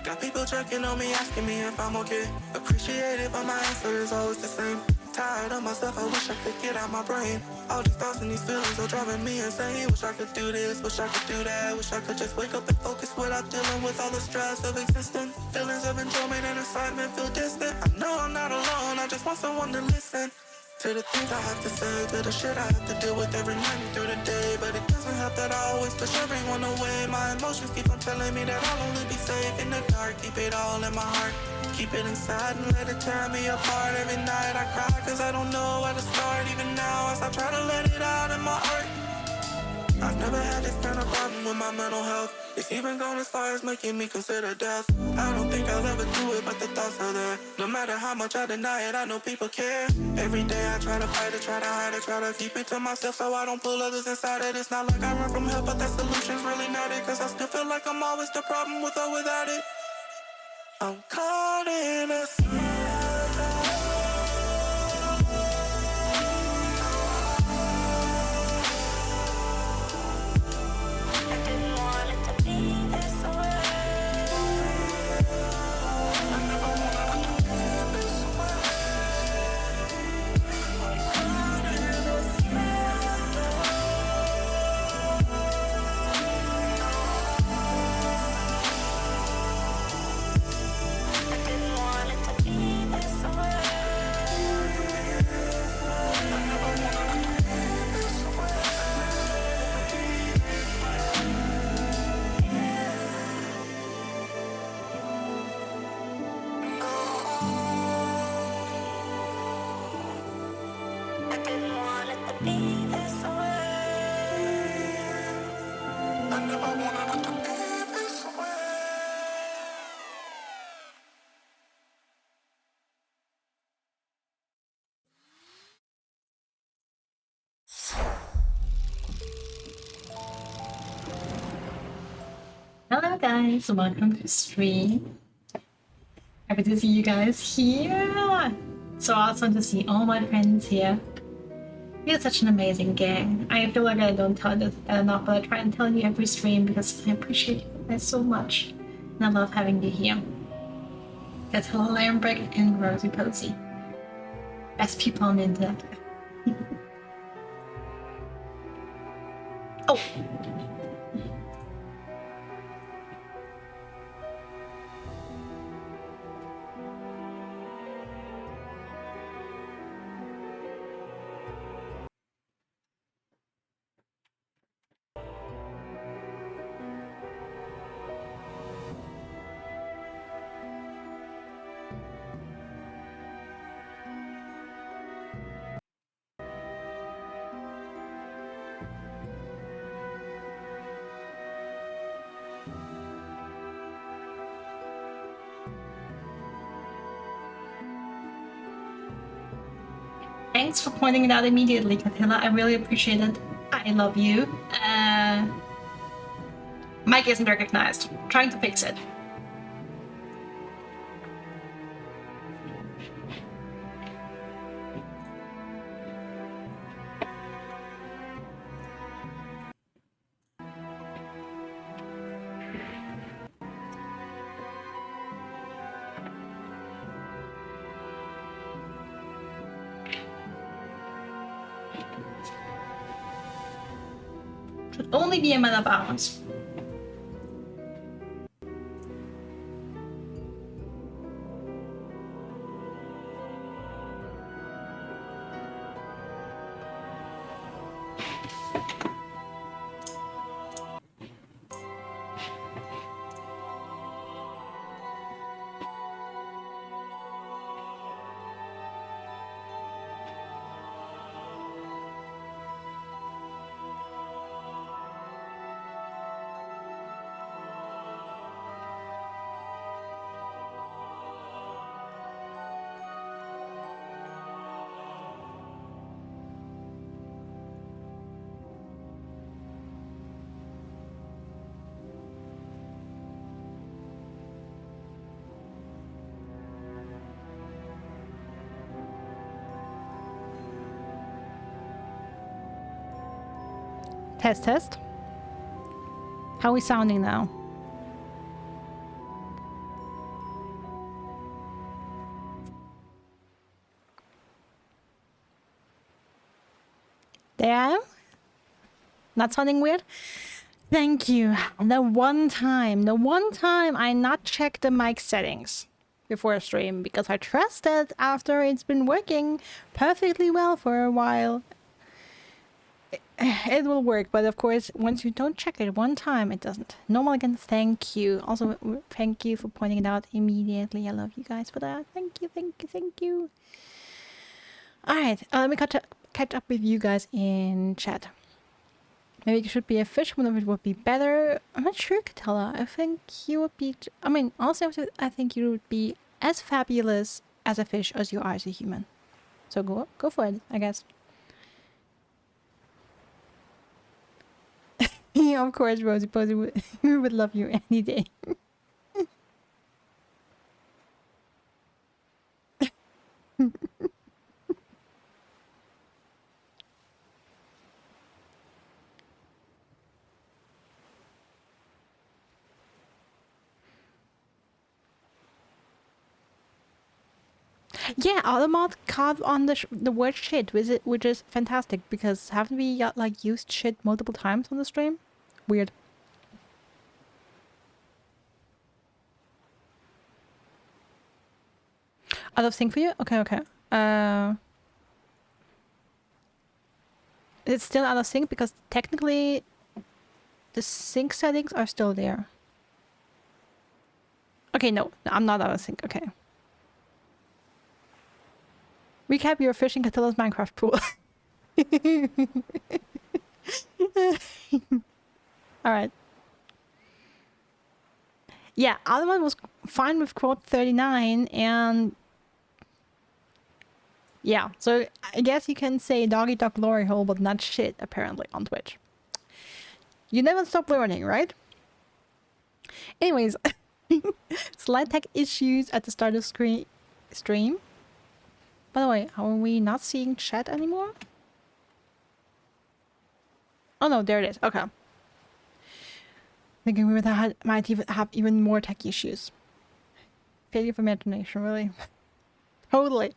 Got people checking on me, asking me if I'm okay. Appreciate it, but my answer is always the same. Tired of myself, I wish I could get out my brain. All these thoughts and these feelings are driving me insane. Wish I could do this, wish I could do that. Wish I could just wake up and focus without dealing with all the stress of existence. Feelings of enjoyment and excitement feel distant. I know I'm not alone, I just want someone to listen to the things I have to say, to the shit I have to deal with every night and through the day. But it doesn't help that I always push everyone away. My emotions keep on telling me that I'll only be safe in the dark. Keep it all in my heart, keep it inside and let it tear me apart. Every night I cry cause I don't know where to start. Even now as I try to let it out in my art. I've never had this kind of problem with my mental health. It's even gone as far as making me consider death. I don't think I'll ever do it, but the thoughts are there. No matter how much I deny it, I know people care. Every day I try to fight it, try to hide it, try to keep it to myself so I don't pull others inside it. It's not like I run from help, but that solution's really not it. Cause I still feel like I'm always the problem with or without it. I'm caught in a Hello guys, welcome to the stream. Happy to see you guys here. So awesome to see all my friends here. You're such an amazing gang. I feel like I don't tell this enough, but I try and tell you every stream because I appreciate you guys so much. And I love having you here. That's hello Lambrecht and Rosie Posey. Best people on the internet. Oh! Thanks for pointing it out immediately, Katila. I really appreciate it. I love you. Mic isn't recognized. Trying to fix it. Should only be a matter of hours. Test, test. How are we sounding now? There I am. Not sounding weird? Thank you. The one time I not checked the mic settings before a stream because I trusted after it's been working perfectly well for a while. It will work, but of course, once you don't check it one time, it doesn't. Normal again, thank you. Also, thank you for pointing it out immediately. I love you guys for that. Thank you, thank you, thank you. Alright, let me catch up with you guys in chat. Maybe you should be a fish, one of it would be better. I'm not sure, Catella. I think you would be... I mean, honestly, I think you would be as fabulous as a fish as you are as a human. So go for it, I guess. Yeah, of course, Rosie Posey would love you any day. Yeah, Automod caught on the word shit, which is fantastic because haven't we like used shit multiple times on the stream? Weird. Out of sync for you? Okay, okay. It's still out of sync because technically the sync settings are still there. Okay, no, I'm not out of sync. Okay. Recap your fishing Catilla's Minecraft pool. Alright. Yeah, Alderman was fine with quote 39 and... Yeah, so I guess you can say doggy dog glory hole, but not shit, apparently, on Twitch. You never stop learning, right? Anyways, slight tech issues at the start of stream. By the way, are we not seeing chat anymore? Oh no, there it is. Okay. Thinking we might even have even more tech issues. Failure of imagination, really. Totally.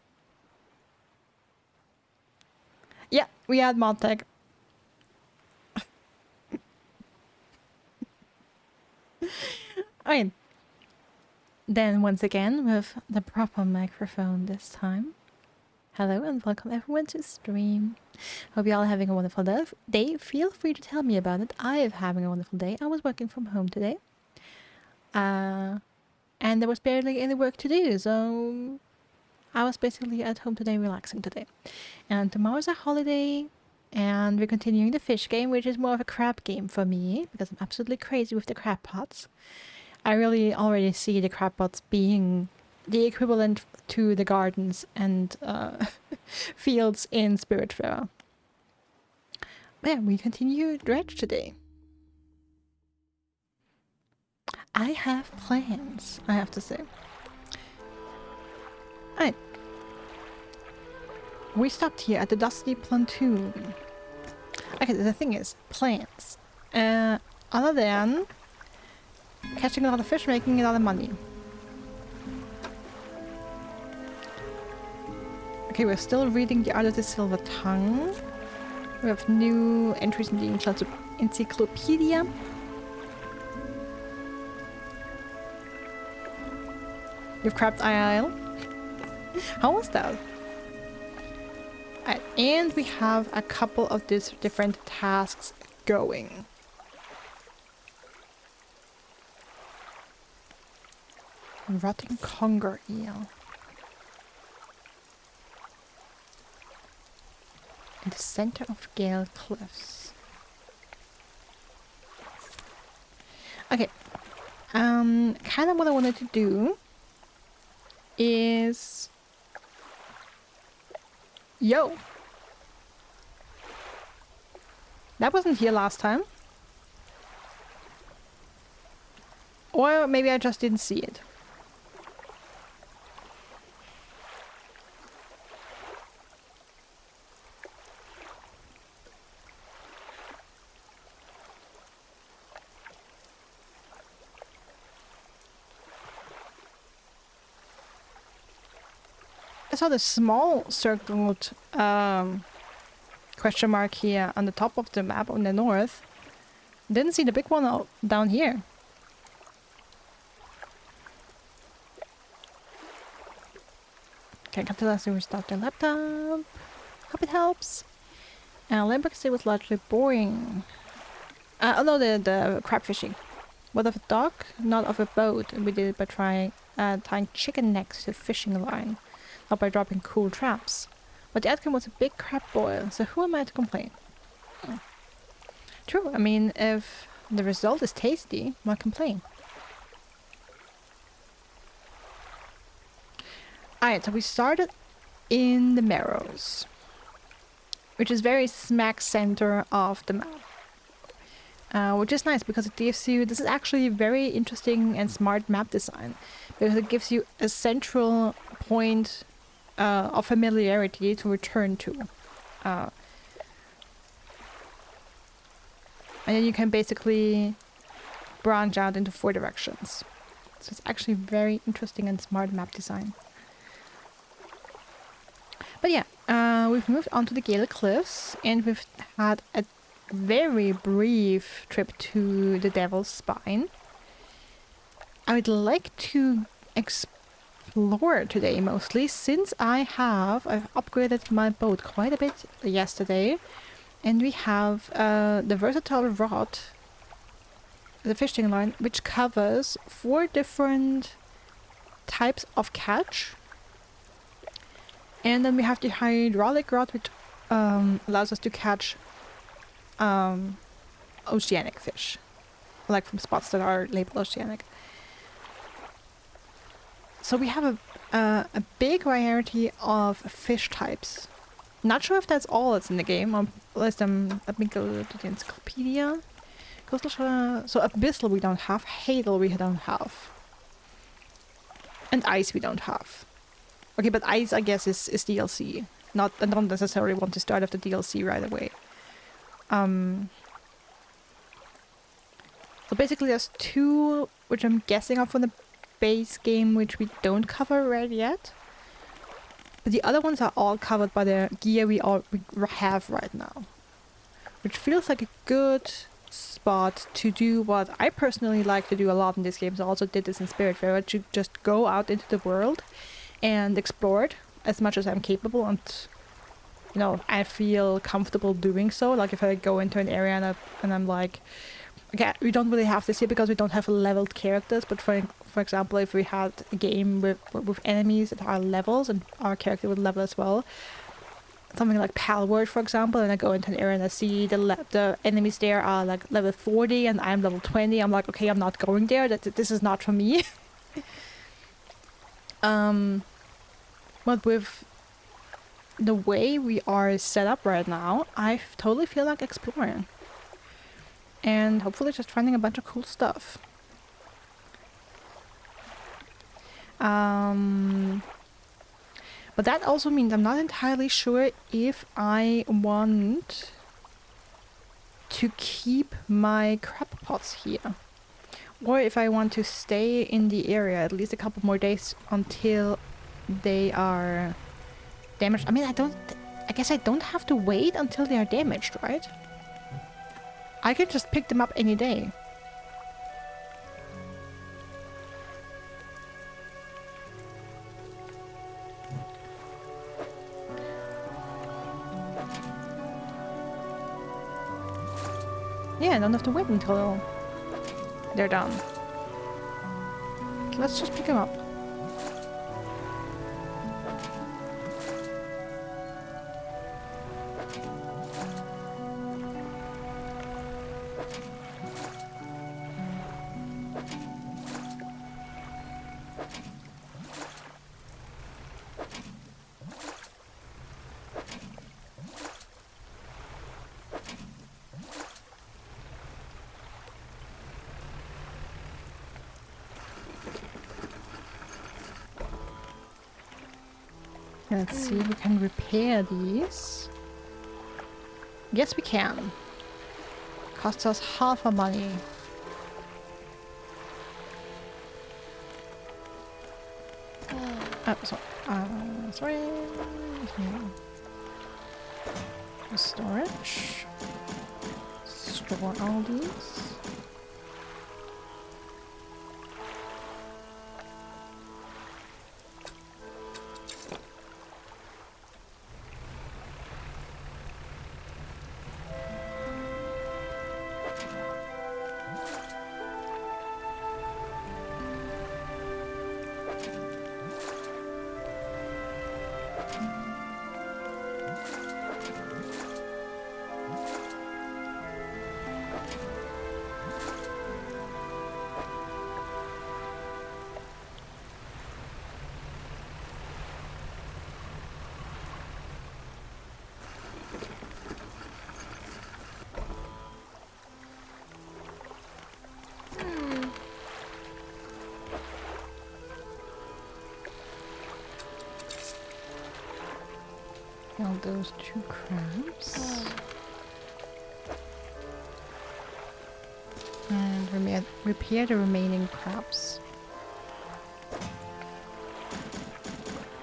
Yeah, we had mod tech. Alright. Then once again with the proper microphone this time. Hello and welcome everyone to stream. Hope you all are having a wonderful day. Feel free to tell me about it. I am having a wonderful day. I was working from home today. And there was barely any work to do, so I was basically at home today relaxing today. And tomorrow's a holiday and we're continuing the fish game, which is more of a crab game for me because I'm absolutely crazy with the crab pots. I really already see the crab pots being the equivalent to the gardens and fields in Spiritfarer. Yeah, we continue Dredge today. I have plans, I have to say. Alright. We stopped here at the Dusty Platoon. Okay, the thing is, plans. Other than catching a lot of fish, making a lot of money. Okay, we're still reading The Art of the Silver Tongue. We have new entries in the encyclopedia. You've crabbed Isle. How was that? And we have a couple of these different tasks going. Rotting conger eel. In the center of Gale Cliffs. Okay. Kind of what I wanted to do is... Yo! That wasn't here last time. Or maybe I just didn't see it. I saw the small circled question mark here on the top of the map on the north. Didn't see the big one down here. Okay, come to last to restart the laptop. Hope it helps. Limburg State was largely boring. Oh no, the crab fishing. What of a dock? Not of a boat. We did it by tying chicken necks to a fishing line, not by dropping cool traps. But the outcome was a big crab boil, so who am I to complain? True, I mean, if the result is tasty, why complain? Alright, so we started in the Marrows, which is very smack center of the map. Which is nice because it gives you, this is actually very interesting and smart map design, because it gives you a central point of familiarity to return to. And then you can basically branch out into 4 directions. So it's actually very interesting and smart map design. But yeah, we've moved on to the Gale Cliffs, and we've had a very brief trip to the Devil's Spine. I would like to explore today mostly, since I've upgraded my boat quite a bit yesterday, and we have the versatile rod, the fishing line, which covers 4 different types of catch. And then we have the hydraulic rod, which allows us to catch oceanic fish, like from spots that are labeled oceanic. So we have a big variety of fish types. Not sure if that's all that's in the game. Let me go to the encyclopedia. So abyssal we don't have, hadal we don't have, and ice we don't have. Okay, but ice I guess is DLC. I don't necessarily want to start off the DLC right away. So basically there's 2 which I'm guessing are from the base game, which we don't cover right yet. But the other ones are all covered by the gear we have right now. Which feels like a good spot to do what I personally like to do a lot in this game. So I also did this in Spiritfarer, to just go out into the world and explore it as much as I'm capable, and you know, I feel comfortable doing so. Like if I go into an area and I'm like, okay, we don't really have this here because we don't have leveled characters, but for example, if we had a game with enemies that are levels and our character would level as well, something like Palward for example, and I go into an area and I see the enemies there are like level 40 and I'm level 20, I'm like, okay, I'm not going there, this is not for me. But with the way we are set up right now, I totally feel like exploring. And hopefully just finding a bunch of cool stuff. But that also means I'm not entirely sure if I want to keep my crab pots here, or if I want to stay in the area at least a couple more days until they are damaged. I mean, I guess I don't have to wait until they are damaged, right? I could just pick them up any day. Yeah, I don't have to wait until they're done. Okay, let's just pick them up. Let's see if we can repair these. Yes, we can. Costs us half our money. Oh, sorry. Storage. Store all these. Kill those 2 crabs. And repair the remaining crabs.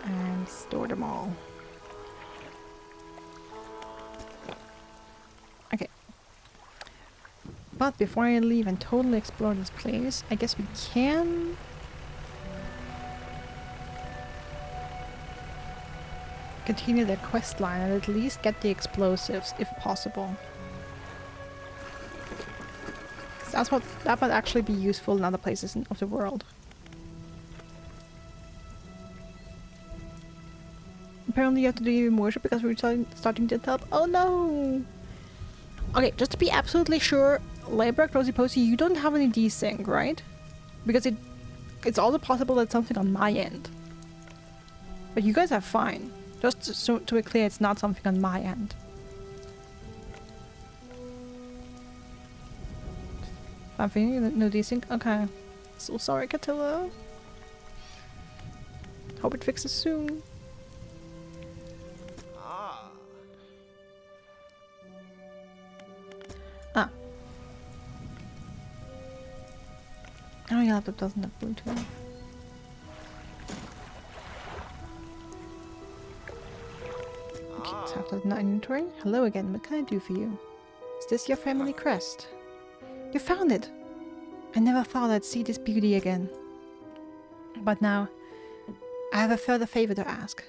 And store them all. Okay. But before I leave and totally explore this place, I guess we can continue the quest line and at least get the explosives if possible. 'Cause that might actually be useful in other places of the world. Apparently you have to do even more because we're starting to help. Oh no! Okay, just to be absolutely sure, Labra, Rosy Posy, you don't have any desync, right? Because it's also possible that something on my end. But you guys are fine. Just so to be clear, it's not something on my end. I'm feeling no desync? Okay. So sorry, Catilla. Hope it fixes soon. Ah. Oh yeah, that doesn't have Bluetooth. After the inventory. Hello again, what can I do for you? Is this your family crest? You found it! I never thought I'd see this beauty again. But now, I have a further favor to ask.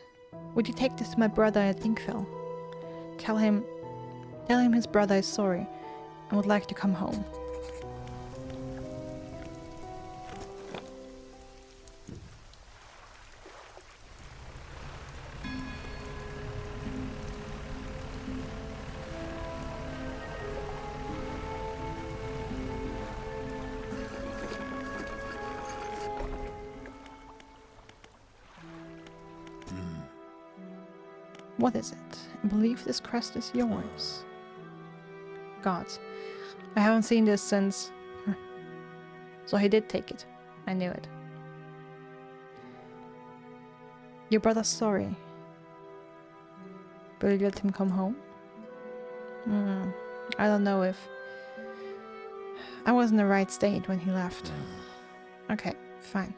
Would you take this to my brother at Inkville? Tell him his brother is sorry and would like to come home. What is it? I believe this crest is yours. Gods, I haven't seen this since... So he did take it. I knew it. Your brother's sorry. Will you let him come home? I don't know if... I was in the right state when he left. Okay, fine.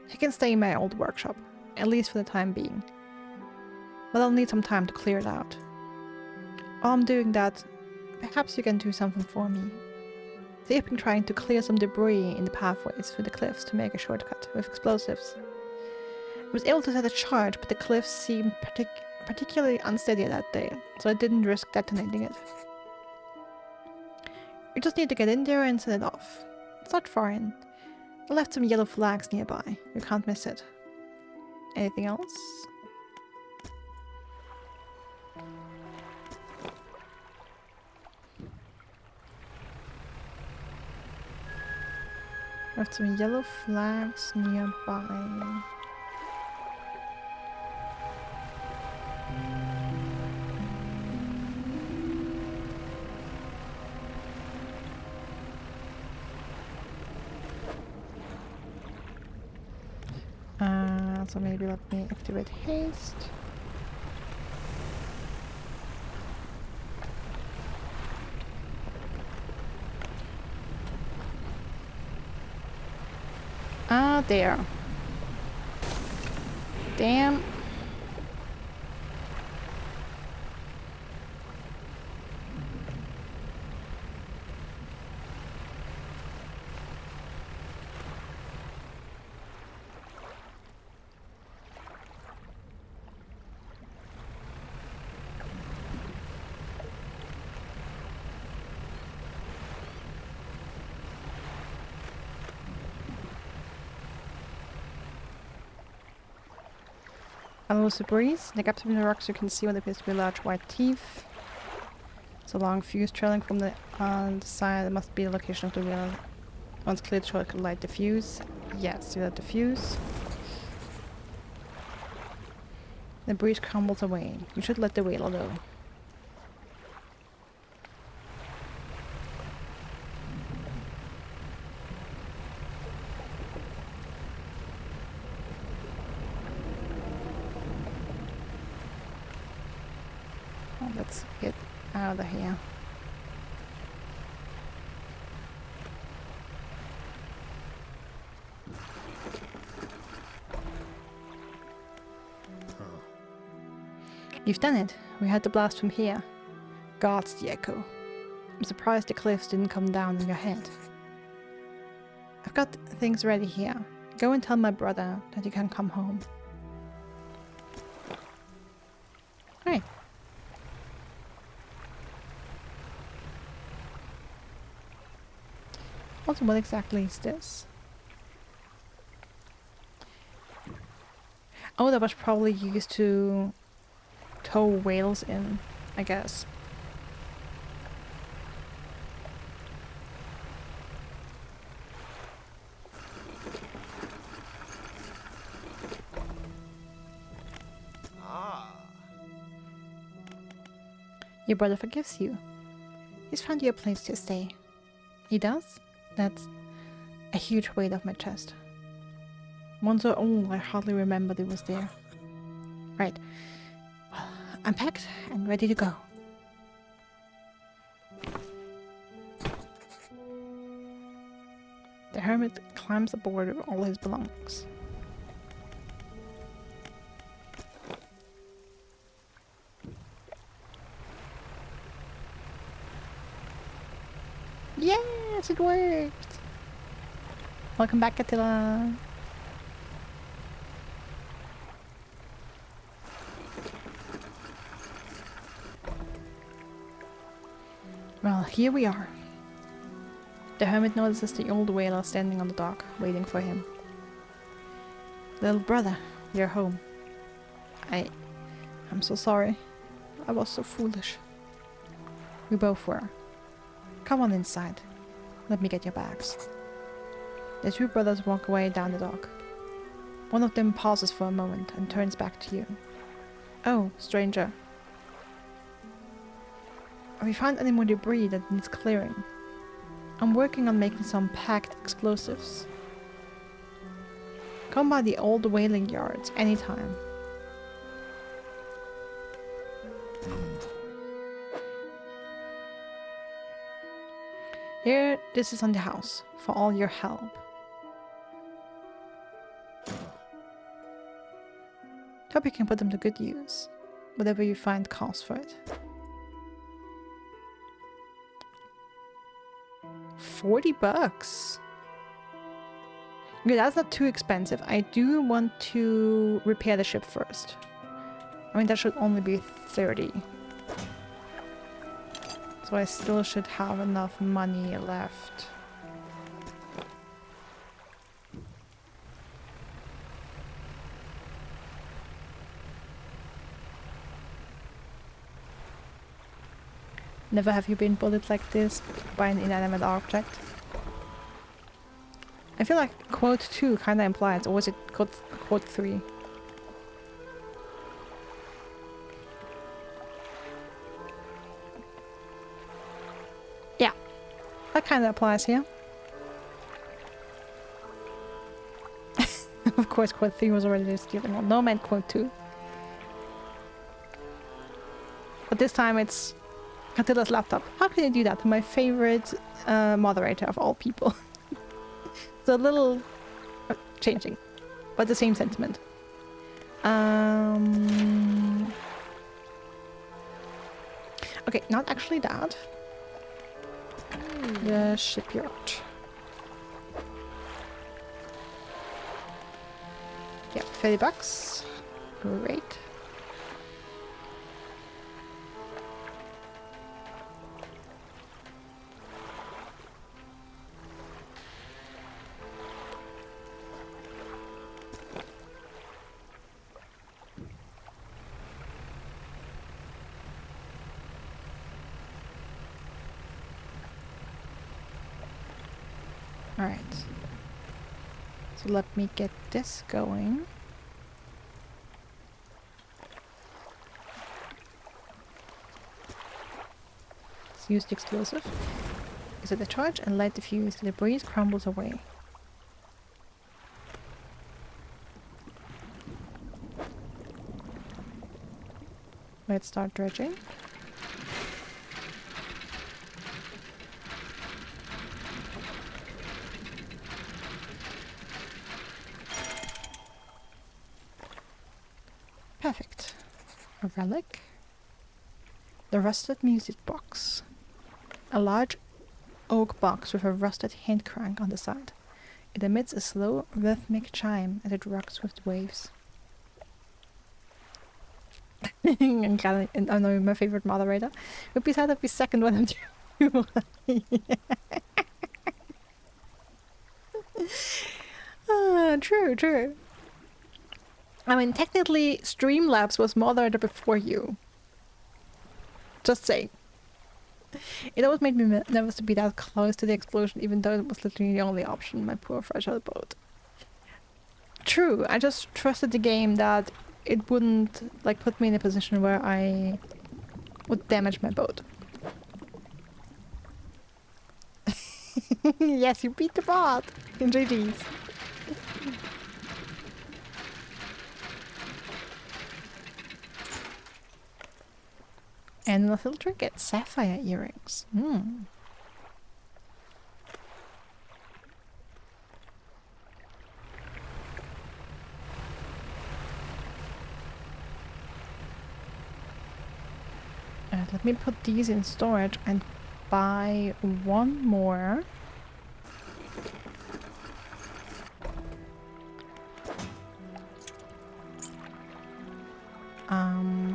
He can stay in my old workshop, at least for the time being. But I'll need some time to clear it out. While I'm doing that, perhaps you can do something for me. They've been trying to clear some debris in the pathways through the cliffs to make a shortcut with explosives. I was able to set a charge, but the cliffs seemed particularly unsteady that day, so I didn't risk detonating it. You just need to get in there and set it off. It's not far in. I left some yellow flags nearby. You can't miss it. Anything else? Left some yellow flags nearby. So maybe let me activate haste. Ah, there. Damn. Allows the breeze. In the gaps between the rocks you can see what appears to be large white teeth. It's a long fuse trailing from the side. It must be the location of the wheel. Once cleared, sure it could light the fuse. Yes, you light the fuse. The breeze crumbles away. You should let the whale alone. Oh, let's get out of here. You've done it. We had the blast from here. Guards the echo. I'm surprised the cliffs didn't come down on your head. I've got things ready here. Go and tell my brother that you can come home. Right. Also, what exactly is this? Oh, that was probably used to tow whales in, I guess. Your brother forgives you. He's found you a place to stay. He does? That's a huge weight off my chest. Once so old, I hardly remembered it was there. Right. Well, I'm packed and ready to go. The hermit climbs aboard with all his belongings. Yes, it worked! Welcome back, Attila! Well, here we are. The hermit notices the old whaler standing on the dock, waiting for him. Little brother, you're home. I'm so sorry. I was so foolish. We both were. Come on inside. Let me get your bags. The two brothers walk away down the dock. One of them pauses for a moment and turns back to you. Oh, stranger. Have you found any more debris that needs clearing? I'm working on making some packed explosives. Come by the old whaling yards anytime. Here, this is on the house, for all your help. Hope you can put them to good use, whatever you find calls for it. 40 bucks. Okay, that's not too expensive. I do want to repair the ship first. I mean, that should only be 30. So I still should have enough money left. Never have you been bullied like this by an inanimate object? I feel like quote 2 kinda implies, or was it quote 3? Yeah, that kinda applies here. Of course quote 3 was already stealing. Well, no, meant quote 2. But this time it's Attila's laptop. How can you do that to my favorite moderator of all people? It's a little changing, but the same sentiment. Okay, not actually that. The shipyard. Yeah, 30 bucks. Great. Alright. So let me get this going. Let's use the explosive. Is it a charge and light the fuse? The debris crumbles away. Let's start dredging. Perfect. A relic. The rusted music box. A large oak box with a rusted hand crank on the side. It emits a slow, rhythmic chime as it rocks with the waves. And I know my favorite moderator. Would be sad to be second when I'm doing. True, true. I mean, technically, Streamlabs was moderator before you. Just saying. It always made me nervous to be that close to the explosion, even though it was literally the only option. My poor fragile boat. True, I just trusted the game that it wouldn't like put me in a position where I would damage my boat. Yes, you beat the bot in JD's. And a little trinket, sapphire earrings. Let me put these in storage and buy one more.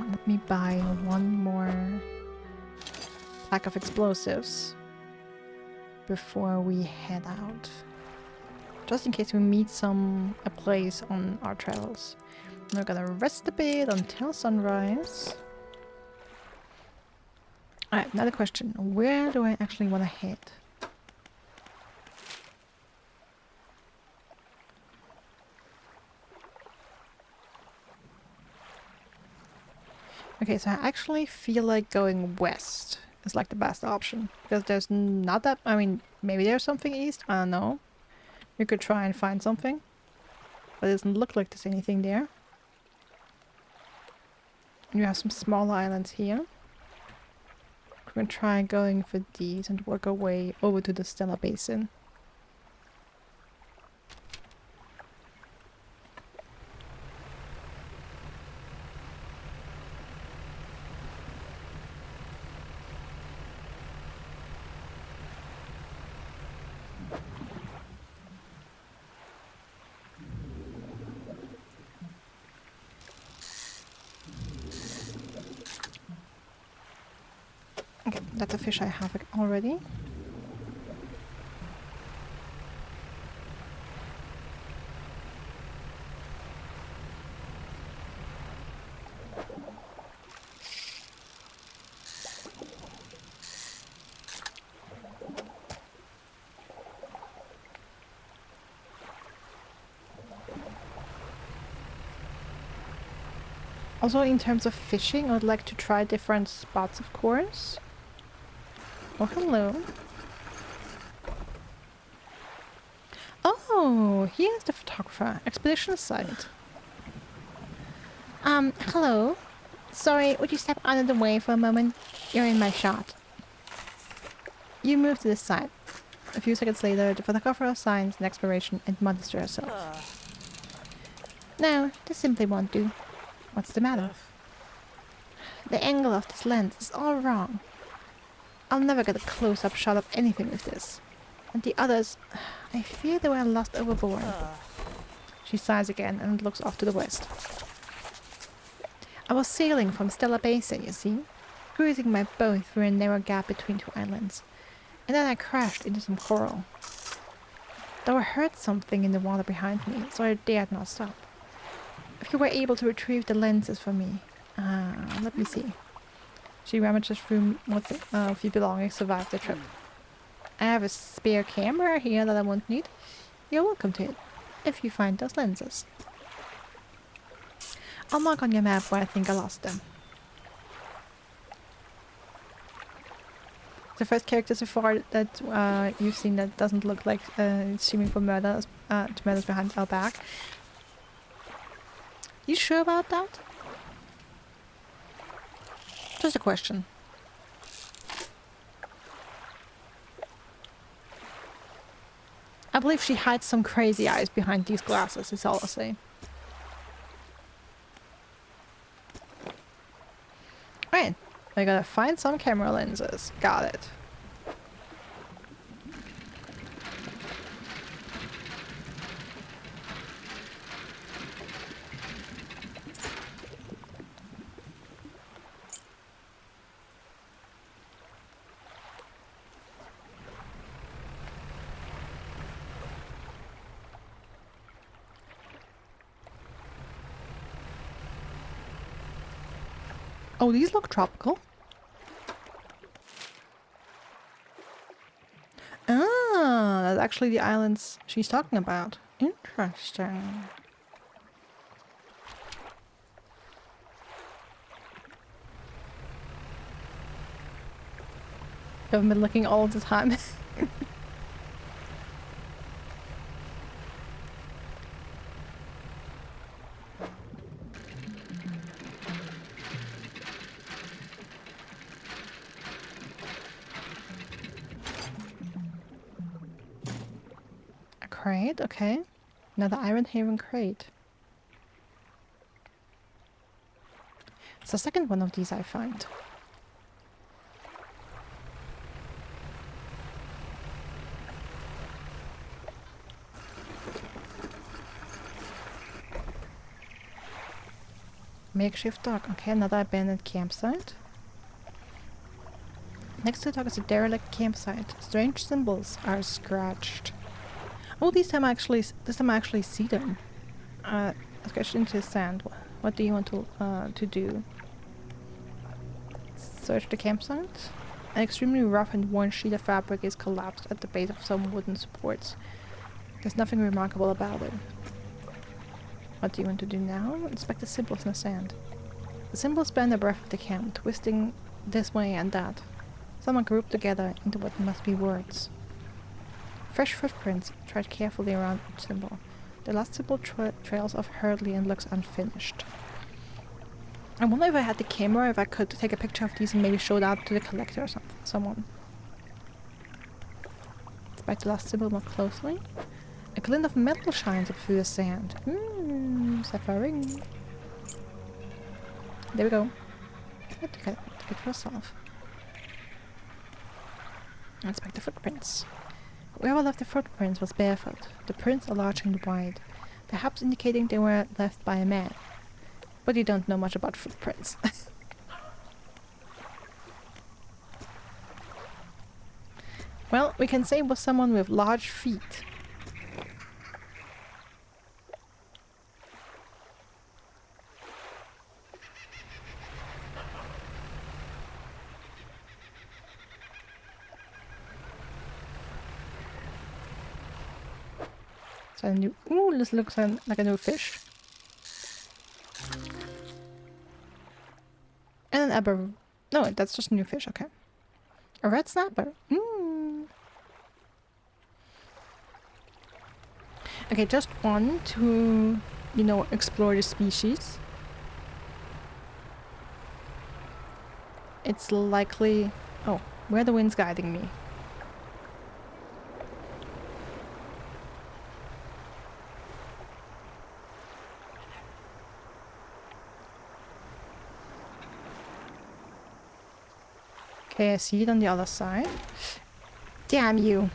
Let me buy one more pack of explosives before we head out. Just in case we meet a place on our travels. We're gonna rest a bit until sunrise. Alright, another question. Where do I actually want to head? Okay, so I actually feel like going west is like the best option. Because there's not that... I mean, maybe there's something east? I don't know. You could try and find something. But it doesn't look like there's anything there. And you have some smaller islands here. We're gonna try going for these and work our way over to the Stella Basin. Okay, that's a fish I have already. Also, in terms of fishing, I would like to try different spots, of course. Oh, hello. Oh, here's the photographer. Expedition site. Hello. Sorry, would you step out of the way for a moment? You're in my shot. You move to this side. A few seconds later, the photographer assigns an exploration and models to herself. No, this simply won't do. What's the matter? The angle of this lens is all wrong. I'll never get a close-up shot of anything with this. And the others, I fear they were lost overboard. She sighs again and looks off to the west. I was sailing from Stella Basin, you see, cruising my boat through a narrow gap between two islands. And then I crashed into some coral. Though I heard something in the water behind me, so I dared not stop. If you were able to retrieve the lenses for me... let me see. She rummages through what a few belongings survived the trip. I have a spare camera here that I won't need. You're welcome to it, if you find those lenses. I'll mark on your map where I think I lost them. The first character so far that you've seen that doesn't look like it's shooting for murders, murders behind our back. You sure about that? Just a question. I believe she hides some crazy eyes behind these glasses, is all I'll say. Right, I gotta find some camera lenses. Got it. Oh, these look tropical. Ah, that's actually the islands she's talking about. Interesting. Haven't been looking all the time. Crate, okay. Another Iron Haven crate. It's the second one of these I find. Makeshift dock. Okay, another abandoned campsite. Next to the dock is a derelict campsite. Strange symbols are scratched. Oh, this time I actually see them. Scratched into the sand. What do you want to do? Search the campsite. An extremely rough and worn sheet of fabric is collapsed at the base of some wooden supports. There's nothing remarkable about it. What do you want to do now? Inspect the symbols in the sand. The symbols span the breadth of the camp, twisting this way and that. Some are grouped together into what must be words. Fresh footprints tread carefully around each symbol. The last symbol trails off hurriedly and looks unfinished. I wonder if I had the camera, if I could take a picture of these and maybe show that to the collector or someone. Inspect the last symbol more closely. A glint of metal shines up through the sand. Sapphire ring. There we go. Take it for yourself. Inspect the footprints. Whoever left the footprints was barefoot. The prints are large and wide, perhaps indicating they were left by a man. But you don't know much about footprints. Well, we can say it was someone with large feet. So a new, ooh, this looks like a new fish. And an abber. No, that's just a new fish, okay. A red snapper. Okay, just one to, you know, explore the species. It's likely... Oh, where the wind's guiding me. Okay, I see it on the other side. Damn you!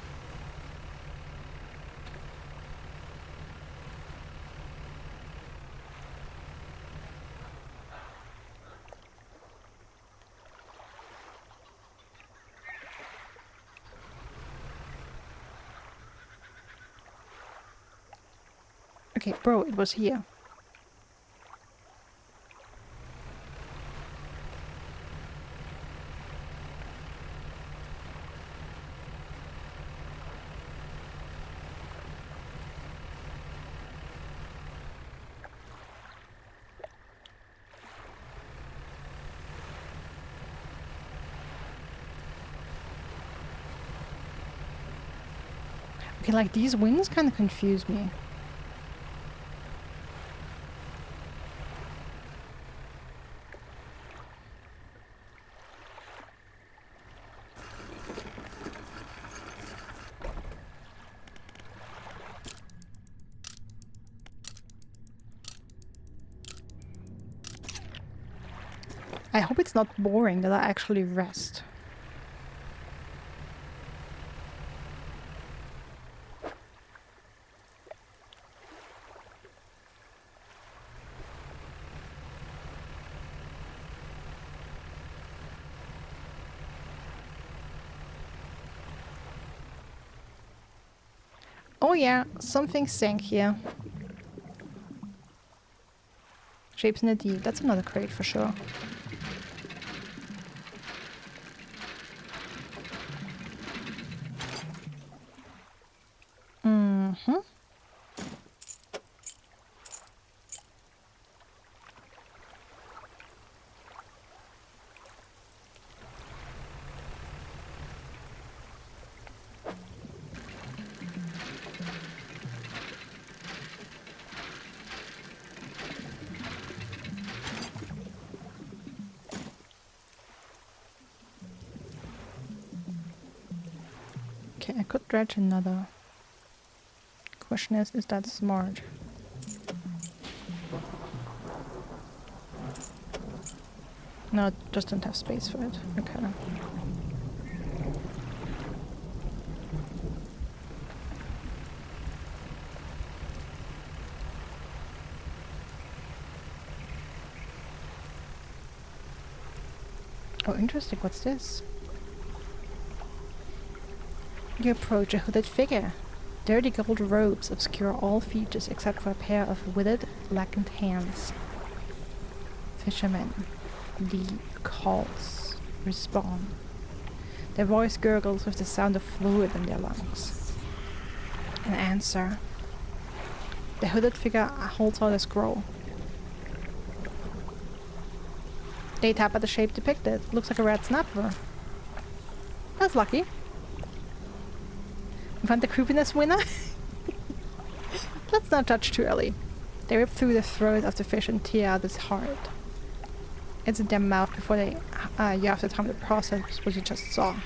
Okay, bro, it was here. Okay, like these wings kind of confuse me. I hope it's not boring that I actually rest. Oh yeah, something sank here. Shapes in the deep. That's another crate for sure. Mm-hmm. Okay, I could dredge another. Question is that smart? No, just don't have space for it. Okay. Oh, interesting. What's this? You approach a hooded figure. Dirty gold robes obscure all features except for a pair of withered, blackened hands. Fishermen. Leap, calls, respond. Their voice gurgles with the sound of fluid in their lungs. An answer. The hooded figure holds out a scroll. They tap at the shape depicted. Looks like a red snapper. That's lucky. You find the creepiness winner? Let's not judge too early. They rip through the throat of the fish and tear out its heart. It's in their mouth before you have the time to process what you just saw.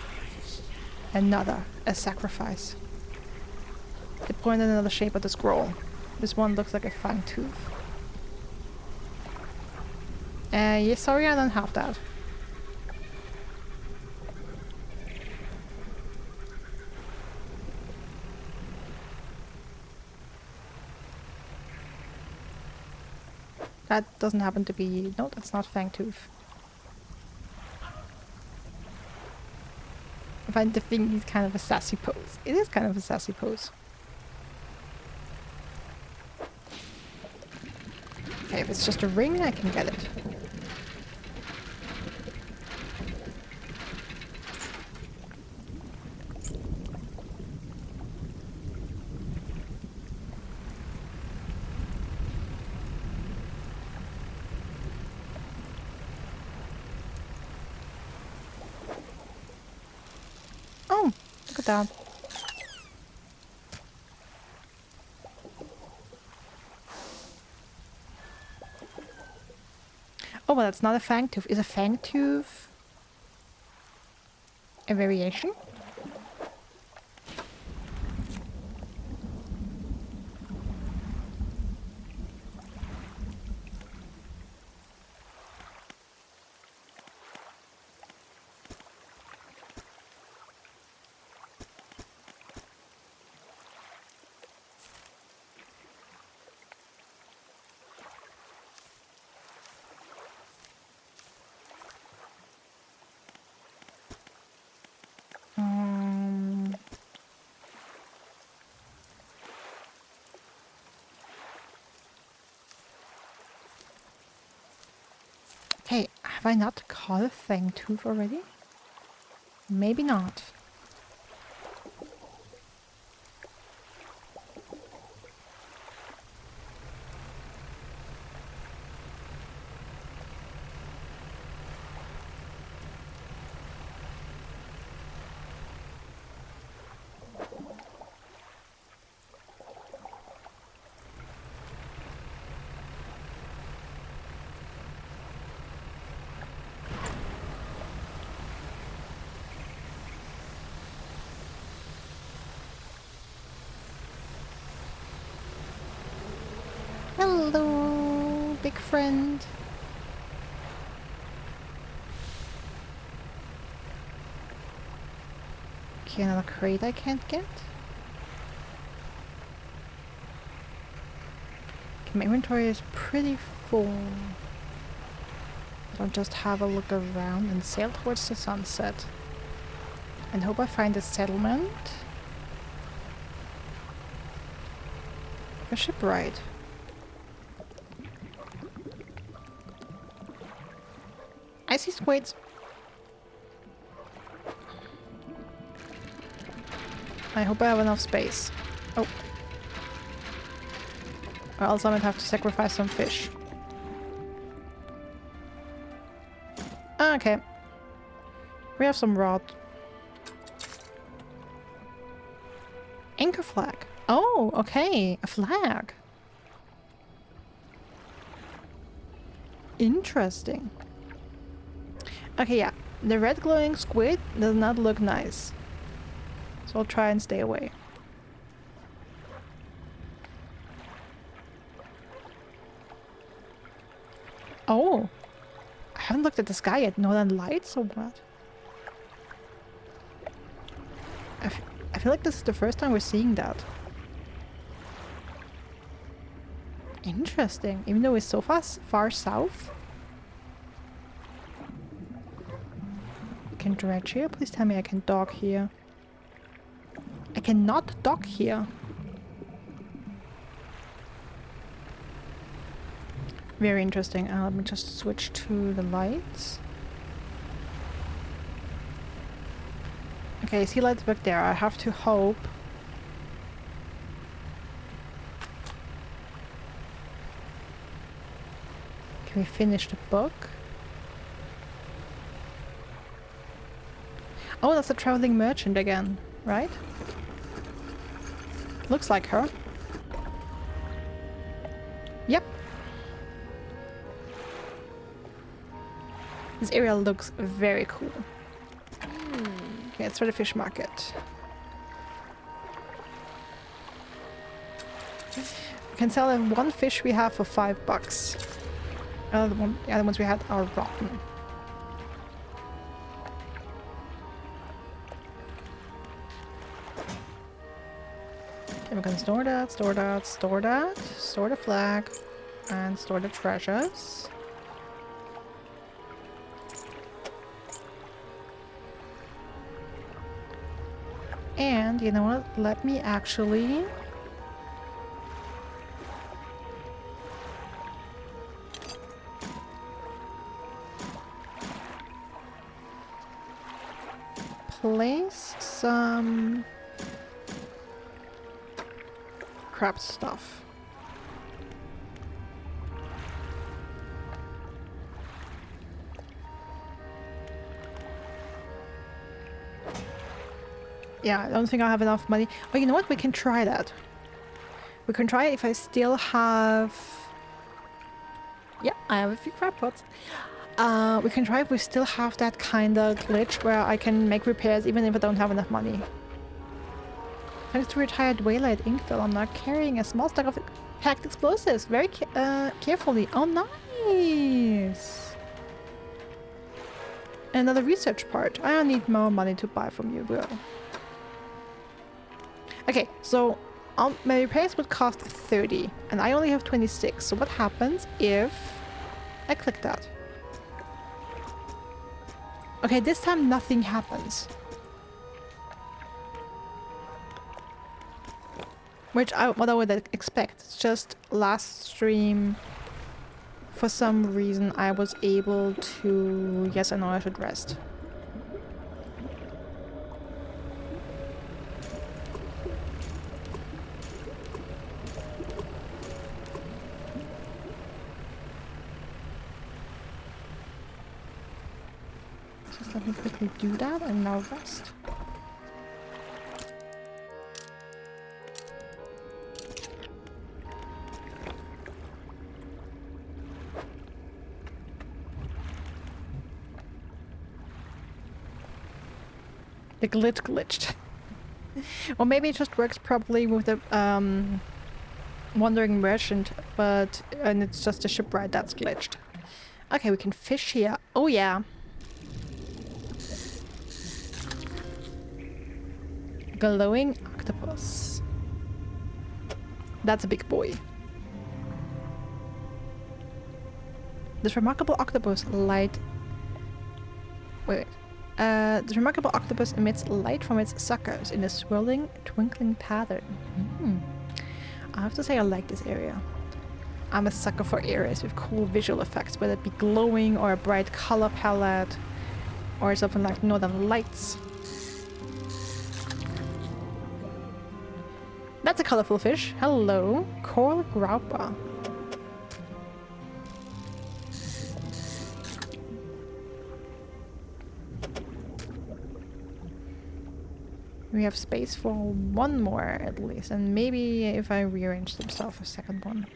A sacrifice. They point at another shape of the scroll. This one looks like a fang tooth. Yeah, sorry, I don't have that. That doesn't happen to be... No, that's not fang tooth. I find the thing is kind of a sassy pose. It is kind of a sassy pose. Okay, if it's just a ring, I can get it. Oh, look at that. Oh, well, that's not a fang tooth. Is a fang tooth a variation? Hey, have I not caught a fang tooth already? Maybe not. big friend. Okay, another crate I can't get. Okay, my inventory is pretty full. I'll just have a look around and sail towards the sunset. And hope I find a settlement. A shipwright. I see squids. I hope I have enough space. Oh. Or else I might have to sacrifice some fish. Okay. We have some rod. Anchor flag. Oh, okay. A flag. Interesting. Okay, yeah. The red glowing squid does not look nice. So I'll try and stay away. Oh. I haven't looked at the sky yet. Northern lights or what? I feel like this is the first time we're seeing that. Interesting. Even though it's so far south. I can dredge here? Please tell me I can dock here. I cannot dock here. Very interesting. Let me just switch to the lights. Okay, I see lights back there. I have to hope. Can we finish the book? Oh, that's a traveling merchant again, right? Looks like her. Yep. This area looks very cool. Okay, let's try the fish market. We can sell them one fish we have for $5. The other ones we had are rotten. Okay, we can store that, store that, store that, store the flag, and store the treasures. And you know what? Let me actually place some crap stuff. Yeah, I don't think I have enough money. Oh, you know what? We can try that. We can try it if I still have... Yeah, I have a few crab pots. We can try if we still have that kind of glitch where I can make repairs even if I don't have enough money. Thanks to retired whaler at Inkville, I'm now carrying a small stack of packed explosives very carefully. Oh, nice! Another research part. I need more money to buy from you, bro. Okay, so my repairs would cost 30 and I only have 26. So what happens if I click that? Okay, this time nothing happens. Which what I would expect. It's just last stream, for some reason I was able to... Yes, I know I should rest. Just let me quickly do that and now rest. The glitched. Or maybe it just works properly with the wandering merchant, and it's just a shipwright that's glitched. Okay, we can fish here. Oh yeah. Glowing octopus. That's a big boy. This remarkable octopus light... Wait. This remarkable octopus emits light from its suckers in a swirling, twinkling pattern. I have to say I like this area. I'm a sucker for areas with cool visual effects, whether it be glowing or a bright color palette or something like Northern Lights. That's a colorful fish. Hello, coral grouper. We have space for one more at least, and maybe if I rearrange some stuff, a second one.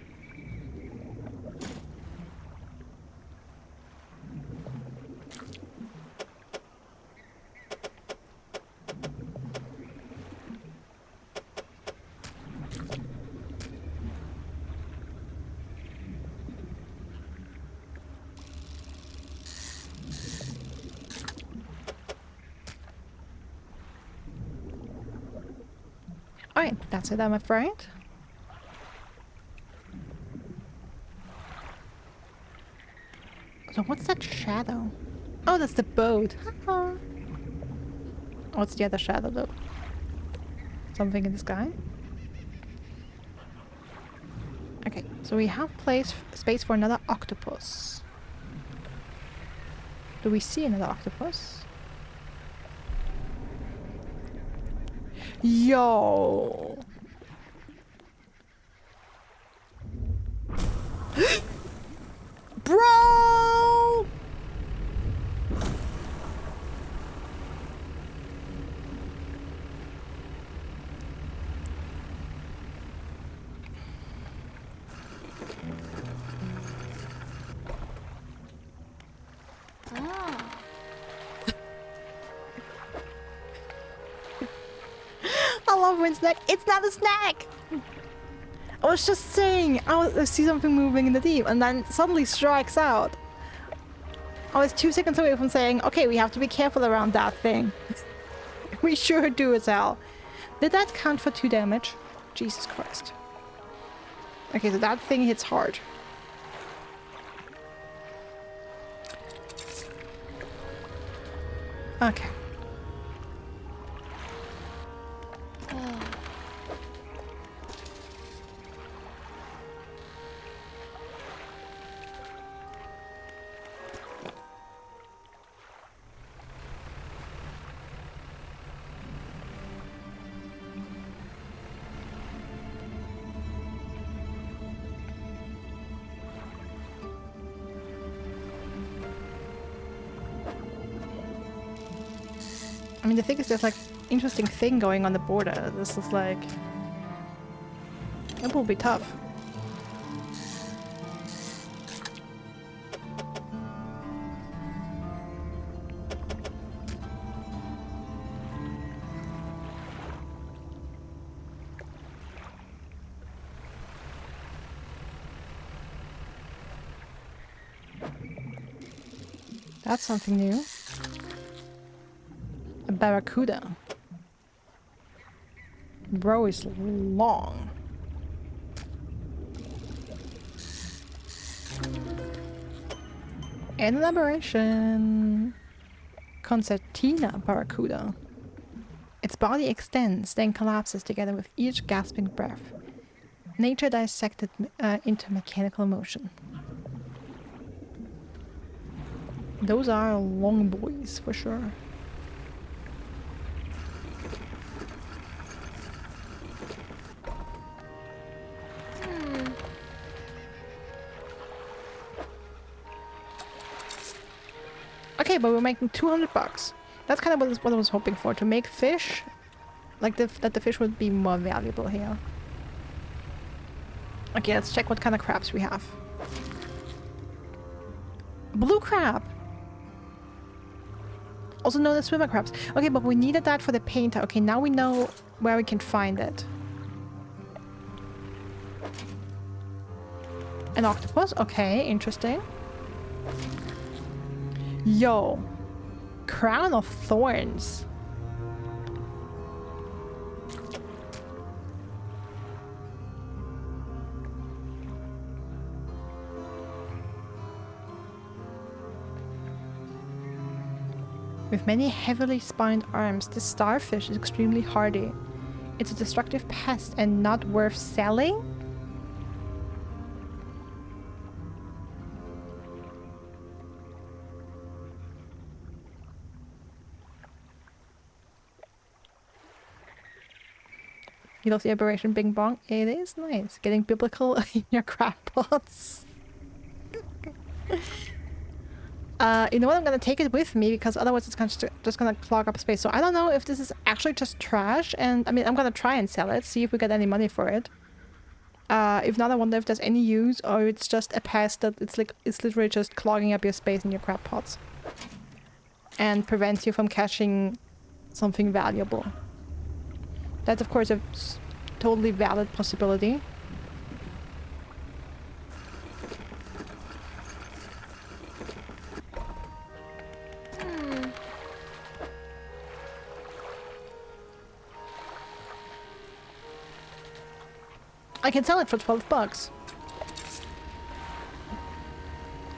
Alright, that's it, I'm afraid. So what's that shadow? Oh, that's the boat. What's the other shadow though? Something in the sky? Okay, so we have space for another octopus. Do we see another octopus? Yo! Bro! I love when snack. It's not a snack! I was just saying, I see something moving in the deep and then suddenly strikes out. I was 2 seconds away from saying, okay, we have to be careful around that thing. We sure do as hell. Did that count for 2 damage? Jesus Christ. Okay, so that thing hits hard. Okay. I mean, the thing is, there's like interesting thing going on the border. This is like... It will be tough. That's something new. A barracuda. Bro is long. An elaboration. Concertina barracuda. Its body extends, then collapses together with each gasping breath. Nature dissected into mechanical motion. Those are long boys for sure. Okay, but we're making 200 bucks. That's kind of what I was hoping for, to make fish, like that the fish would be more valuable here. Okay, let's check what kind of crabs we have. Blue crab! Also known as swimmer crabs. Okay, but we needed that for the painter. Okay, now we know where we can find it. An octopus? Okay, interesting. Yo. Crown of Thorns. With many heavily spined arms, this starfish is extremely hardy. It's a destructive pest and not worth selling? You love the aberration Bing Bong? It is nice. Getting biblical in your crab pots. You know what? I'm gonna take it with me because otherwise it's just gonna clog up space. So I don't know if this is actually just trash, and I mean I'm gonna try and sell it, see if we get any money for it. If not, I wonder if there's any use or it's just a pest that it's literally just clogging up your space in your crab pots and prevents you from catching something valuable. That's of course a totally valid possibility. I can sell it for 12 bucks.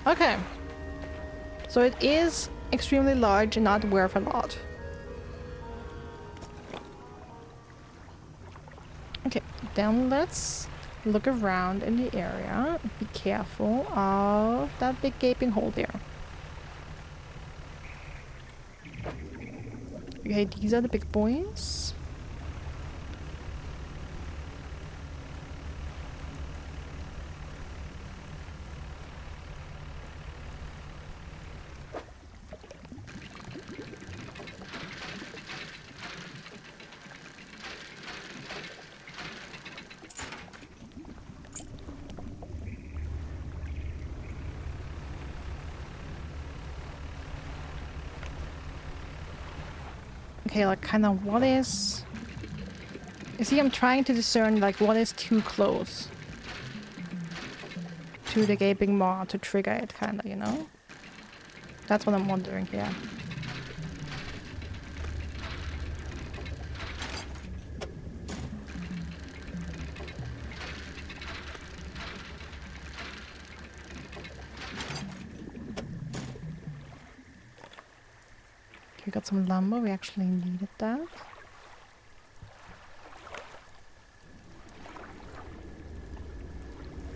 Okay. So it is extremely large and not worth a lot. Okay, then let's look around in the area. Be careful of that big gaping hole there. Okay, these are the big boys. Okay, like kind of what is... You see, I'm trying to discern like what is too close to the gaping maw to trigger it, kind of, you know? That's what I'm wondering here. We got some lumber, we actually needed that.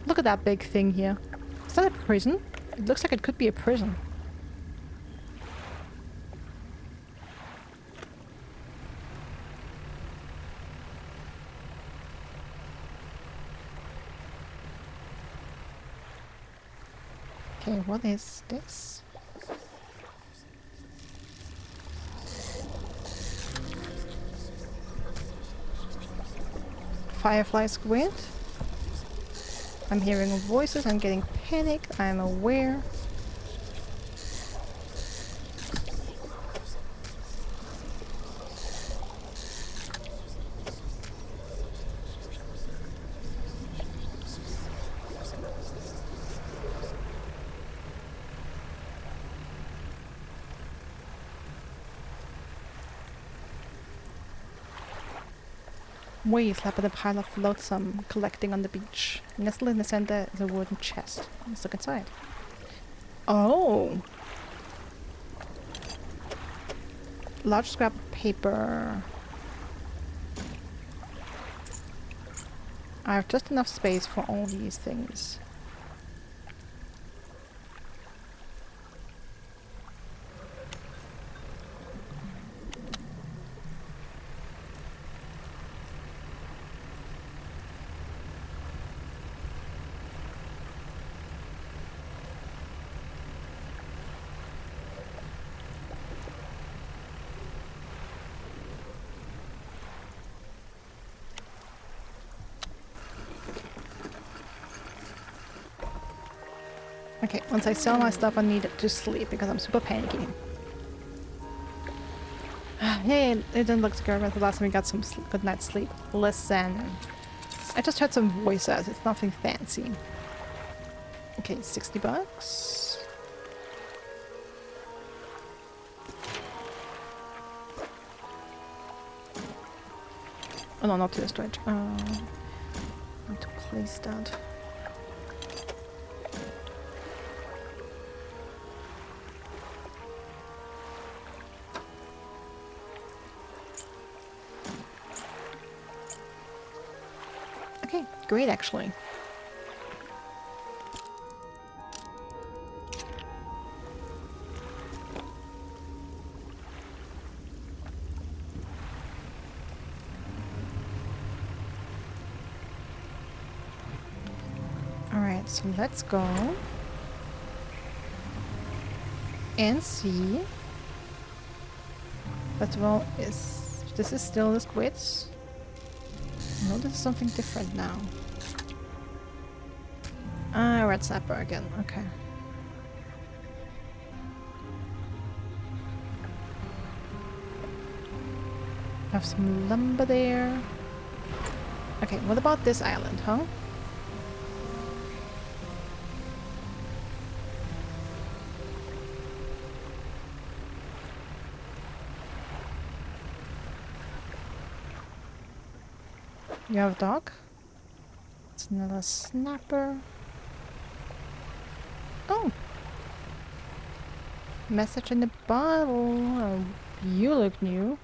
Look at that big thing here. Is that a prison? It looks like it could be a prison. Okay, what is this? Firefly squid. I'm hearing voices, I'm getting panicked, I'm aware. Way slap at a pile of flotsam collecting on the beach. Nestled in the center is a wooden chest. Let's look inside. Oh! Large scrap of paper. I have just enough space for all these things. Okay, once I sell my stuff, I need to sleep because I'm super panicky. Hey, it didn't look so good the last time we got some good night's sleep. Listen, I just heard some voices. It's nothing fancy. Okay, 60 bucks. Oh no, not to this dredge. Need to place that. Okay, great actually. Alright, so let's go and see. First of all, this is still the squids? No, this is something different now. Ah, red snapper again, okay. Have some lumber there. Okay, what about this island, huh? You have a dog? It's another snapper. Oh! Message in the bottle. Oh, you look new.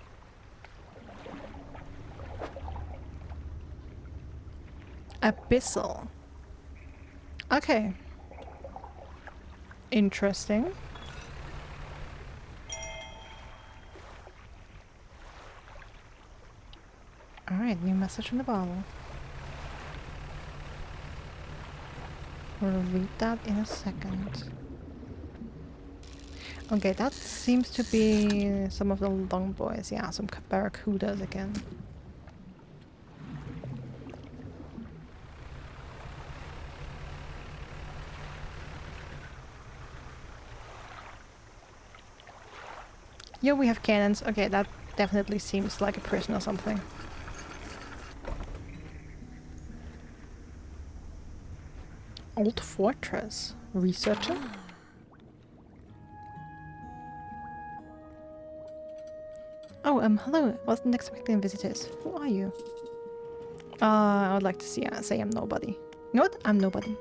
Abyssal. Okay. Interesting. Alright, new message in the bottle. We'll read that in a second. Okay, that seems to be some of the long boys. Yeah, some barracudas again. Yeah, we have cannons. Okay, that definitely seems like a prison or something. Old fortress. Researcher? Oh, hello. Wasn't expecting visitors. Who are you? I would like to say I'm nobody. You know what? I'm nobody.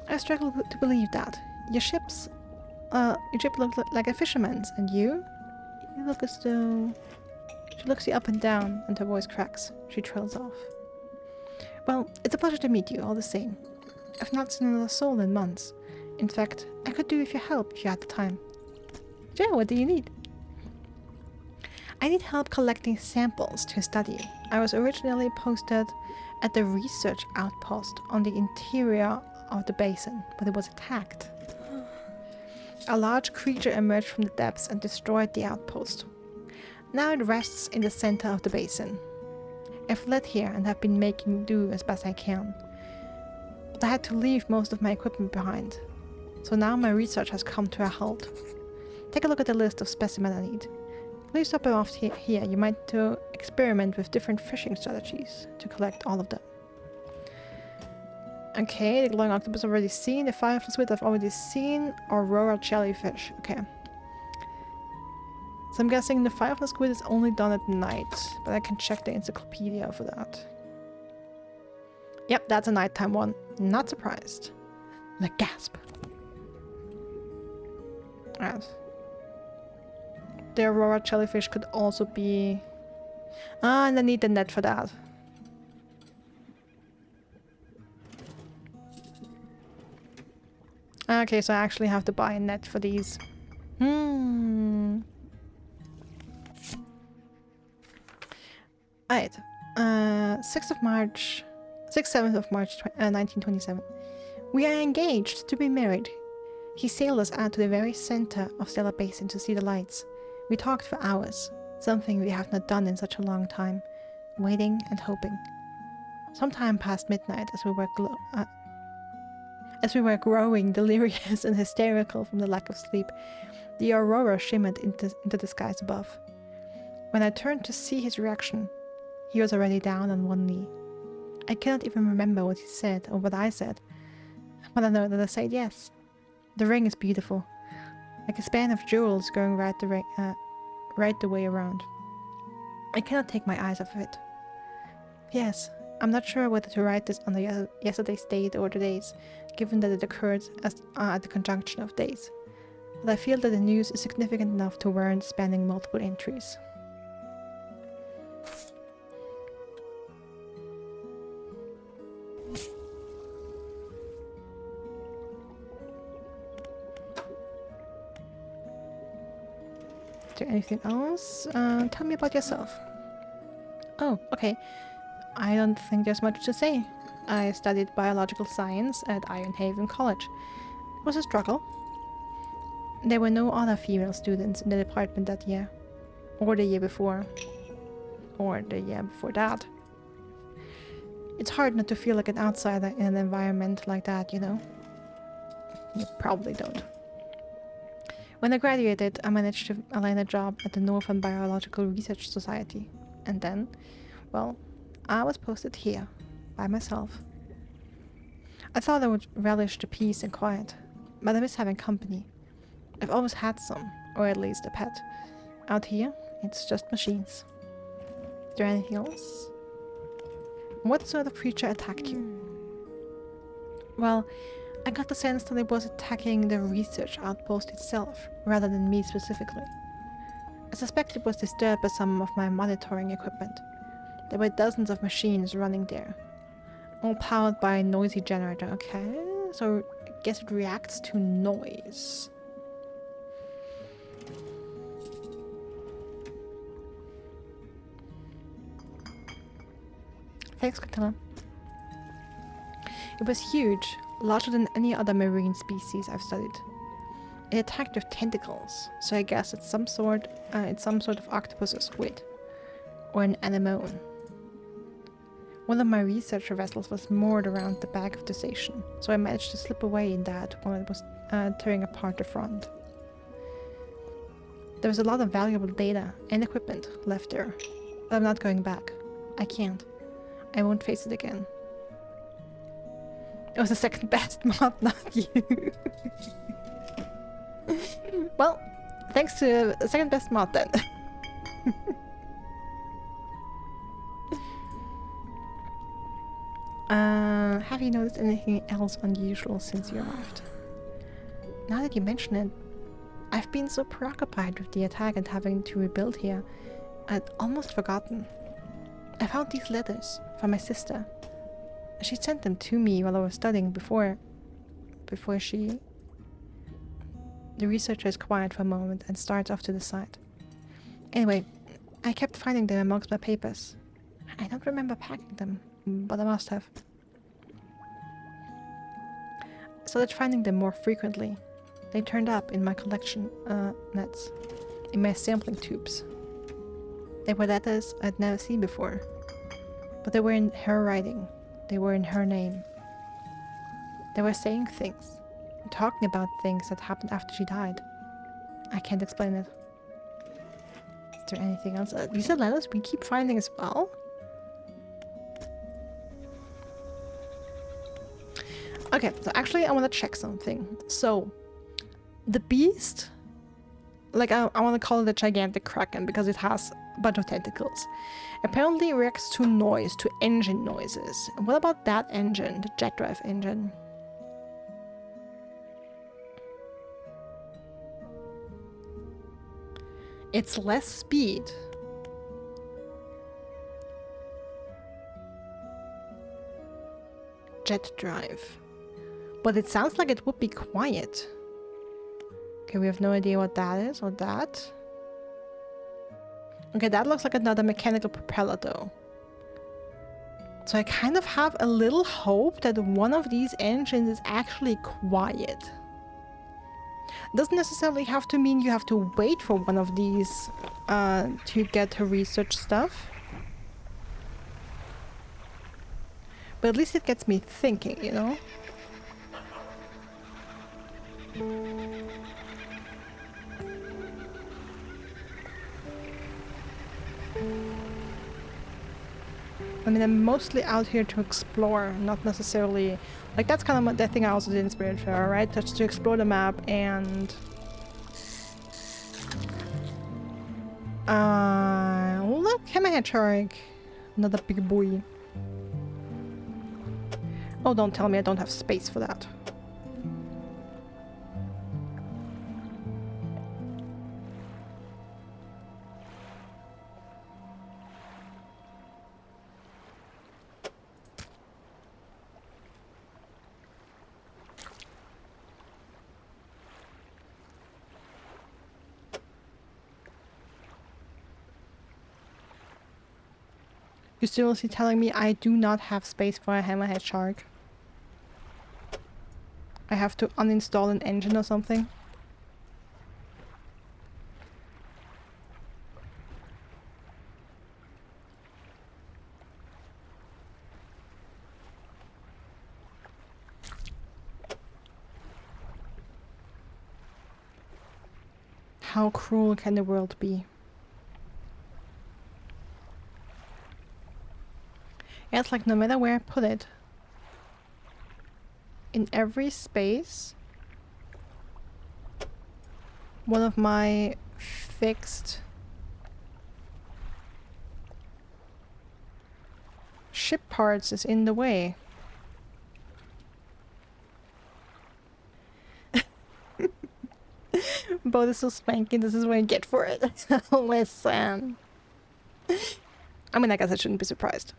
I struggle to believe that. Your ship looks like a fisherman's, and you? You look as though... She looks you up and down, and her voice cracks. She trails off. Well, it's a pleasure to meet you, all the same. I've not seen another soul in months. In fact, I could do with your help if you had the time. Sure, what do you need? I need help collecting samples to study. I was originally posted at the research outpost on the interior of the basin, but it was attacked. A large creature emerged from the depths and destroyed the outpost. Now it rests in the center of the basin. I fled here and have been making do as best I can. But I had to leave most of my equipment behind. So now my research has come to a halt. Take a look at the list of specimens I need. Please stop off here. You might to experiment with different fishing strategies to collect all of them. Okay, the glowing octopus already seen. The firefly squid I've already seen. Aurora jellyfish. Okay. So I'm guessing the firefly squid is only done at night, but I can check the encyclopedia for that. Yep, that's a nighttime one. Not surprised. Like gasp. Alright. The Aurora jellyfish could also be... Ah, and I need the net for that. Okay, so I actually have to buy a net for these. 6th of March... 7th of March 1927. We are engaged to be married. He sailed us out to the very center of Stellar Basin to see the lights. We talked for hours, something we have not done in such a long time, waiting and hoping. Sometime past midnight, as we were growing delirious and hysterical from the lack of sleep, the aurora shimmered into the skies above. When I turned to see his reaction, he was already down on one knee. I cannot even remember what he said or what I said, but I know that I said yes. The ring is beautiful, like a span of jewels going right the way around. I cannot take my eyes off it. Yes, I'm not sure whether to write this on the yesterday's date or today's, given that it occurred at the conjunction of days. But I feel that the news is significant enough to warrant spanning multiple entries. Is there anything else? Tell me about yourself. Oh, okay. I don't think there's much to say. I studied biological science at Ironhaven College. It was a struggle. There were no other female students in the department that year. Or the year before. Or the year before that. It's hard not to feel like an outsider in an environment like that, you know? You probably don't. When I graduated, I managed to land a job at the Northern Biological Research Society. And then, well, I was posted here, by myself. I thought I would relish the peace and quiet, but I miss having company. I've always had some, or at least a pet. Out here, it's just machines. Is there anything else? What sort of creature attacked you? Well, I got the sense that it was attacking the research outpost itself, rather than me specifically. I suspect it was disturbed by some of my monitoring equipment. There were dozens of machines running there, all powered by a noisy generator. Okay, so I guess it reacts to noise. Thanks, Catilla. It was huge, larger than any other marine species I've studied. It attacked with tentacles, so I guess it's some sort of octopus or squid, or an anemone. One of my research vessels was moored around the back of the station, so I managed to slip away in that while it was tearing apart the front. There was a lot of valuable data and equipment left there, but I'm not going back. I can't. I won't face it again. It was the second best mod, not you. Well, thanks to the second best mod then. Have you noticed anything else unusual since you arrived? Now that you mention it, I've been so preoccupied with the attack and having to rebuild here, I'd almost forgotten. I found these letters from my sister. She sent them to me while I was studying before she... The researcher is quiet for a moment and starts off to the side. Anyway, I kept finding them amongst my papers. I don't remember packing them, but I must have. I started finding them more frequently. They turned up in my collection nets, in my sampling tubes. They were letters I'd never seen before, but they were in her writing. They were in her name. They were saying things, talking about things that happened after she died. I can't explain it. Is there anything else? These are letters we keep finding as well? Okay, so actually I want to check something. So, the beast, like I want to call it a gigantic kraken because it has a bunch of tentacles, apparently reacts to noise, to engine noises. And what about that engine, the jet drive engine? It's less speed. Jet drive. But it sounds like it would be quiet. Okay, we have no idea what that is, or that. Okay, that looks like another mechanical propeller though. So I kind of have a little hope that one of these engines is actually quiet. Doesn't necessarily have to mean you have to wait for one of these to get to research stuff. But at least it gets me thinking, you know? I mean, I'm mostly out here to explore, not necessarily... Like, that's kind of the thing I also did in Spiritfarer, right? Just to explore the map and... look! Hammerhead Shark! Another big boy. Oh, don't tell me I don't have space for that. You're seriously telling me I do not have space for a hammerhead shark? I have to uninstall an engine or something? How cruel can the world be? Yeah, it's like no matter where I put it, in every space, one of my fixed ship parts is in the way. Boat is so spanky, this is what I get for it. Listen. I mean, I guess I shouldn't be surprised.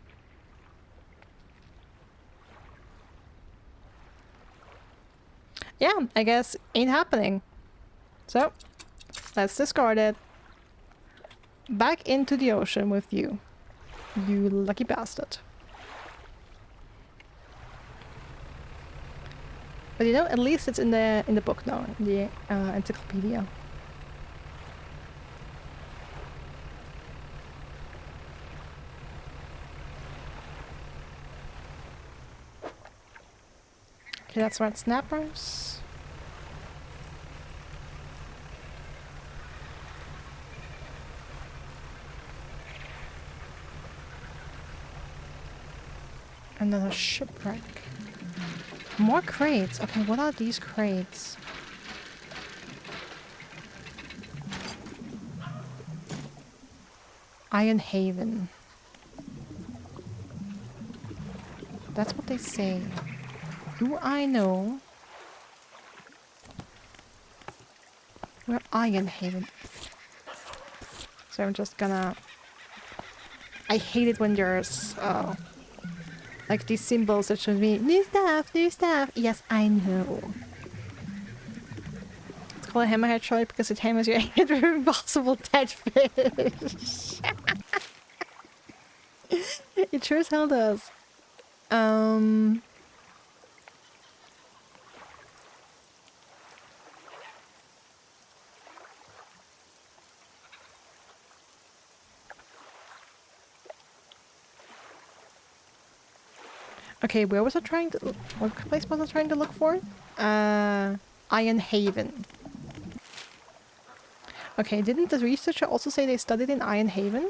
Yeah, I guess ain't happening. So, let's discard it. Back into the ocean with you. You lucky bastard. But you know, at least it's in the book now, in the encyclopedia. Okay, that's red snappers. Another shipwreck. More crates. Okay, what are these crates? Iron Haven. That's what they say. Do I know where Iron Haven? So I'm just gonna... I hate it when there's like these symbols that should be new stuff, new stuff. Yes, I know. It's called a hammerhead shark because it hammers your head with impossible dead fish. It sure as hell does. Okay, where was I trying to... What place was I trying to look for? Iron Haven. Okay, didn't the researcher also say they studied in Iron Haven?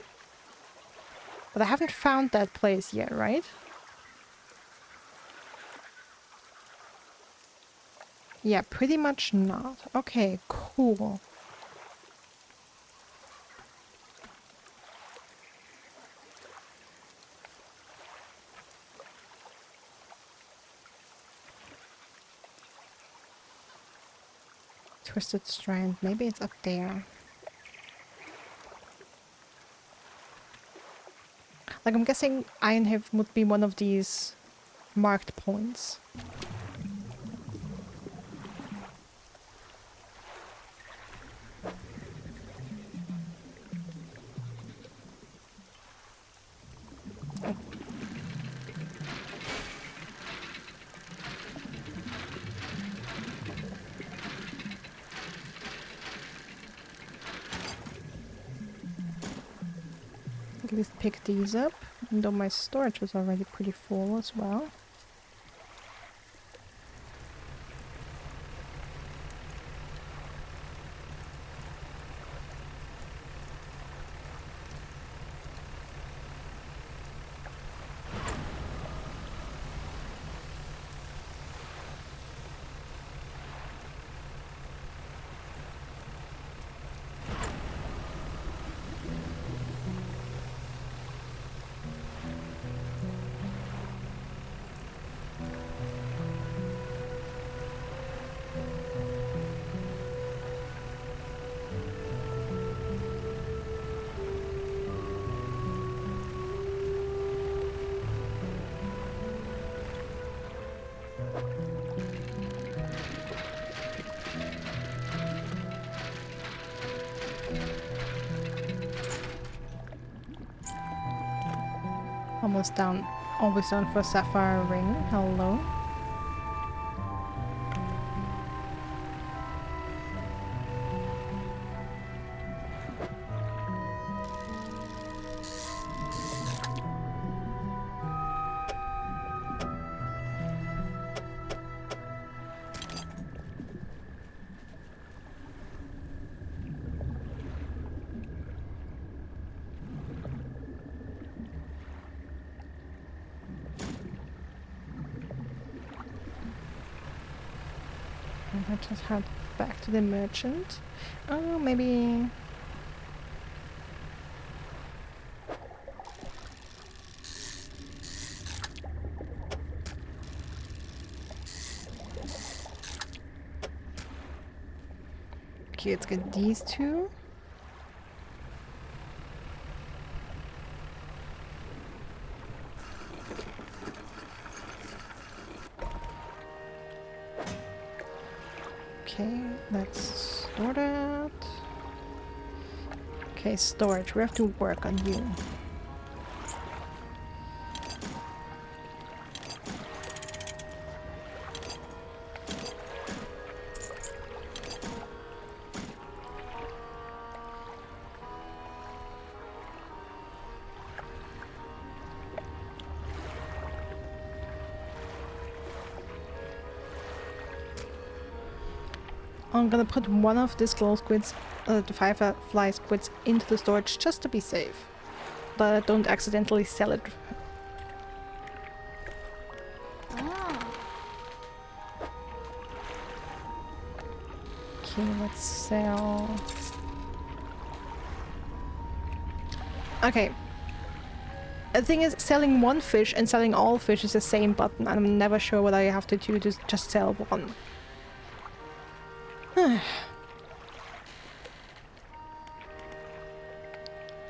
But I haven't found that place yet, right? Yeah, pretty much not. Okay, cool. Twisted Strand. Maybe it's up there. Like, I'm guessing Ironhaven would be one of these marked points. At least pick these up, even though my storage was already pretty full as well. Almost down. Always down for a sapphire ring. Hello. Let's just head back to the merchant. Oh, maybe... Okay, let's get these two. Okay, let's store that. Okay, storage. We have to work on you. I'm gonna put one of these glow squids, the firefly squids, into the storage just to be safe. But don't accidentally sell it. Okay, let's sell... Okay. The thing is, selling one fish and selling all fish is the same button. I'm never sure what I have to do to just sell one.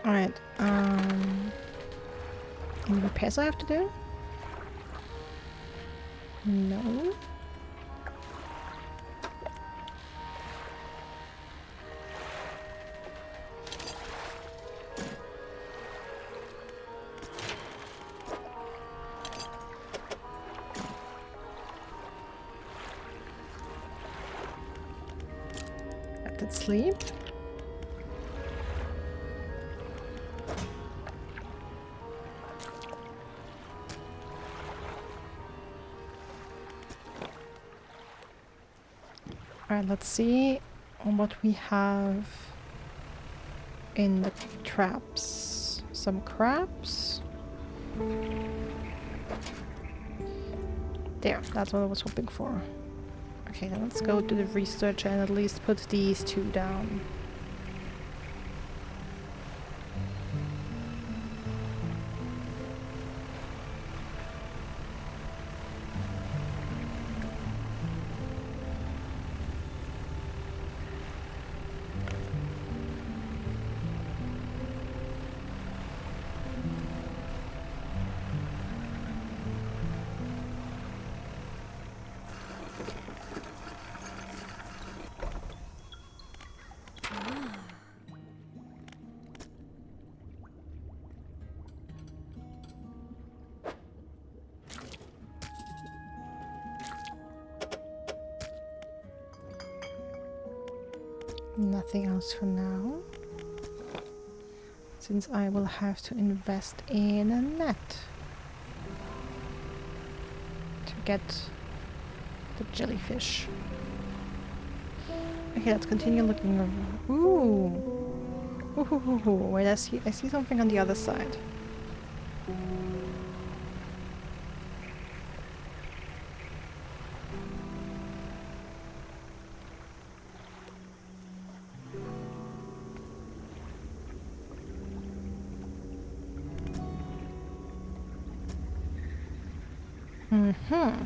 Alright, any repairs I have to do? No. Let it sleep. Alright, let's see what we have in the traps. Some crabs. There, that's what I was hoping for. Okay, then let's go to the research and at least put these two down. Nothing else for now, since I will have to invest in a net to get the jellyfish. Okay, let's continue looking around. Ooh! Ooh, wait, I see something on the other side. Mm-hmm.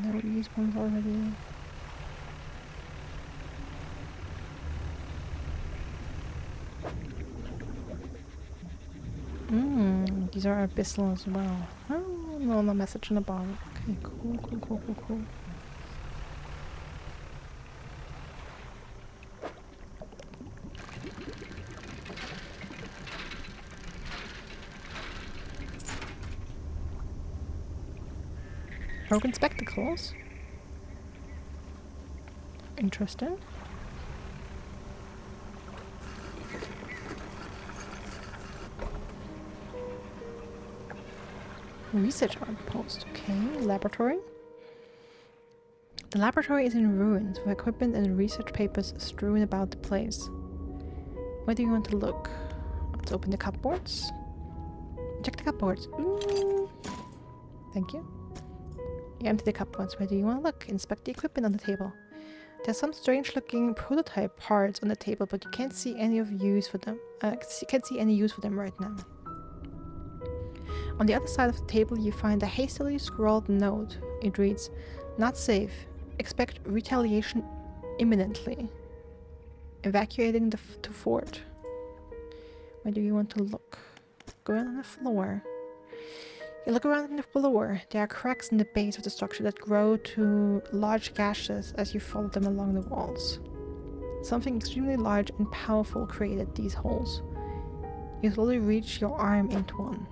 No, these ones already. These are abyssal as well. Oh, no message in the bottom. Okay, cool. Broken spectacles. Interesting. Research outpost. Okay, laboratory. The laboratory is in ruins, with equipment and research papers strewn about the place. Where do you want to look? Let's open the cupboards. Check the cupboards. Ooh. Thank you. You empty the cupboards. Where do you want to look? Inspect the equipment on the table. There's some strange-looking prototype parts on the table, but you can't see any use for them. Can't see any use for them right now. On the other side of the table, you find a hastily scrawled note. It reads, "Not safe. Expect retaliation imminently. Evacuating the fort." Where do you want to look? Go around on the floor. You look around on the floor. There are cracks in the base of the structure that grow to large gashes as you follow them along the walls. Something extremely large and powerful created these holes. You slowly reach your arm into one.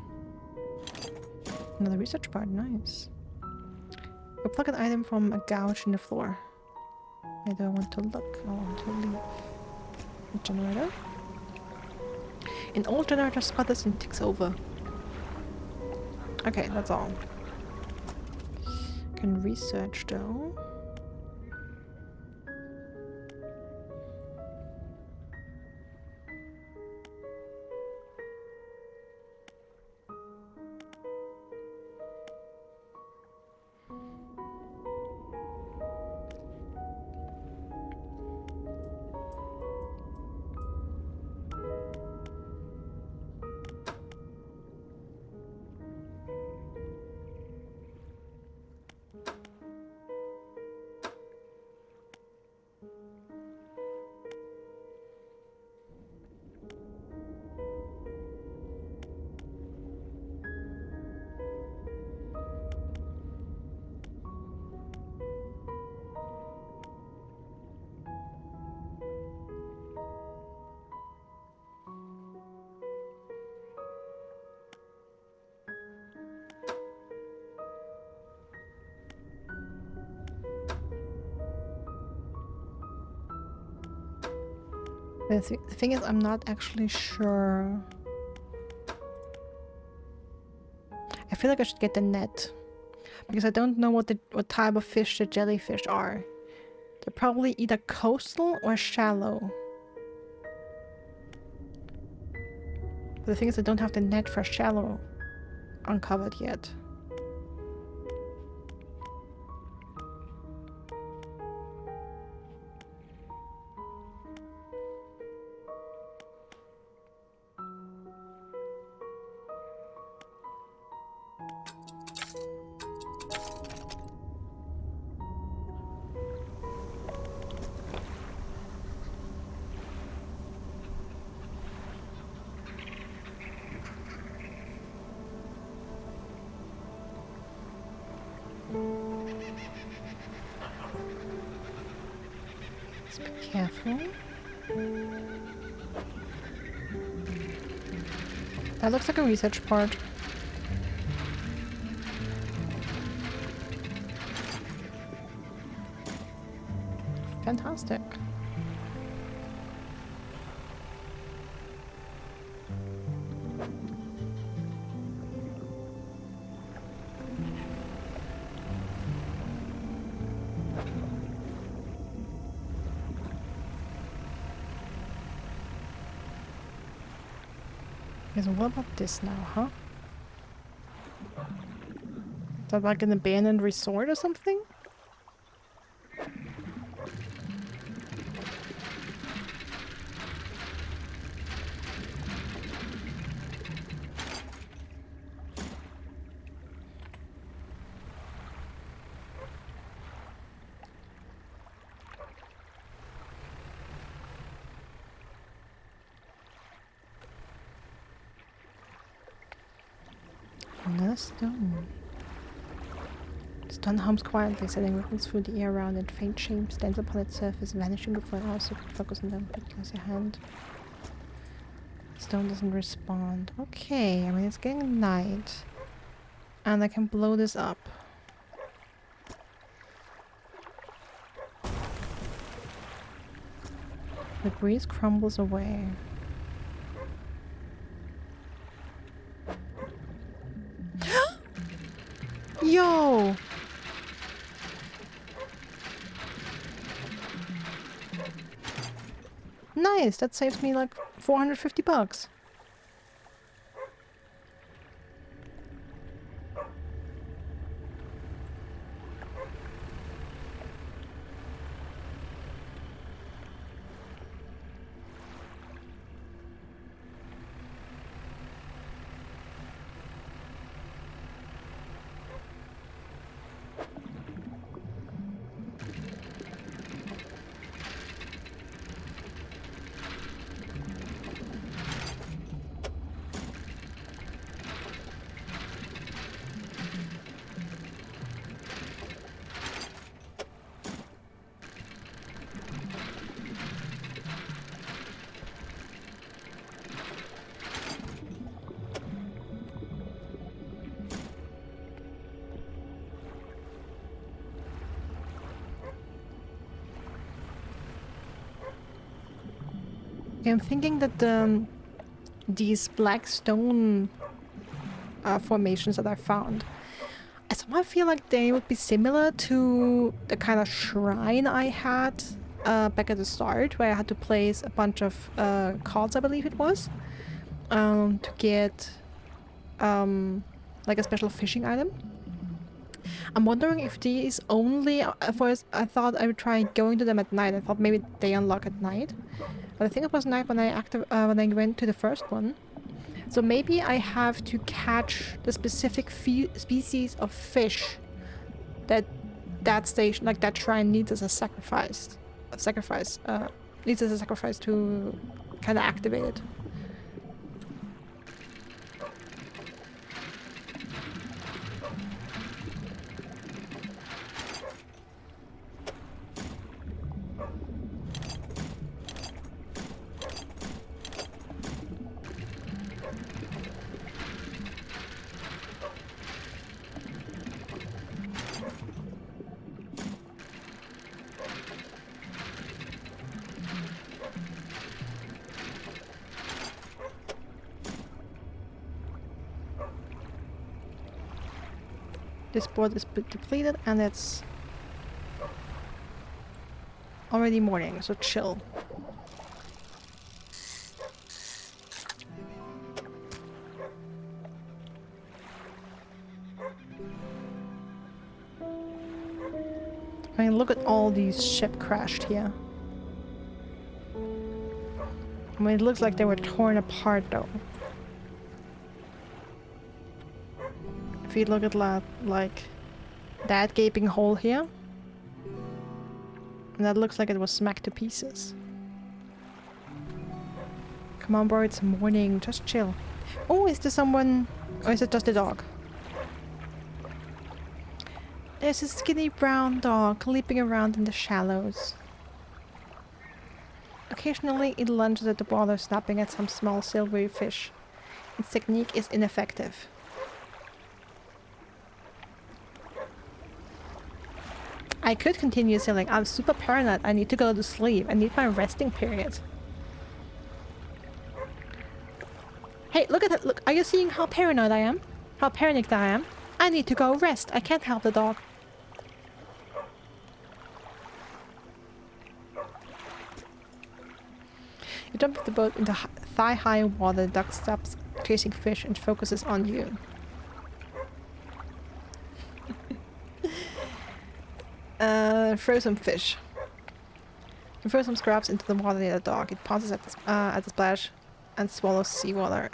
Another research part, nice. You plug an item from a gouge in the floor. Where do I want to look? I want to leave. A generator. An old generator sputters and ticks over. Okay, that's all. Can research though. The thing is, I'm not actually sure. I feel like I should get the net. Because I don't know what type of fish the jellyfish are. They're probably either coastal or shallow. But the thing is, I don't have the net for shallow uncovered yet. Careful. That looks like a research part. Fantastic. So what about this now, huh? Is that like an abandoned resort or something? Another stone. Stone hums quietly, sending ripples through the air around it. Faint shape stands upon its surface, vanishing before an eye so focus on them. Place your hand. Stone doesn't respond. Okay, I mean it's getting night. And I can blow this up. The breeze crumbles away. Yo! Nice, that saves me like 450 bucks. I'm thinking that these black stone formations that I found, I somehow feel like they would be similar to the kind of shrine I had back at the start, where I had to place a bunch of cards, I believe it was, to get like a special fishing item. I'm wondering if these only, first I thought I would try going to them at night. I thought maybe they unlock at night. But I think it was night when I went to the first one. So maybe I have to catch the specific species of fish that station, like that shrine, needs as a sacrifice. Needs as a sacrifice to kind of activate it. This board is depleted and it's already morning, so chill. I mean, look at all these ship crashed here. I mean, it looks like they were torn apart though. If you look at like that gaping hole here, and that looks like it was smacked to pieces. Come on, bro, it's morning. Just chill. Oh, is there someone? Or is it just a dog? There's a skinny brown dog leaping around in the shallows. Occasionally, it lunges at the water, snapping at some small silvery fish. Its technique is ineffective. I could continue saying, I'm super paranoid, I need to go to sleep, I need my resting period. Hey, look at that, look, are you seeing how paranoid I am? How panicked I am? I need to go rest, I can't help the dog. You jump the boat into thigh-high water, the duck stops chasing fish and focuses on you. Throw some fish. You throw some scraps into the water near the dog. It pauses at the splash and swallows seawater.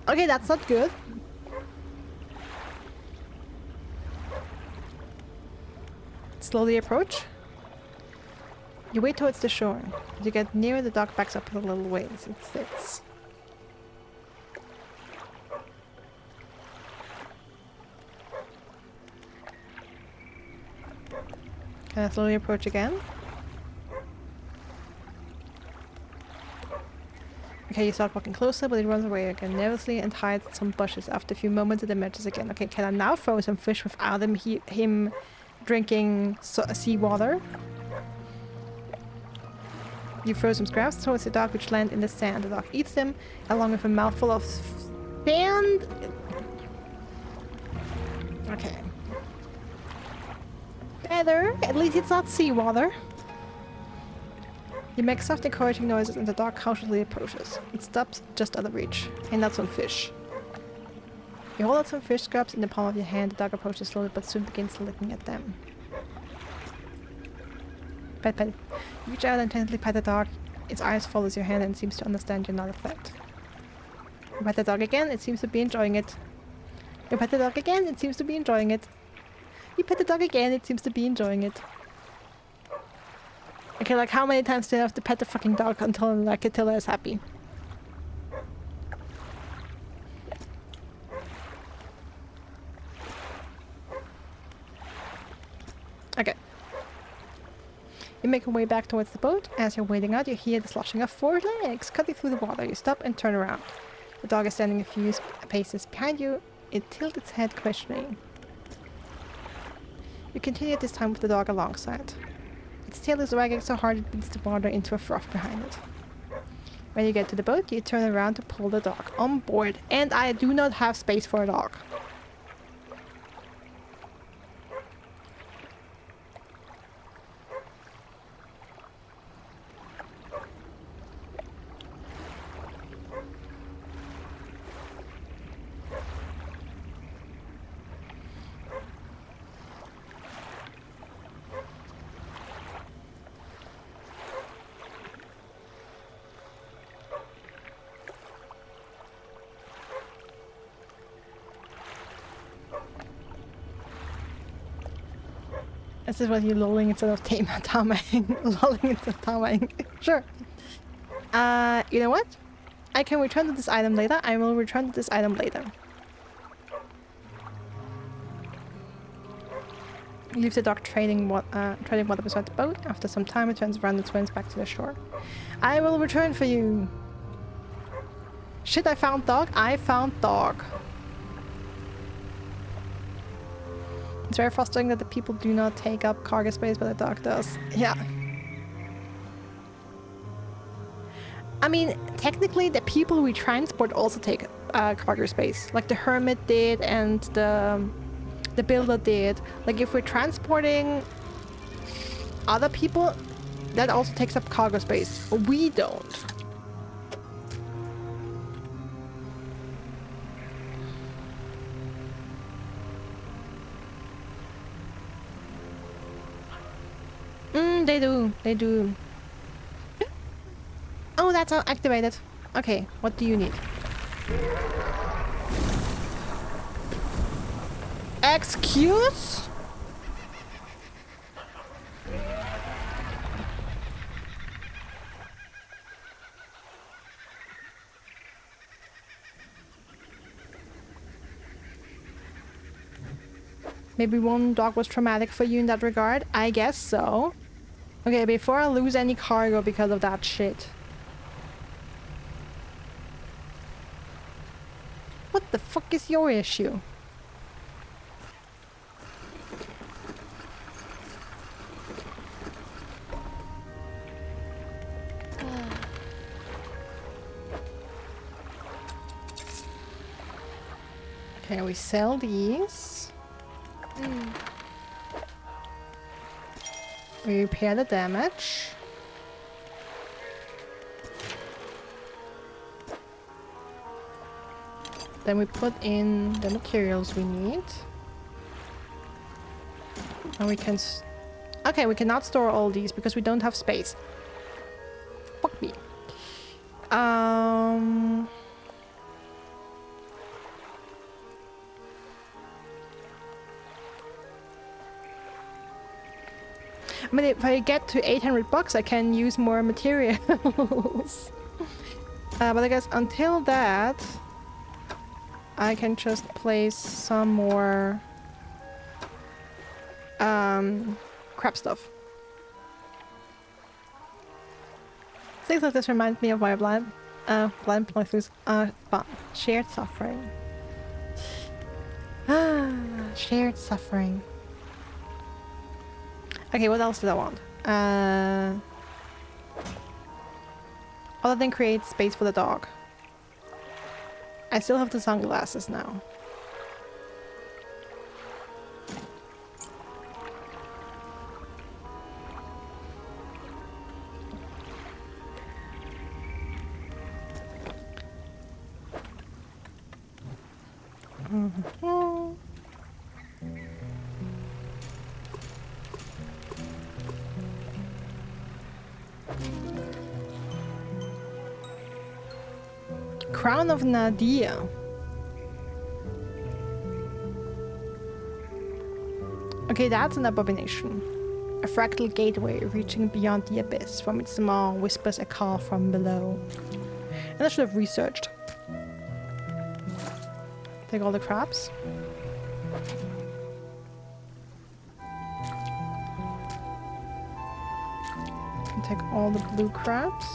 Okay, that's not good. Slowly approach. You wait towards the shore. As you get nearer, the dog backs up a little ways. It sits. Can I slowly approach again? Okay, you start walking closer, but it runs away again nervously and hides in some bushes. After a few moments, it emerges again. Okay, can I now throw some fish without him drinking seawater? You throw some scraps towards the dog, which land in the sand. The dog eats them, along with a mouthful of sand. Okay. Better. At least it's not seawater. You make soft encouraging noises and the dog cautiously approaches. It stops just out of reach. Hand out some fish. You hold out some fish scraps in the palm of your hand. The dog approaches slowly but soon begins looking at them. Pet, pet. You reach out and gently pet the dog. Its eyes follows your hand and seems to understand you're not a threat. You pet the dog again. It seems to be enjoying it. You pet the dog again. It seems to be enjoying it. You pet the dog again. It seems to be enjoying it. Okay, like how many times do I have to pet the fucking dog until like Attila is happy? Okay. You make your way back towards the boat. As you're wading out, you hear the sloshing of 4 legs cutting through the water. You stop and turn around. The dog is standing a few paces behind you. It tilts its head questioning. You continue this time with the dog alongside. Its tail is wagging so hard it beats the water into a froth behind it. When you get to the boat, you turn around to pull the dog on board. And I do not have space for a dog. This is what you're lolling instead of taming. Lolling instead of taming. Sure. You know what? I can return to this item later. I will return to this item later. Leaves the dog trading water beside the boat. After some time, it turns around and swims back to the shore. I will return for you. Shit, I found dog. I found dog. It's very frustrating that the people do not take up cargo space, but the dog does. Yeah. I mean, technically, the people we transport also take cargo space. Like the hermit did and the builder did. Like if we're transporting other people, that also takes up cargo space. We don't. They do. They do. Oh, that's all activated. Okay, what do you need? Excuse? Maybe one dog was traumatic for you in that regard? I guess so. Okay, before I lose any cargo because of that shit. What the fuck is your issue? Okay, we sell these. We repair the damage. Then we put in the materials we need. And we can... Okay, we cannot store all these because we don't have space. Fuck me. I mean, if I get to 800 bucks, I can use more materials. But I guess until that, I can just place some more crap stuff. Things like this remind me of my blood. Blind playthroughs are fun. Shared suffering. Ah, shared suffering. Okay, what else did I want? Other than create space for the dog. I still have the sunglasses now. Crown of Nadia. Okay, that's an abomination. A fractal gateway reaching beyond the abyss. From its maw whispers a call from below. And I should have researched. Take all the crabs. And take all the blue crabs.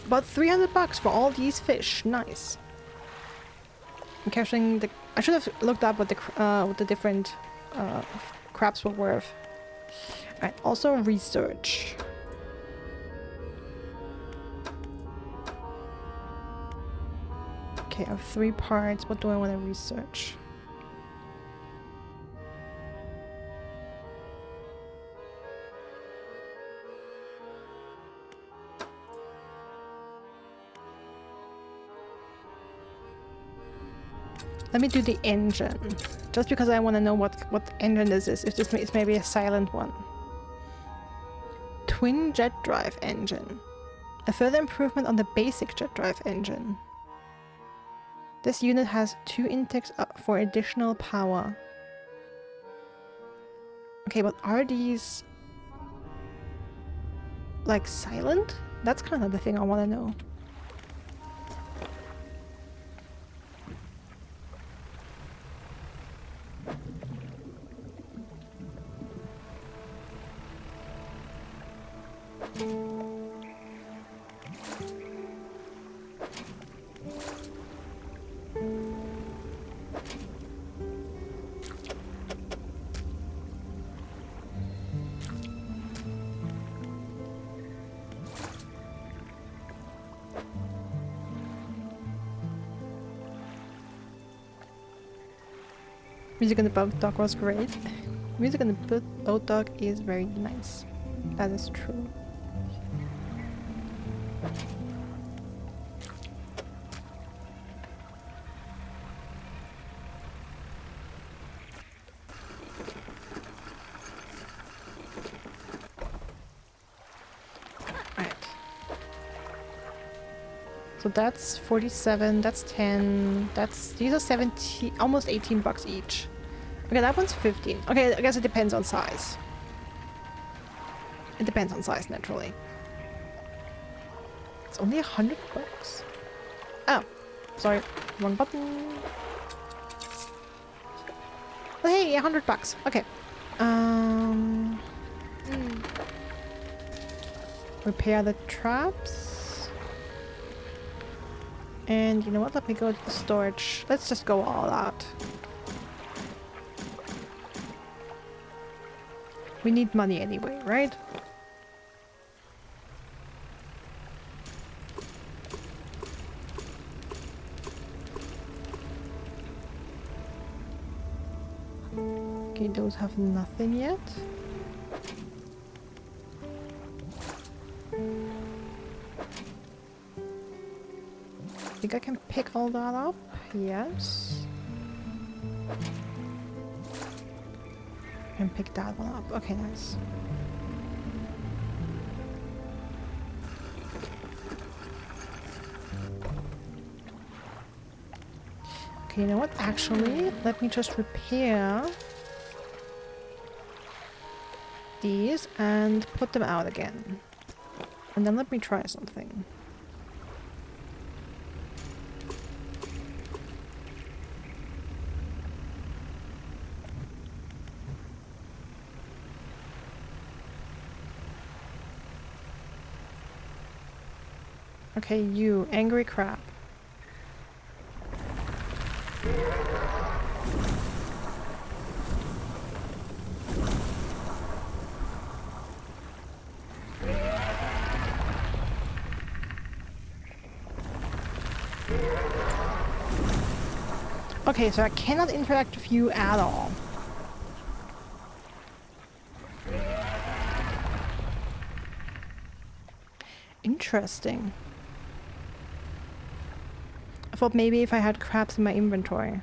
About 300 bucks for all these fish. Nice. I'm capturing the. I should have looked up what the different crabs were worth. Alright, also research. Okay, I have 3 parts. What do I want to research? Let me do the engine, just because I want to know what engine this is, if this is maybe a silent one. Twin jet drive engine. A further improvement on the basic jet drive engine. This unit has 2 intakes for additional power. Okay, but are these like silent? That's kind of the thing I want to know. Music on the boat dock was great. Music on the boat dock is very nice. That is true. Alright. So that's 47, that's 10, these are 17, almost 18 bucks each. Okay, that one's 15. Okay, I guess it depends on size. It depends on size, naturally. It's only 100 bucks. Oh, sorry, wrong button. Oh, hey, 100 bucks. Okay. Repair the traps. And you know what? Let me go to the storage. Let's just go all out. We need money anyway, right? Okay, those have nothing yet. I think I can pick all that up. Yes. And pick that one up. Okay, nice. Okay, you know what? Actually, let me just repair these and put them out again. And then let me try something. Okay, you angry crab. Okay, so I cannot interact with you at all. Interesting. I thought maybe if I had crabs in my inventory.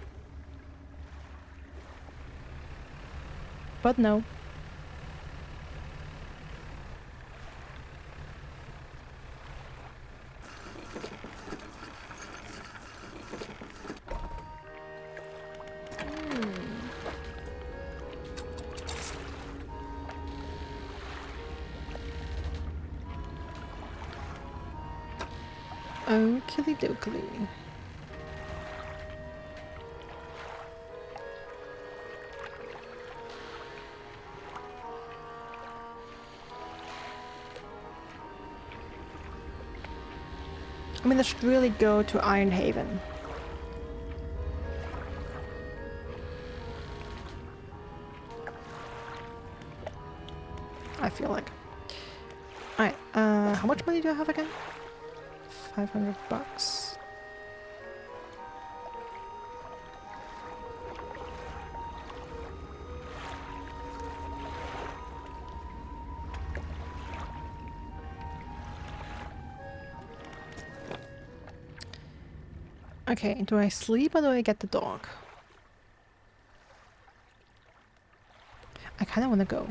But no. Okie dokie. I mean, I should really go to Iron Haven. I feel like. Alright, how much money do I have again? 500 bucks. Okay, do I sleep or do I get the dog? I kind of want to go.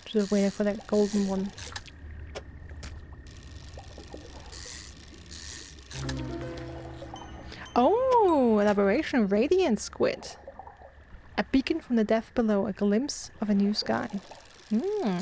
Just waiting for that golden one. Oh, elaboration, radiant squid. A beacon from the depth below, a glimpse of a new sky. Hmm.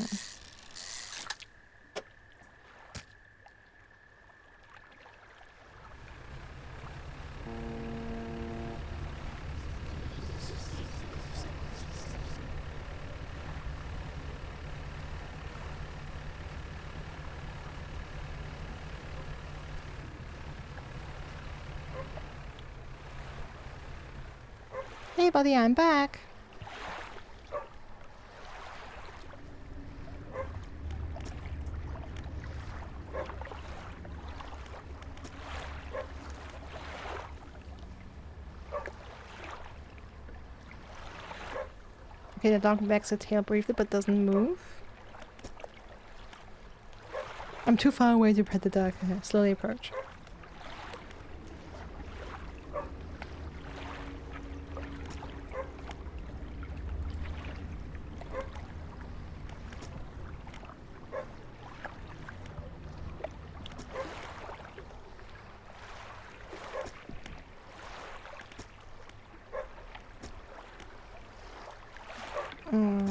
Hey buddy, I'm back. Okay, the dog wags its tail briefly but doesn't move. I'm too far away to pet the dog. Slowly approach.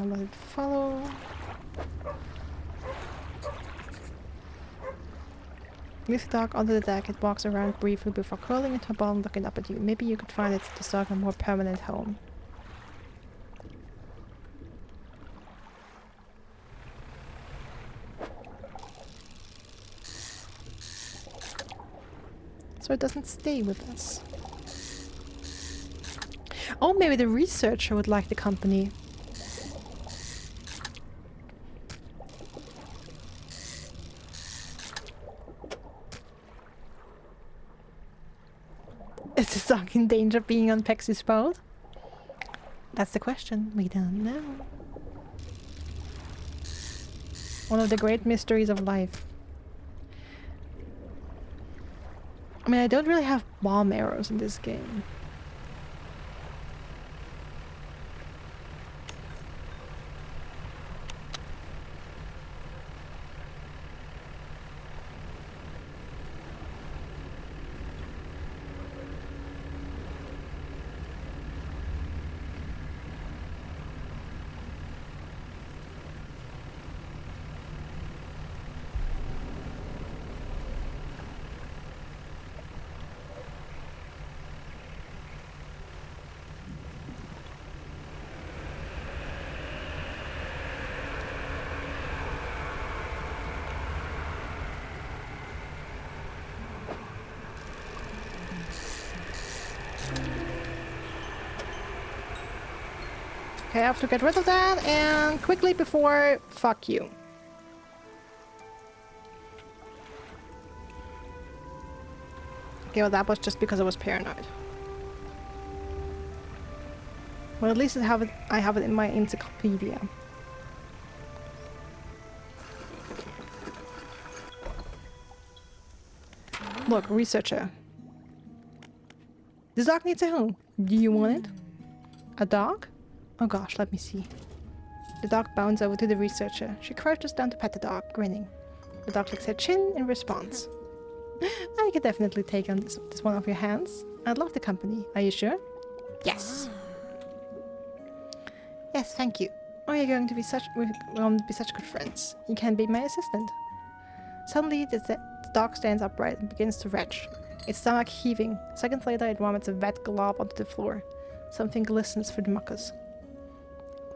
Let it follow. Leave the dog onto the deck. It walks around briefly before curling into a ball and looking up at you. Maybe you could find this dog a more permanent home. So it doesn't stay with us. Oh, maybe the researcher would like the company. Is the dog in danger of being on Pexy's boat? That's the question. We don't know. One of the great mysteries of life. I mean, I don't really have bomb arrows in this game. Okay, I have to get rid of that and quickly before fuck you. Okay, well that was just because I was paranoid. Well, at least I have it in my encyclopedia. Look, researcher. This dog needs a home. Do you want it? A dog? Oh gosh, let me see. The dog bounds over to the researcher. She crouches down to pet the dog, grinning. The dog licks her chin in response. I could definitely take on this one of your hands. I'd love the company. Are you sure? Yes. Yes, thank you. We're going to be such good friends. You can be my assistant. Suddenly, the dog stands upright and begins to retch. Its stomach heaving. Seconds later, it vomits a wet glob onto the floor. Something glistens through the mucus.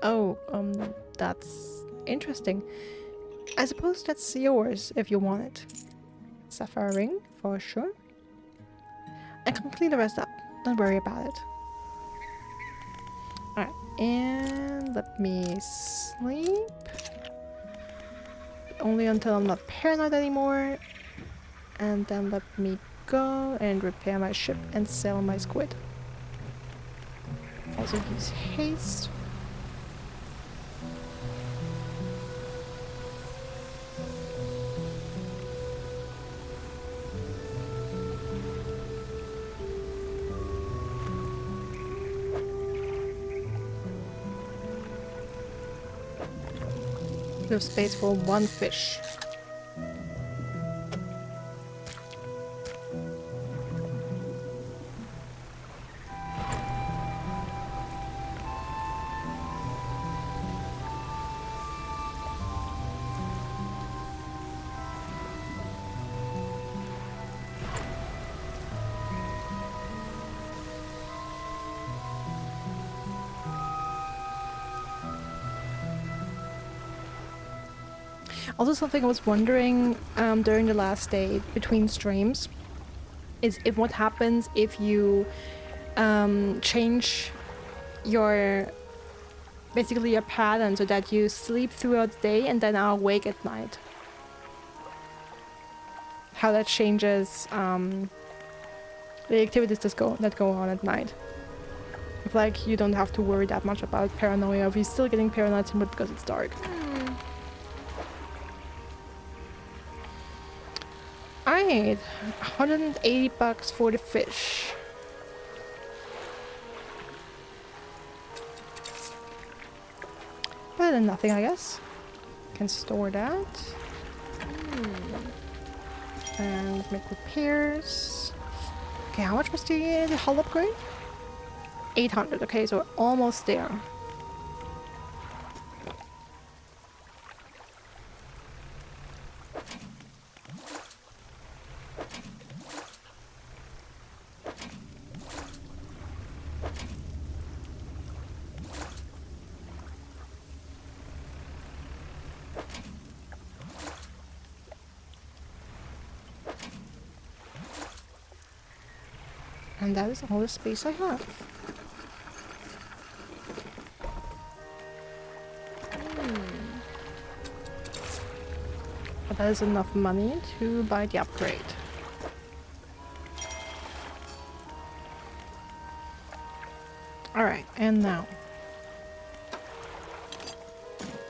Oh, that's interesting. I suppose that's yours if you want it. Sapphire ring, for sure. I can clean the rest up. Don't worry about it. Alright, and let me sleep. Only until I'm not paranoid anymore. And then let me go and repair my ship and sell my squid. Also use haste. Leave space for one fish. Also, something I was wondering during the last day between streams is if what happens if you change your basically your pattern so that you sleep throughout the day and then are awake at night. How that changes the activities that go on at night. If like you don't have to worry that much about paranoia, if you're still getting paranoid simply because it's dark. Alright, 180 bucks for the fish. Better than nothing, I guess. Can store that. And make repairs. Okay, how much was the hull upgrade? 800, okay, so we're almost there. And that is all the space I have. But that is enough money to buy the upgrade. Alright, and now.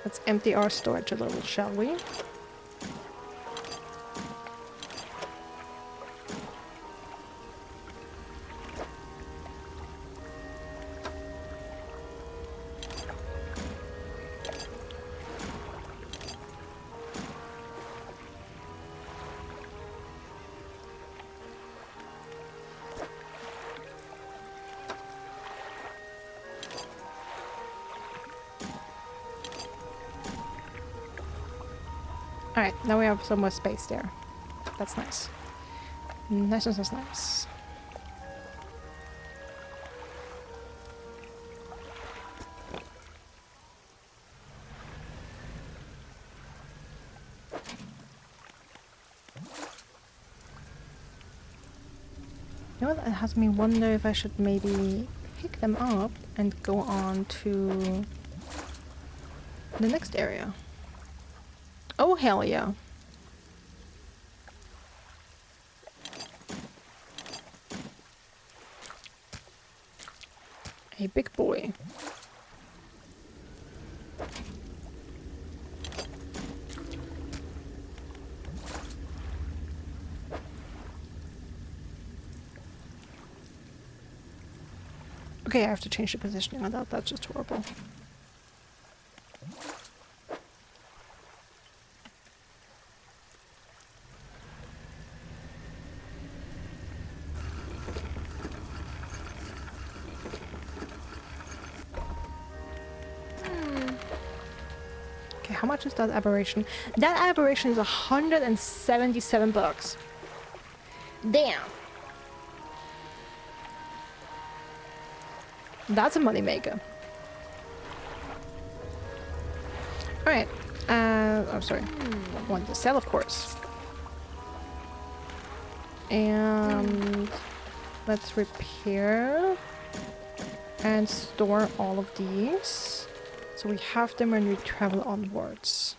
Let's empty our storage a little, shall we? Alright, now we have some more space there. That's nice. Nice. You know what? It has me wonder if I should maybe pick them up and go on to the next area. Oh, hell yeah. A big boy. Okay, I have to change the positioning on that. That's just horrible. Okay, how much is that aberration? That aberration is 177 bucks. Damn. That's a moneymaker. Alright. Oh, sorry. Want to sell, of course. And let's repair and store all of these. So we have them when we travel onwards.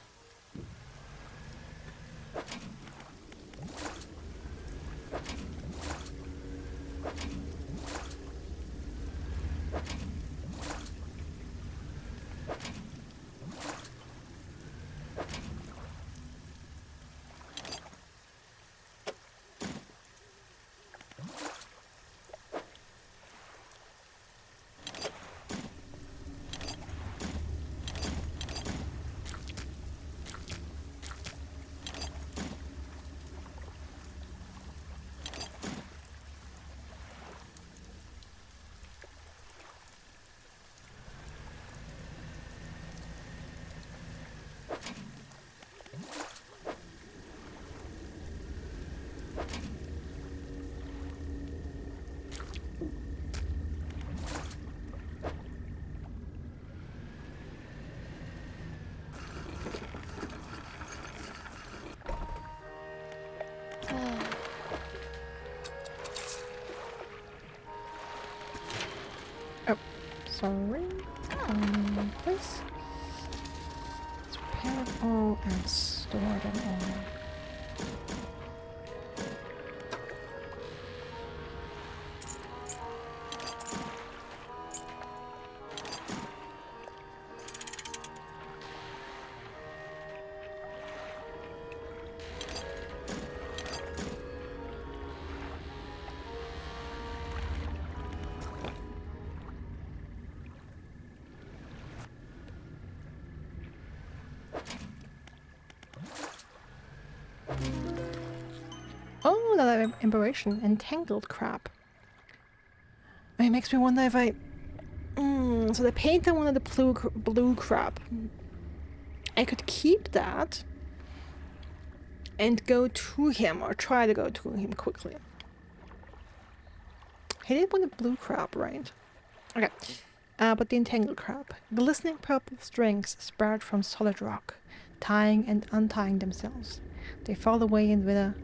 Sorry. This. Let's repair it all and store them all. Oh, another aberration. Entangled crab. It makes me wonder if I... so they painted one of the blue crab. I could keep that and go to him, or try to go to him quickly. He did want a blue crab, right? Okay. But the entangled crab. Glistening purple strings sprout from solid rock, tying and untying themselves. They fall away in wither,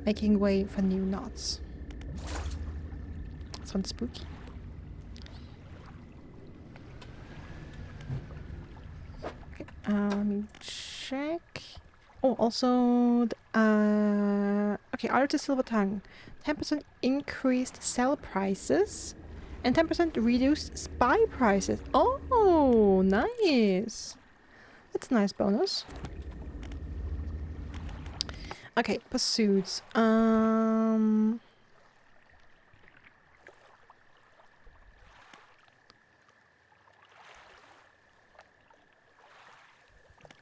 making way for new knots. Sounds spooky. Okay, let me check. Oh, also, okay, Artist Silver Tongue. 10% increased sell prices and 10% reduced buy prices. Oh, nice. It's a nice bonus. Okay, pursuits.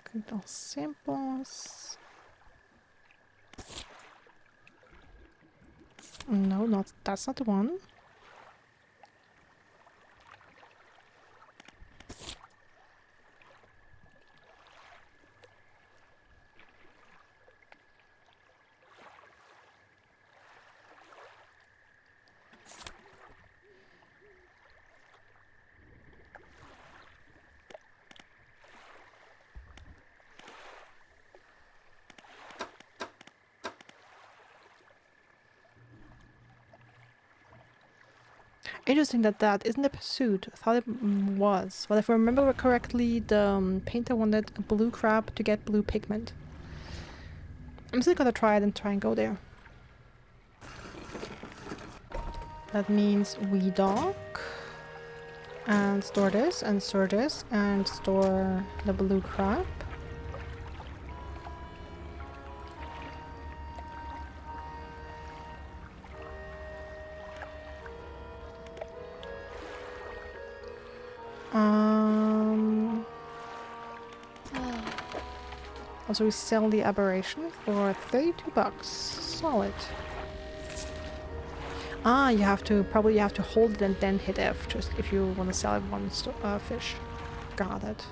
Control samples. No, not that's not the one. Interesting that that isn't a pursuit. I thought it was. But if I remember correctly, the painter wanted a blue crab to get blue pigment. I'm still gonna try it and try and go there. That means we dock and store this and store this and store the blue crab. Also, we sell the aberration for 32 bucks. Solid. Ah, you have to hold it and then hit F just if you want to sell it one fish. Got it.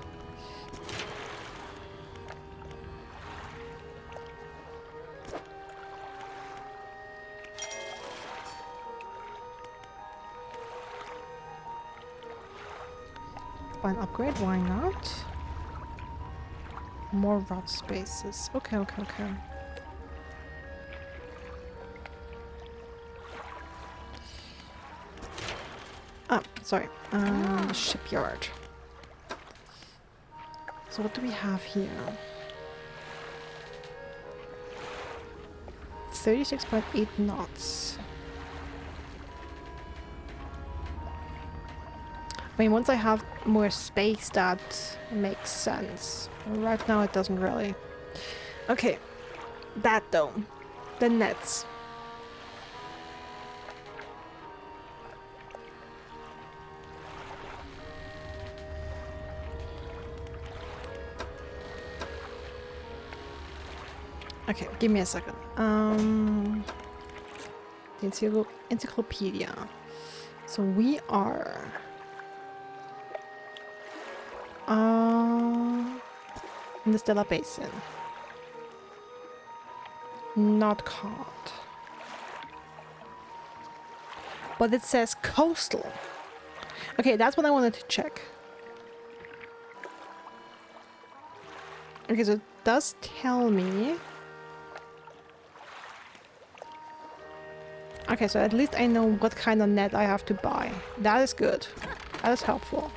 Buy an upgrade, why not? More rot spaces. Okay. Ah, sorry. Shipyard. So what do we have here? 36.8 knots. I mean, once I have more space, that makes sense. Right now, it doesn't really. Okay. That, though. The nets. Okay, give me a second. The encyclopedia. So we are... in the Stella Basin. Not caught. But it says coastal. Okay, that's what I wanted to check. Okay, so it does tell me... Okay, so at least I know what kind of net I have to buy. That is good. That is helpful.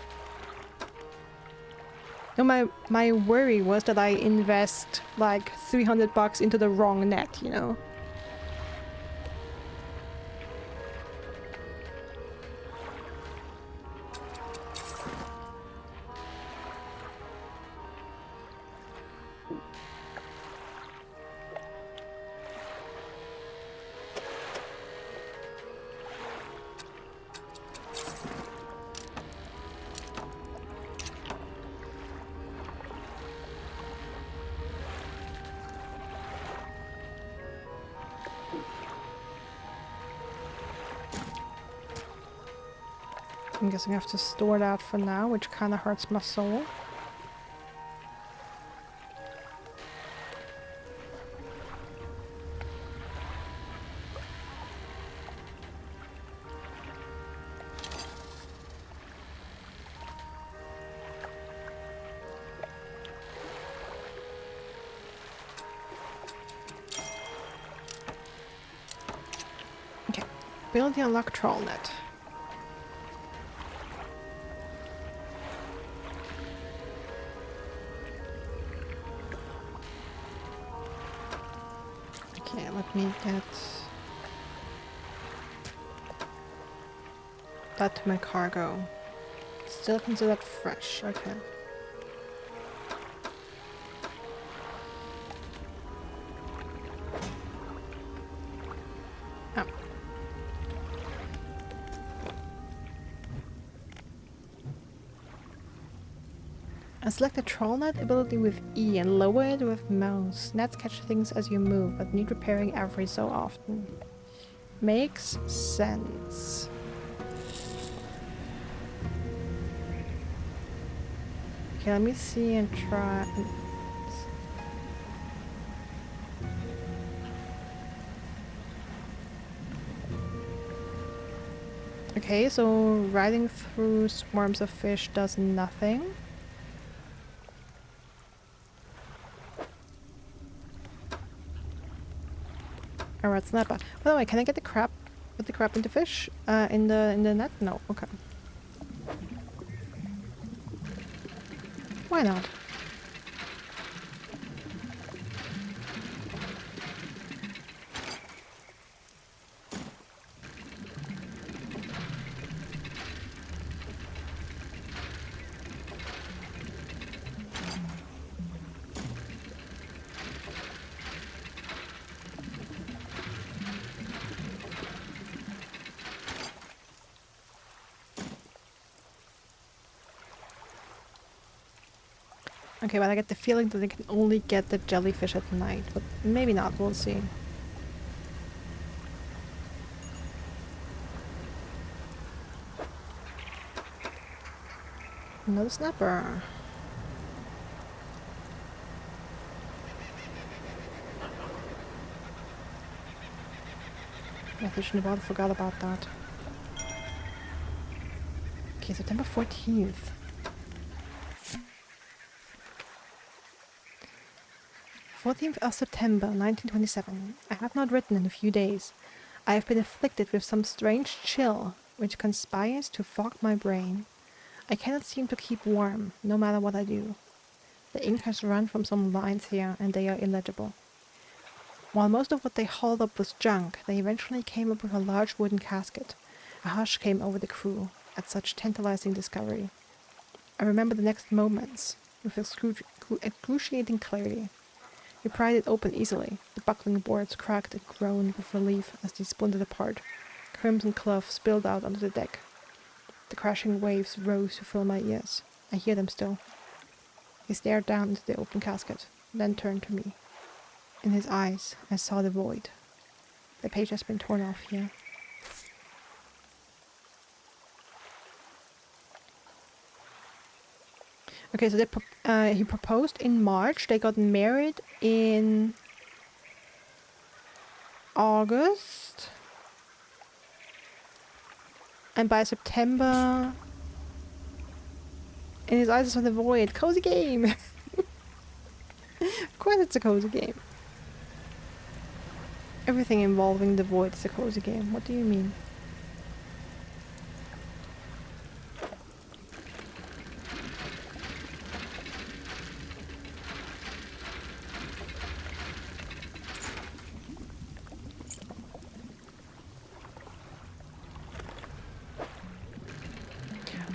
No, my worry was that I invest like 300 bucks into the wrong net, you know? I'm guessing I have to store that for now, which kind of hurts my soul. Okay, build the unlock troll net. Let me get that to my cargo. Still considered fresh, okay. I select the troll net ability with E and lower it with mouse. Nets catch things as you move, but need repairing every so often. Makes sense. Okay, let me see and try. Okay, so riding through swarms of fish does nothing. Alright, snapper. By the way, can I get the crab? Put the crab into fish? In the net? No. Okay. Why not? Okay, but I get the feeling that I can only get the jellyfish at night, but maybe not, we'll see. Another snapper. I shouldn't have forgot about that. Okay, September 14th. 14th of September, 1927. I have not written in a few days. I have been afflicted with some strange chill, which conspires to fog my brain. I cannot seem to keep warm, no matter what I do. The ink has run from some lines here, and they are illegible. While most of what they hauled up was junk, they eventually came up with a large wooden casket. A hush came over the crew at such tantalizing discovery. I remember the next moments with excruciating clarity. We pried it open easily. The buckling boards cracked and groaned with relief as they splintered apart. Crimson cloth spilled out onto the deck. The crashing waves rose to fill my ears. I hear them still. He stared down into the open casket, then turned to me. In his eyes, I saw the void. The page has been torn off here. Okay, so he proposed in March. They got married in August. And by September... In his eyes I saw the void. Cozy game! Of course it's a cozy game. Everything involving the void is a cozy game. What do you mean?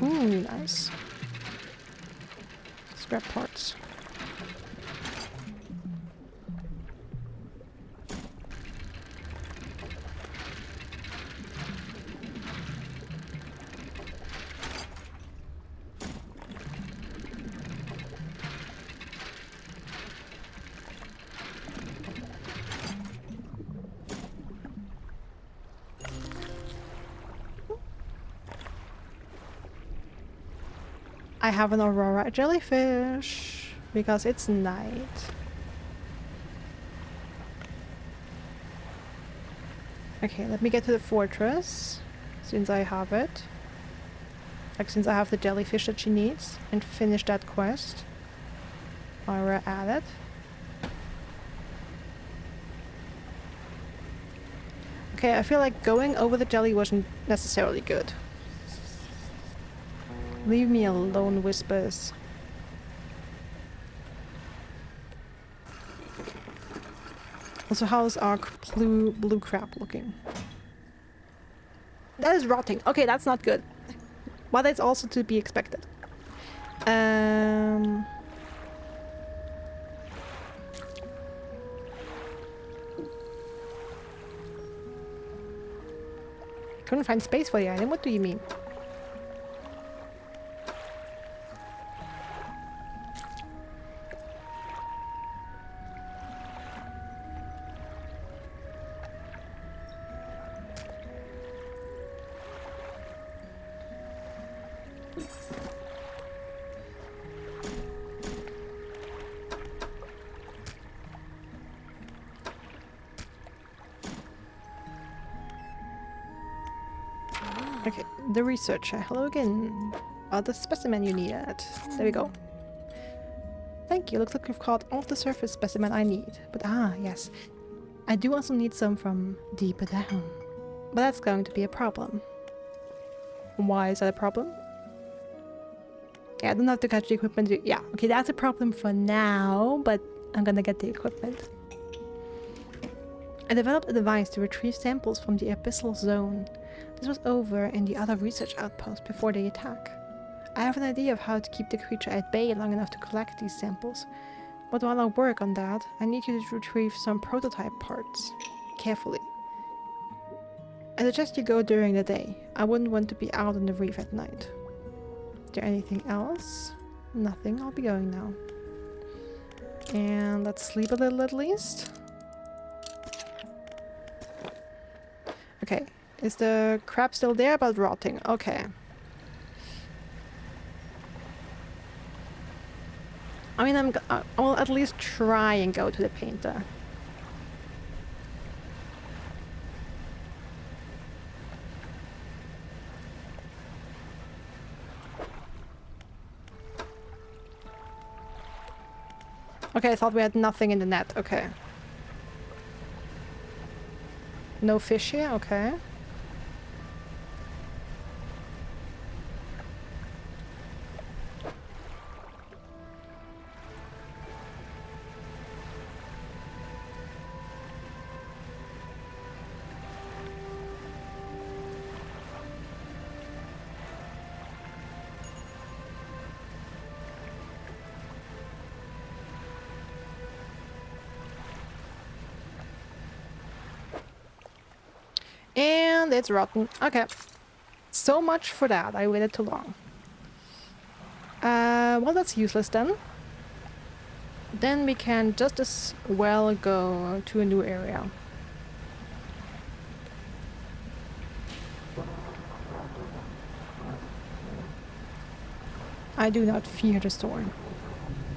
Ooh, nice. Scrap parts. I have an aurora jellyfish because it's night. Okay, let me get to the fortress since I have it. Like, since I have the jellyfish that she needs, and finish that quest. Aurora added. Okay, I feel like going over the jelly wasn't necessarily good. Leave me alone, whispers. Also, how's our blue crab looking? That is rotting. Okay, that's not good. But it's also to be expected. Couldn't find space for the item. What do you mean? Okay, the researcher. Hello again. The specimen you needed. There we go. Thank you. Looks like we've caught all of the surface specimen I need. But yes. I do also need some from deeper down. But that's going to be a problem. Why is that a problem? Yeah, I don't have to catch the equipment. Yeah, okay, that's a problem for now, but I'm gonna get the equipment. I developed a device to retrieve samples from the abyssal zone. This was over in the other research outpost before the attack. I have an idea of how to keep the creature at bay long enough to collect these samples. But while I work on that, I need you to retrieve some prototype parts. Carefully. I suggest you go during the day. I wouldn't want to be out on the reef at night. Is there anything else? Nothing. I'll be going now. And let's sleep a little at least. Okay. Is the crab still there but rotting? Okay. I mean, I'll at least try and go to the painter. Okay, I thought we had nothing in the net. Okay. No fish here? Okay. And it's rotten. Okay. So much for that. I waited too long. Well, that's useless then. Then we can just as well go to a new area. I do not fear the storm.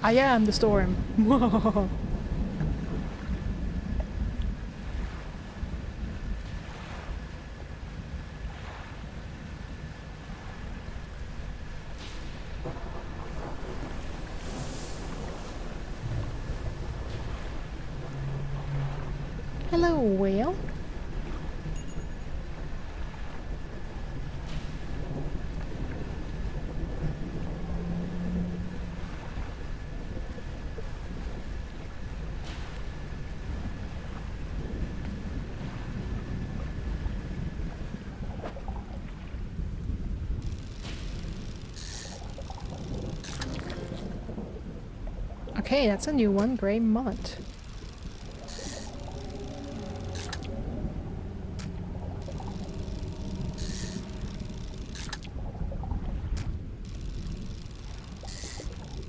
I am the storm. Hello, whale. Okay, that's a new one. Grey mullet.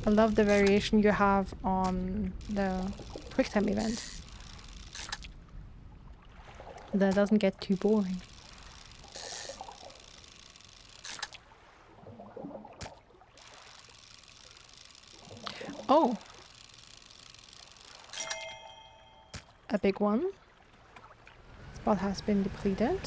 I love the variation you have on the QuickTime event. That doesn't get too boring. Oh! A big one. Spot has been depleted.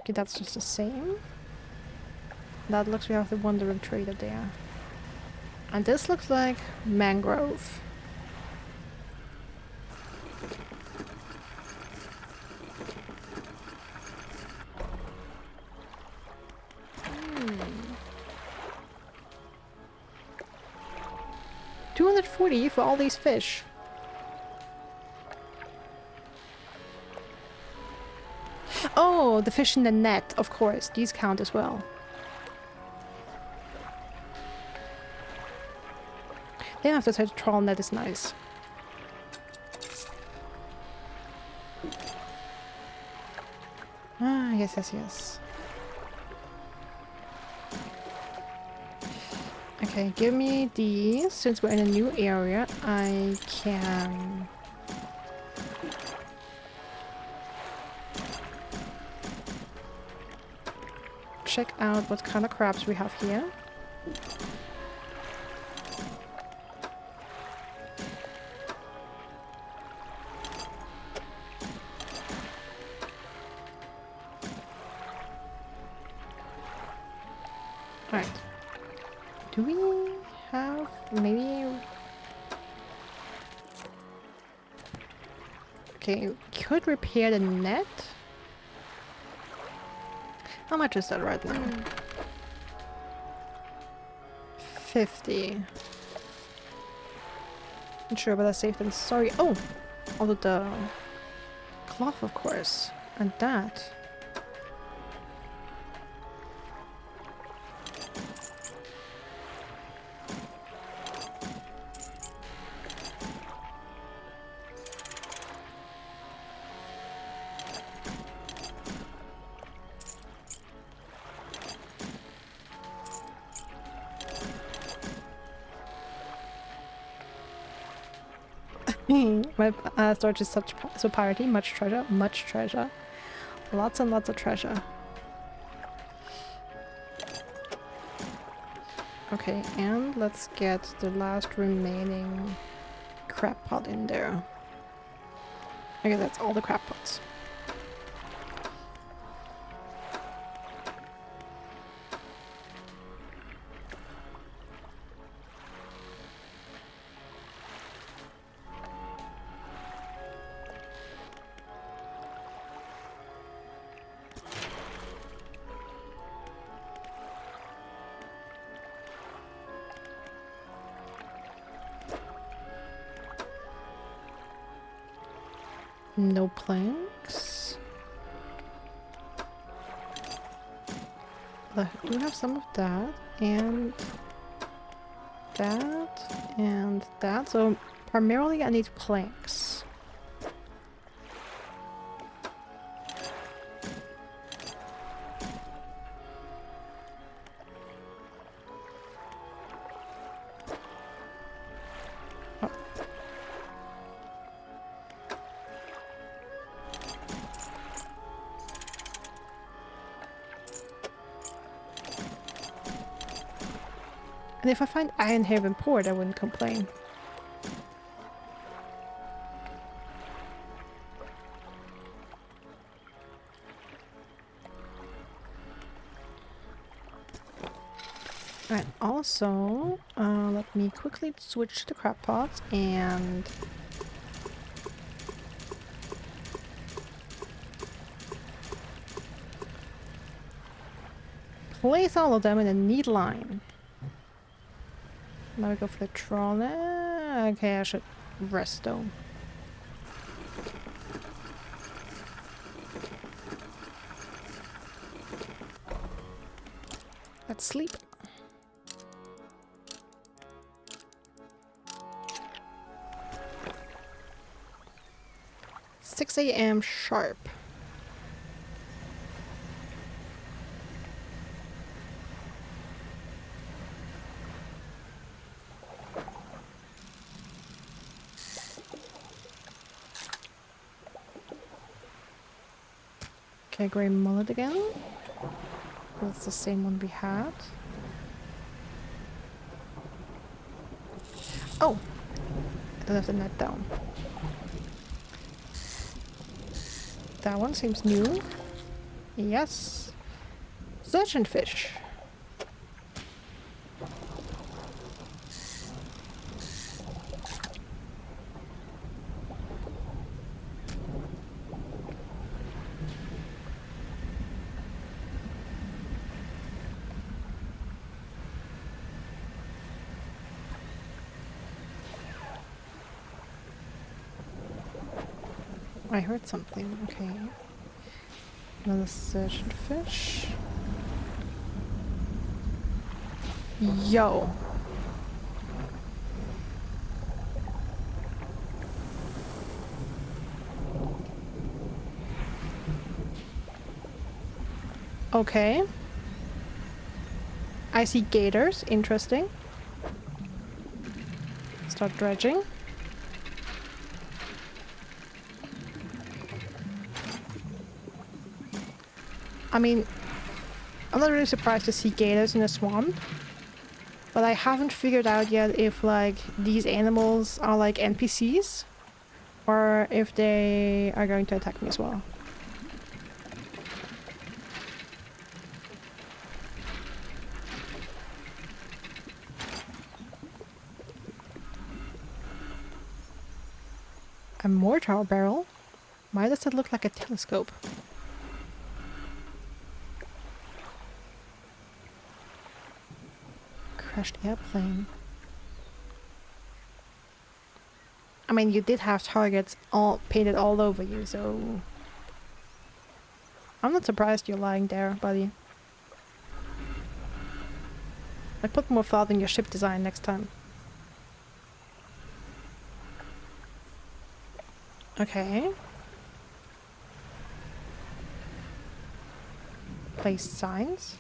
Okay, that's just the same. That looks we have the wandering trader there. And this looks like mangrove. Hmm. 240 for all these fish. Oh, the fish in the net, of course. These count as well. They don't have to say the trawl net is nice. Ah, yes, yes, yes. Okay, give me these. Since we're in a new area, I can... check out what kind of crabs we have here. Alright. Do we have maybe... Okay, we could repair the net. How much is that right now? 50. Not sure, but I saved than sorry. Oh! Also the cloth, of course. And that. My storage is so piratey. Much treasure, much treasure. Lots and lots of treasure. Okay, and let's get the last remaining crab pot in there. Okay, that's all the crab pots. No planks. I do have some of that, and that, and that. So primarily I need planks. And if I find Ironhaven Port, I wouldn't complain. Alright, also, let me quickly switch to the crab pots and... place all of them in a neat line. Now we go for the trawler. Okay, I should rest though. Let's sleep. "6 a.m. sharp." Okay, grey mullet again. That's the same one we had. Oh! I don't have the net down. That one seems new. Yes. Surgeonfish. I heard something, okay. Another surgeonfish. Yo! Okay. I see gators, interesting. Start dredging. I mean, I'm not really surprised to see gators in a swamp, but I haven't figured out yet if like these animals are like NPCs or if they are going to attack me as well. A mortar barrel? Why does that look like a telescope? Crashed airplane. I mean, you did have targets all painted all over you, so... I'm not surprised you're lying there, buddy. I put more thought in your ship design next time. Okay. Place signs.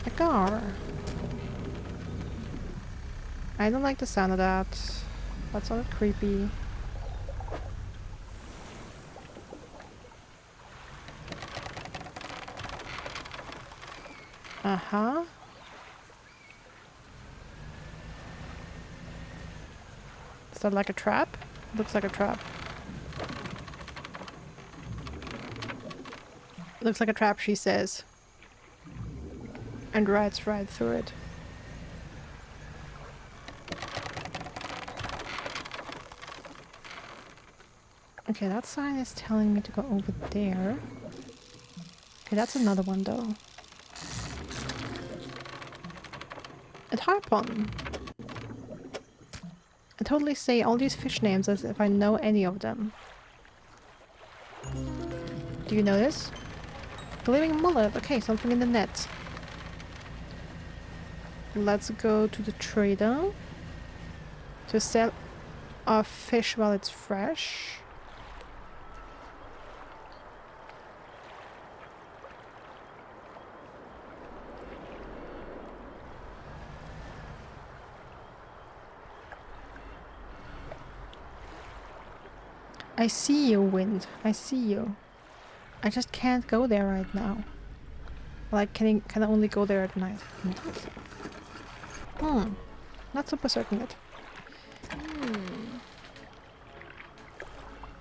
A car. I don't like the sound of that. That sounded creepy. Uh-huh. Is that like a trap? Looks like a trap. Looks like a trap, she says. And rides right through it. Okay, that sign is telling me to go over there. Okay, that's another one though. A tarpon. I totally say all these fish names as if I know any of them. Do you know this? Glowing mullet. Okay, something in the net. Let's go to the trader to sell our fish while it's fresh. I see you, wind. I see you. I just can't go there right now. Like, can I only go there at night? Not super certain yet.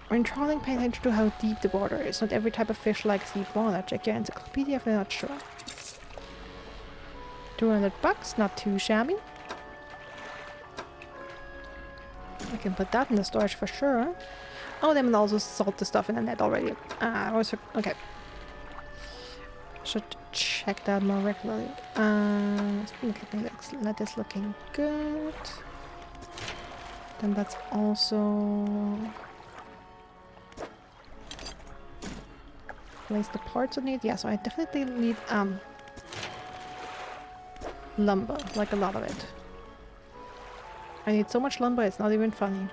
When trawling, pay attention to how deep the water is. Not every type of fish likes deep water. Check your encyclopedia if you're not sure. 200 bucks, not too shabby. I can put that in the storage for sure. Oh, they will also salt the stuff in the net already. Okay. Should check that more regularly. That is looking good. Then that's also... Place the parts I need. Yeah, so I definitely need lumber, like a lot of it. I need so much lumber, it's not even funny.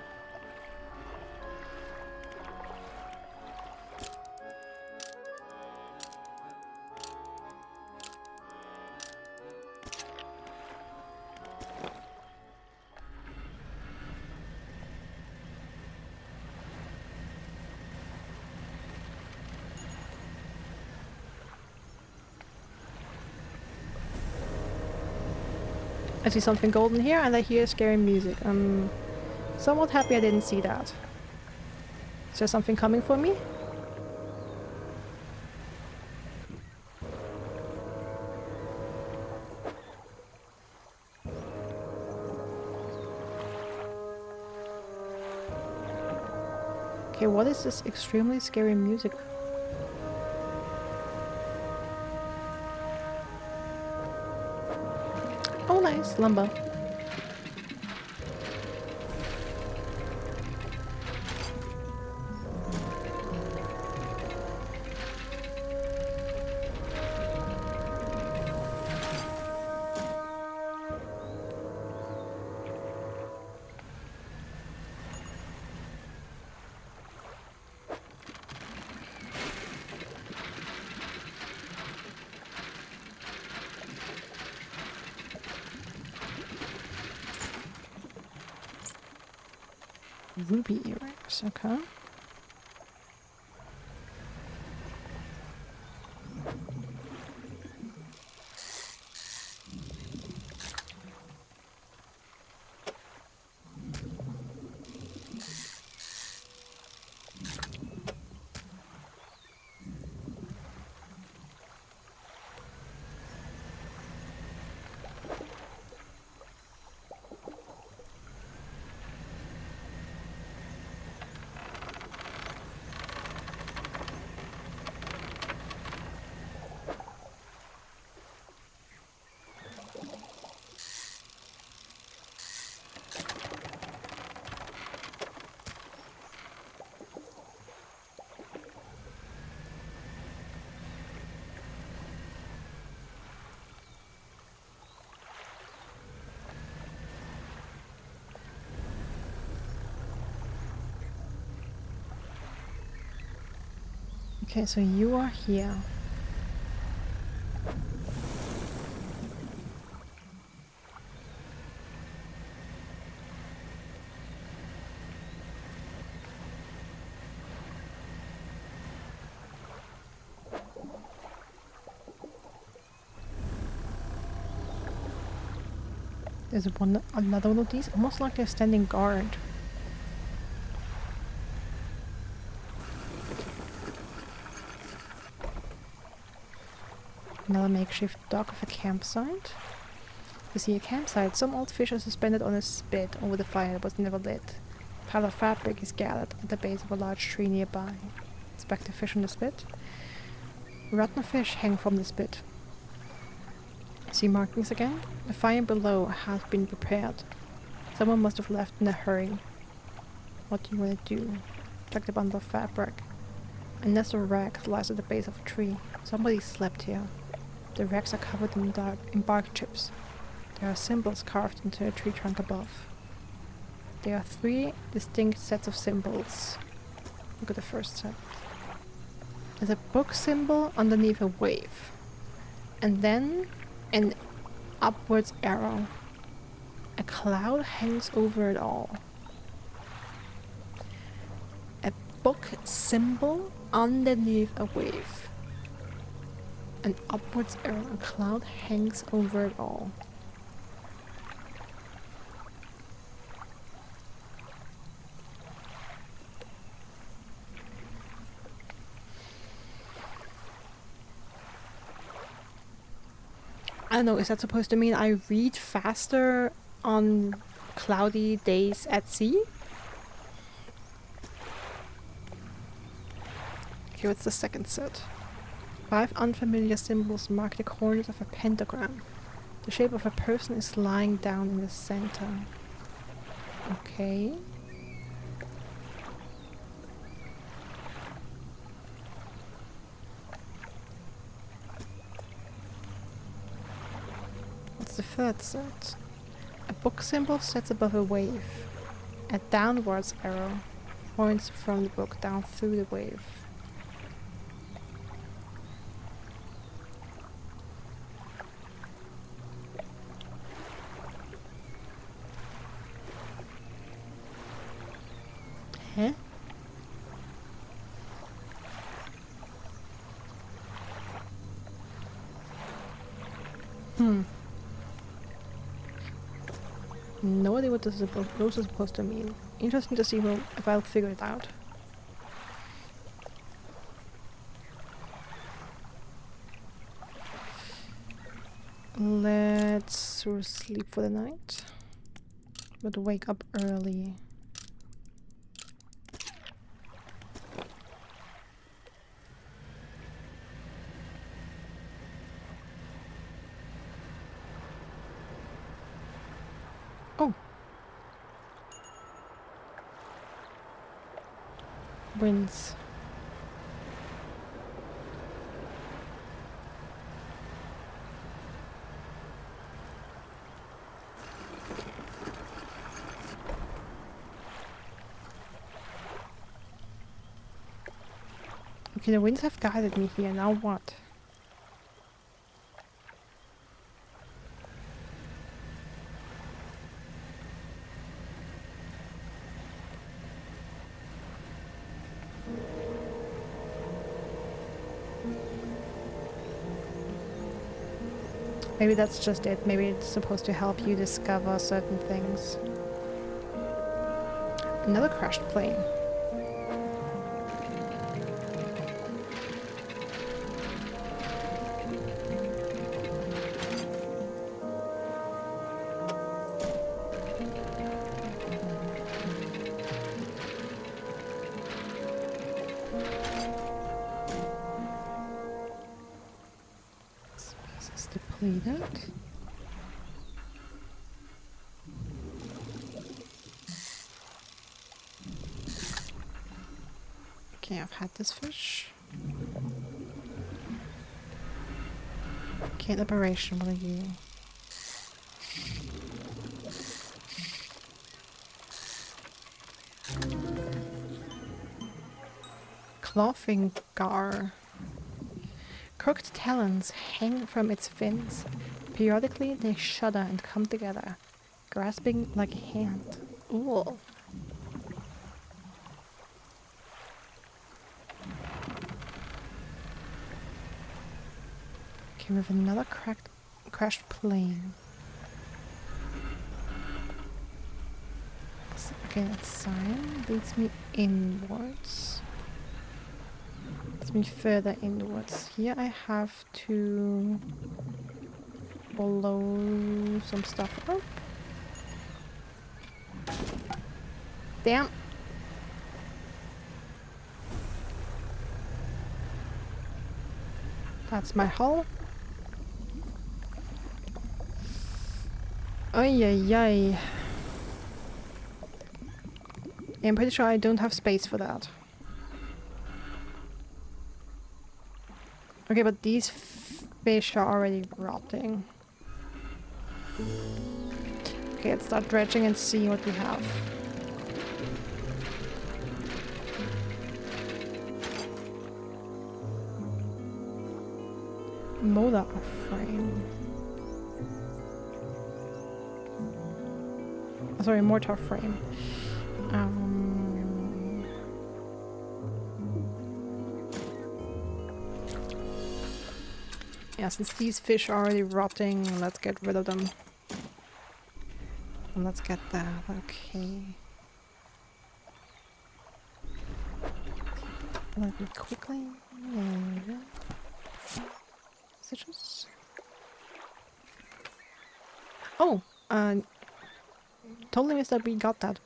I see something golden here and I hear scary music. I'm somewhat happy I didn't see that. Is there something coming for me? Okay, what is this extremely scary music? Oh, nice, lumber. Ruby earrings, okay. Okay, so you are here. There's another one of these, almost like they're standing guard. Another makeshift dock of a campsite. You see a campsite. Some old fish are suspended on a spit over the fire that was never lit. A pile of fabric is gathered at the base of a large tree nearby. Expect the fish on the spit. Rotten fish hang from the spit. See markings again? The fire below has been prepared. Someone must have left in a hurry. What do you want to do? Check the bundle of fabric. A nest of rags lies at the base of a tree. Somebody slept here. The rags are covered in bark chips. There are symbols carved into a tree trunk above. There are 3 distinct sets of symbols. Look at the first set. There's a book symbol underneath a wave. And then an upwards arrow. A cloud hangs over it all. A book symbol underneath a wave. An upwards arrow. A cloud hangs over it all. I don't know, is that supposed to mean I read faster on cloudy days at sea? Okay, what's the second set? 5 unfamiliar symbols mark the corners of a pentagram. The shape of a person is lying down in the center. Okay. The third set. A book symbol sits above a wave. A downwards arrow points from the book down through the wave. Huh? No idea what those are supposed to mean. Interesting to see if I'll figure it out. Let's sort of sleep for the night. But wake up early. Oh! Winds. Okay, the winds have guided me here, now what? Maybe that's just it. Maybe it's supposed to help you discover certain things. Another crashed plane. Depleted. Okay, I've had this fish. Okay, liberation, what are you? clawing gar. Crooked talons hang from its fins. Periodically, they shudder and come together, grasping like a hand. Ooh. Okay, we have another crashed plane. Okay, that sign leads me inwards. Leads me further inwards. Here I have to blow some stuff up. Damn! That's my hull. Ay ay ay. I'm pretty sure I don't have space for that. Okay, but these fish are already rotting. Okay, let's start dredging and see what we have. Motor frame. Oh, sorry, mortar frame. Yeah, since these fish are already rotting, let's get rid of them. And let's get that. Okay. Let me quickly. Messages. Oh, totally missed that we got that.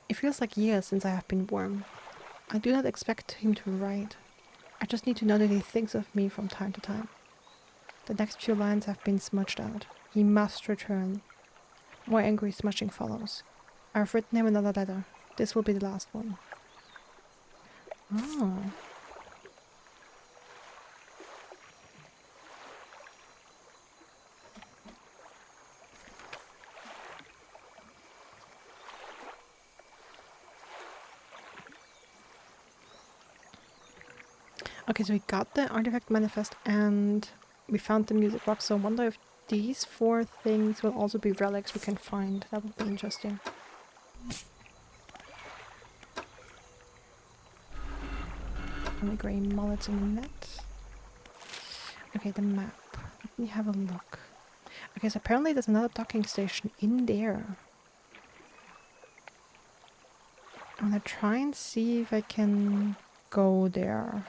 It feels like years since I have been warm. I do not expect him to write. I just need to know that he thinks of me from time to time. The next few lines have been smudged out. He must return. More angry smudging follows. I have written him another letter. This will be the last one. Oh. Okay, so we got the artifact manifest and we found the music box, so I wonder if these 4 things will also be relics we can find. That would be interesting. Only grey mullets in the net. Okay, the map. Let me have a look. Okay, so apparently there's another docking station in there. I'm gonna try and see if I can go there.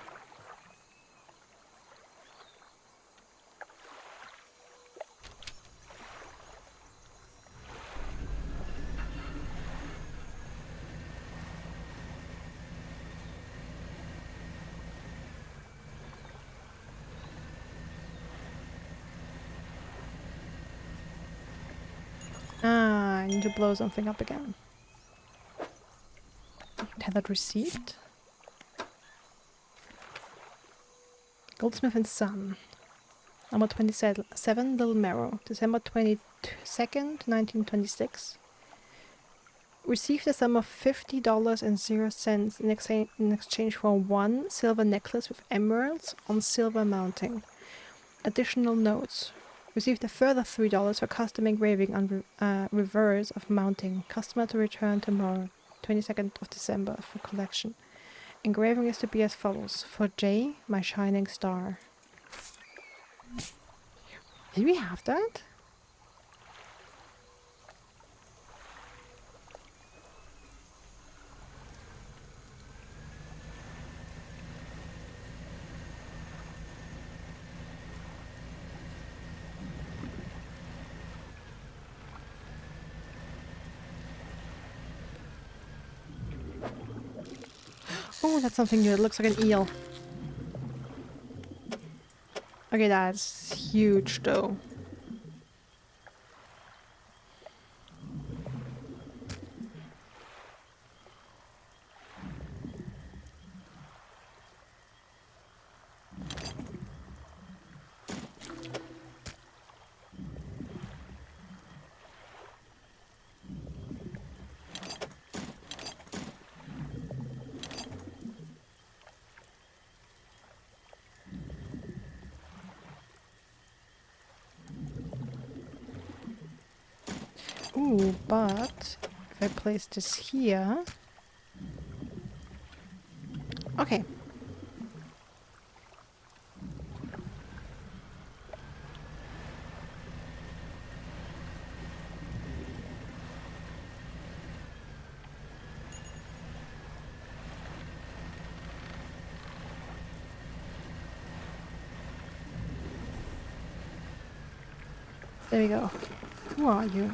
Ah, I need to blow something up again. Had that received? Goldsmith and Son. Number 27, Little Marrow. December 22nd, 1926. Received a sum of $50.00 in exchange for 1 silver necklace with emeralds on silver mounting. Additional notes. Received a further $3 for custom engraving on reverse of mounting. Customer to return tomorrow, 22nd of December, for collection. Engraving is to be as follows. For J, my shining star. Did we have that? Oh, that's something new. It looks like an eel. Okay, that's huge though. Ooh, but if I place this here... Okay. There we go. Who are you?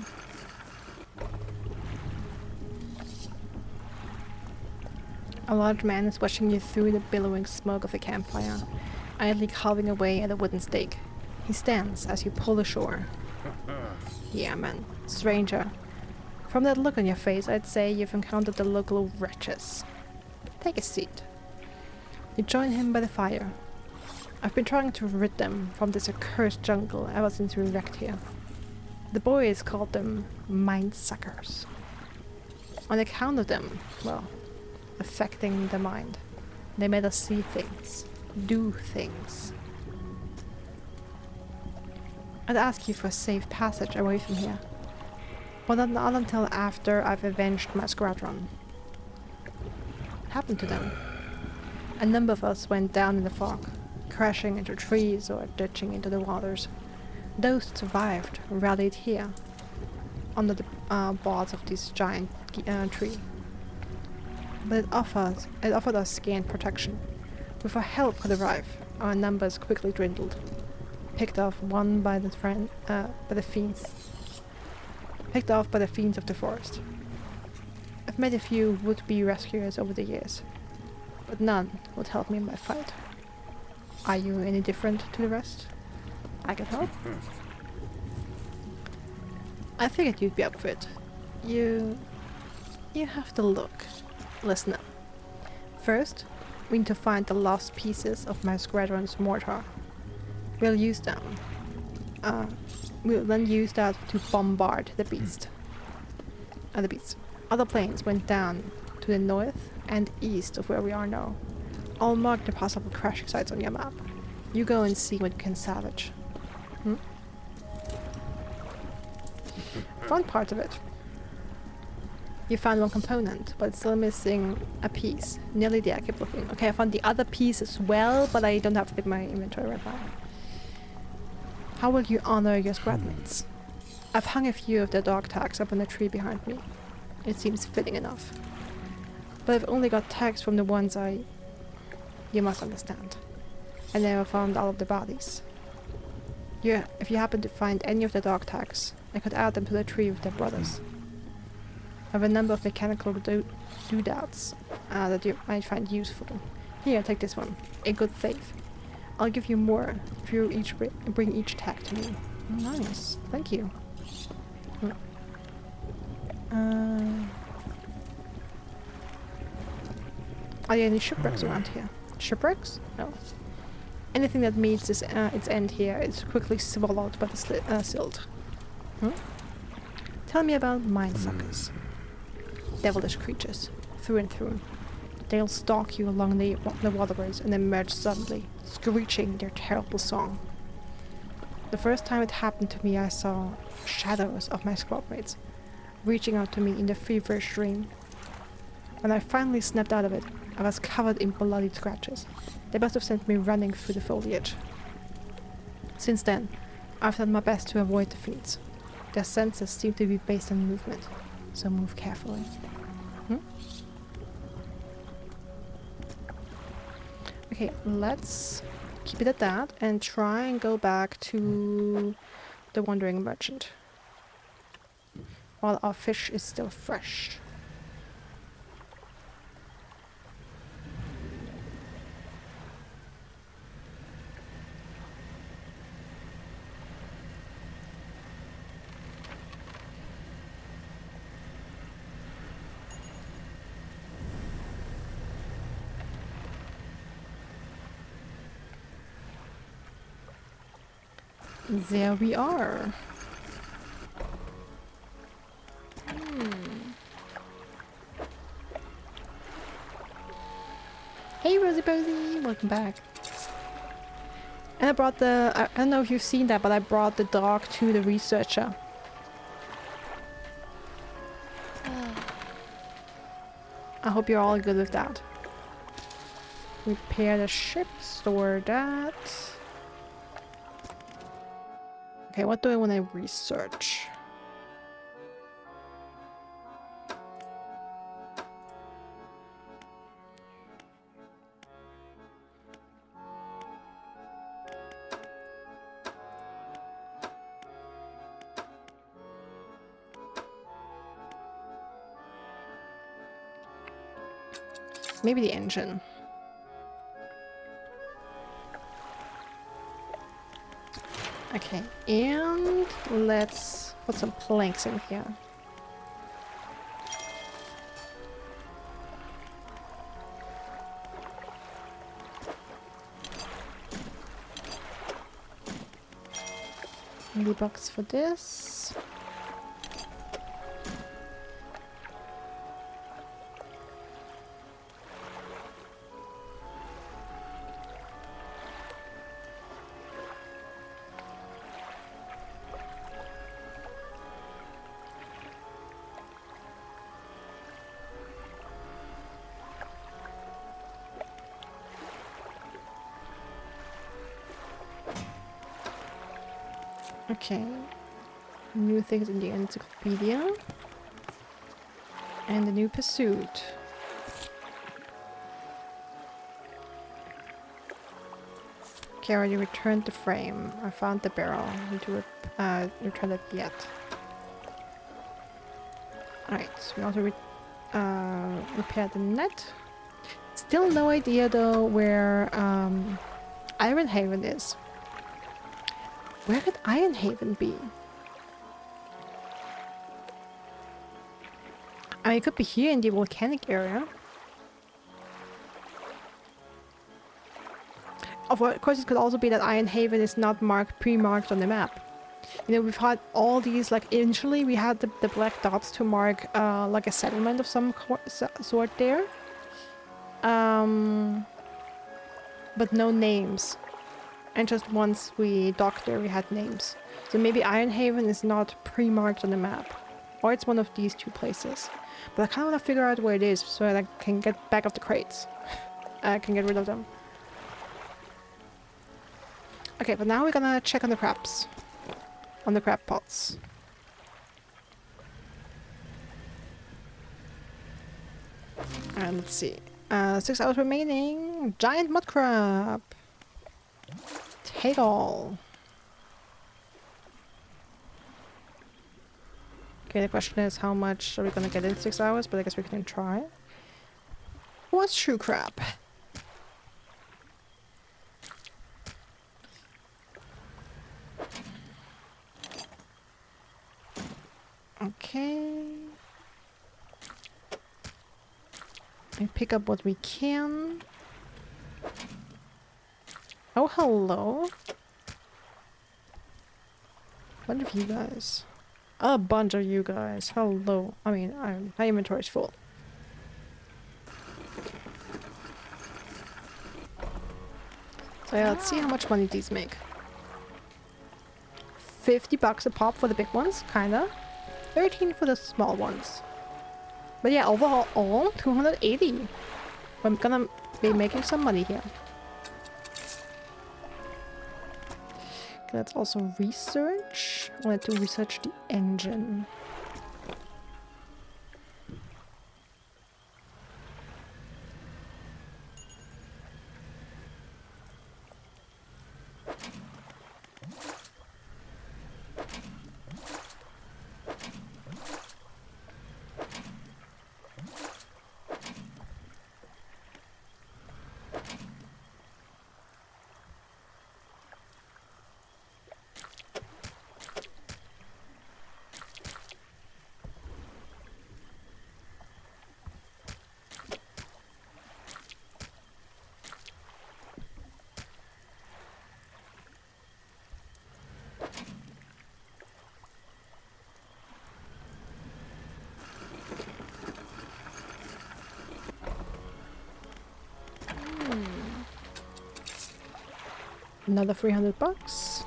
A large man is watching you through the billowing smoke of a campfire, idly carving away at a wooden stake. He stands as you pull ashore. Yeah, man. Stranger. From that look on your face, I'd say you've encountered the local wretches. Take a seat. You join him by the fire. I've been trying to rid them from this accursed jungle ever since we wrecked here. The boys called them mind suckers. On account of them, well, affecting the mind, they made us see things, do things. I'd ask you for a safe passage away from here, but not until after I've avenged my squadron. What happened to them? A number of us went down in the fog, crashing into trees or ditching into the waters. Those that survived rallied here, under the boughs of this giant tree. But it offered us scant protection. Before help could arrive, our numbers quickly dwindled, picked off by the fiends of the forest. I've met a few would-be rescuers over the years, but none would help me in my fight. Are you any different to the rest? I can help. I figured you'd be up for it. You have to look. Listen up. First, we need to find the lost pieces of my squadron's mortar. We'll use them. We'll then use that to bombard the beast. The beasts. Other planes went down to the north and east of where we are now. I'll mark the possible crashing sites on your map. You go and see what you can salvage. Fun part of it. You found one component, but it's still missing a piece. Nearly there, keep looking. Okay, I found the other piece as well, but I don't have it in my inventory right now. How will you honor your squadmates? I've hung a few of their dog tags up on the tree behind me. It seems fitting enough. But I've only got tags from the ones you must understand. I never found all of the bodies. If you happen to find any of the dog tags, I could add them to the tree with their brothers. I have a number of mechanical doodads that you might find useful. Here, take this one. A good thief. I'll give you more if you each bring each tag to me. Nice. Thank you. Are there any shipwrecks around here? Shipwrecks? No. Anything that meets its end here is quickly swallowed by the silt. Tell me about mind suckers. Devilish creatures, through and through. They'll stalk you along the waterways and emerge suddenly, screeching their terrible song. The first time it happened to me, I saw shadows of my squadmates reaching out to me in the feverish dream. When I finally snapped out of it, I was covered in bloody scratches. They must have sent me running through the foliage. Since then, I've done my best to avoid the fiends. Their senses seem to be based on movement, so move carefully. Okay, let's keep it at that and try and go back to the Wandering Merchant while our fish is still fresh. There we are. Hey Rosie Posy, welcome back. And I brought I don't know if you've seen that, but I brought the dog to the researcher. I hope you're all good with that. Repair the ship, store that. Okay, what do I want to research? Maybe the engine. Okay, and let's put some planks in here. The box for this. Okay. New things in the encyclopedia. And the new pursuit. Okay, I already returned the frame. I found the barrel. I need to return it yet. Alright, so we also repaired the net. Still no idea though where Ironhaven is. Where could Ironhaven be? I mean, it could be here in the volcanic area. Of course, it could also be that Ironhaven is not pre-marked on the map. You know, we've had all these, like, initially we had the black dots to mark, like, a settlement of some sort there. But no names. And just once we docked there, we had names. So maybe Ironhaven is not pre-marked on the map. Or it's one of these two places. But I kind of want to figure out where it is so that I can get back of the crates. I can get rid of them. Okay, but now we're gonna check on the crabs. On the crab pots. And let's see. 6 hours remaining. Giant mud crab. Take all. Okay, the question is how much are we gonna get in 6 hours, but I guess we can try. What's true crab? Okay. And pick up what we can. Oh, hello. What of you guys? A bunch of you guys. Hello. I mean, my inventory is full. So yeah, let's see how much money these make. 50 bucks a pop for the big ones, kinda. 13 for the small ones. But yeah, overall, all 280. I'm gonna be making some money here. Okay, let's also research. I wanted to research the engine. Another 300 bucks.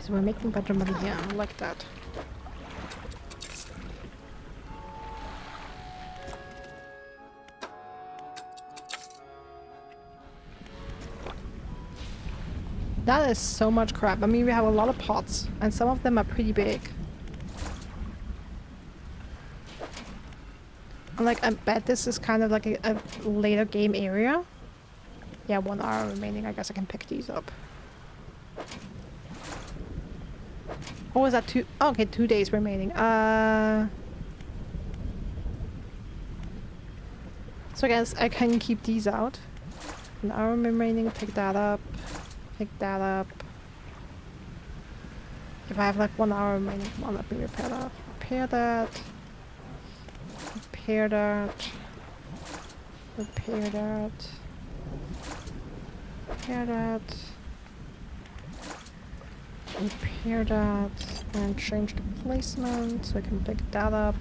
So we're making better money here. I like that. That is so much crap. I mean, we have a lot of pots, and some of them are pretty big. And like, I bet this is kind of like a later game area. Yeah, 1 hour remaining. I guess I can pick these up. Or was that 2? Oh, okay, 2 days remaining. So I guess I can keep these out. 1 hour remaining. Pick that up. Pick that up. If I have like 1 hour remaining, come on, let me repair that. Repair that. Repair that. Repair that. Repair that. Repair that. And change the placement so I can pick that up.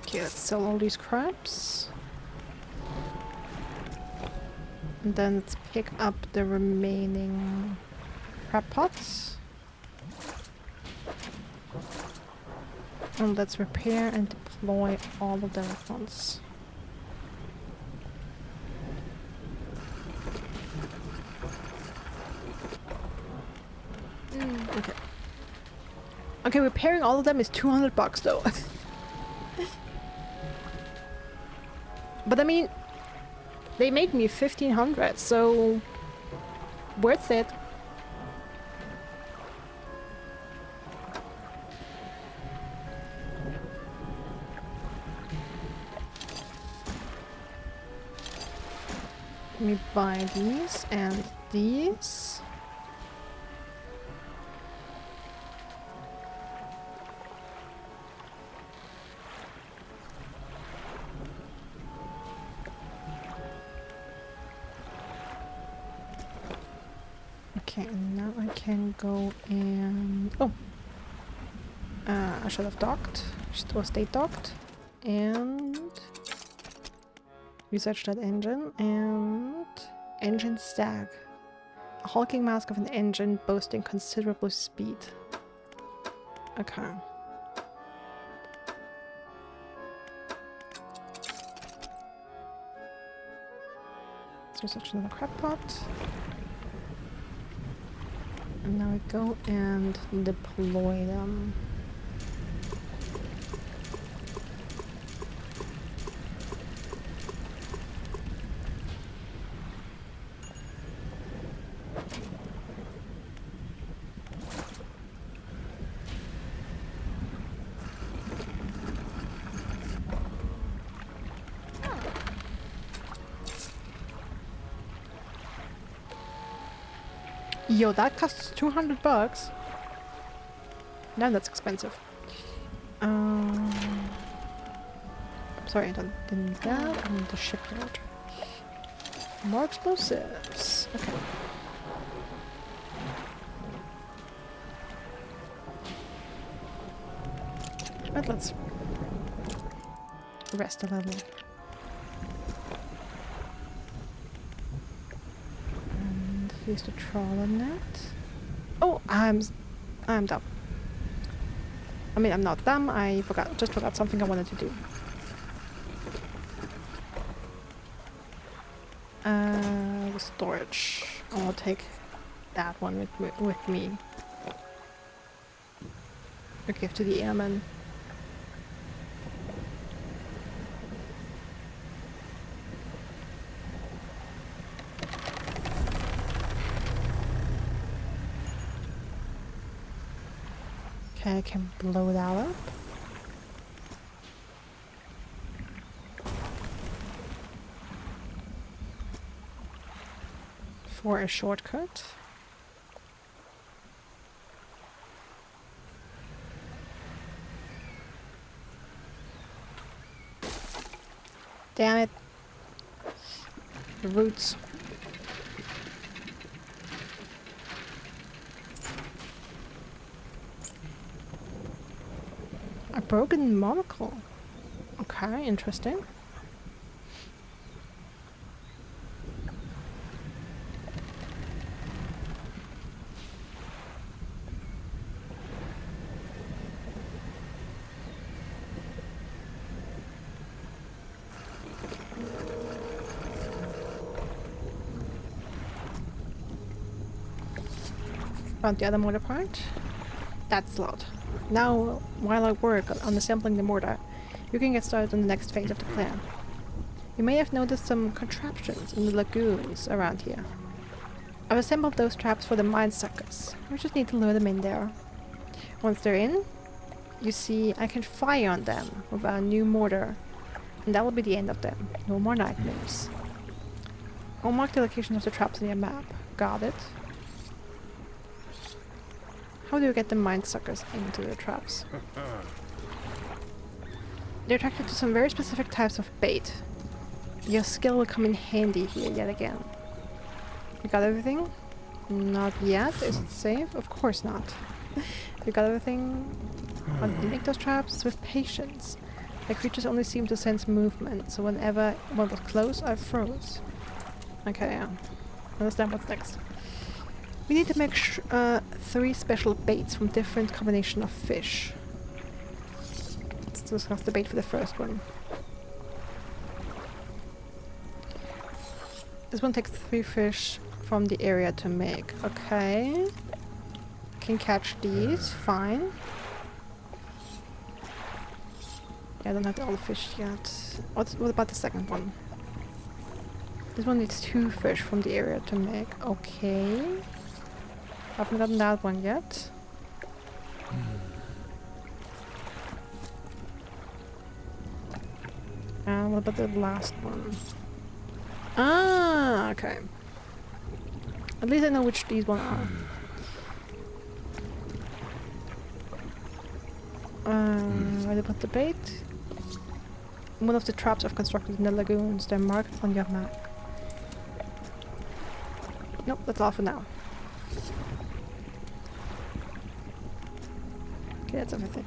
Okay, let's sell all these crabs. And then let's pick up the remaining crab pots. And let's repair and deploy all of them at once. Okay. Okay, repairing all of them is 200 bucks though. But I mean, they make me 1500, so worth it. Let me buy these and these. Okay, and now I can go and... Oh! I should have docked. Stay docked. And... research that engine. And... engine stack. A hulking mask of an engine boasting considerable speed. Okay. Let's research another crab pot. And now we go and deploy them. Yo, that costs 200 bucks. No, that's expensive. Sorry, I didn't need that. I need the shipyard. More explosives. Okay. But let's rest a little. Use the trawler net. Oh, I'm dumb. I mean, I'm not dumb. I just forgot something I wanted to do. The storage. I'll take that one with me. I give to the airmen. I can blow that up. For a shortcut. Damn it. The roots. A broken monocle. Okay, interesting. Found the other mortar part. That's slot. Now, while I work on assembling the mortar, you can get started on the next phase of the plan. You may have noticed some contraptions in the lagoons around here. I've assembled those traps for the mine suckers. We just need to lure them in there. Once they're in, you see I can fire on them with our new mortar, and that will be the end of them. No more nightmares. I'll mark the location of the traps on your map. Got it. How do you get the mine suckers into the traps? They're attracted to some very specific types of bait. Your skill will come in handy here yet again. You got everything? Not yet. Is it safe? Of course not. You got everything? Make those traps with patience. The creatures only seem to sense movement, so whenever one was close, I froze. Okay, yeah. Understand what's next. We need to make 3 special baits from different combination of fish. Let's discuss the bait for the first one. This one takes 3 fish from the area to make. Okay. Can catch these, fine. Yeah, I don't have all the fish yet. What about the second one? This one needs 2 fish from the area to make. Okay. Haven't gotten that one yet. And what about the last one? Ah, okay. At least I know which these one are. Where to put the bait? One of the traps I've constructed in the lagoons. They're marked on your map. Nope, that's all for now. Okay, that's everything.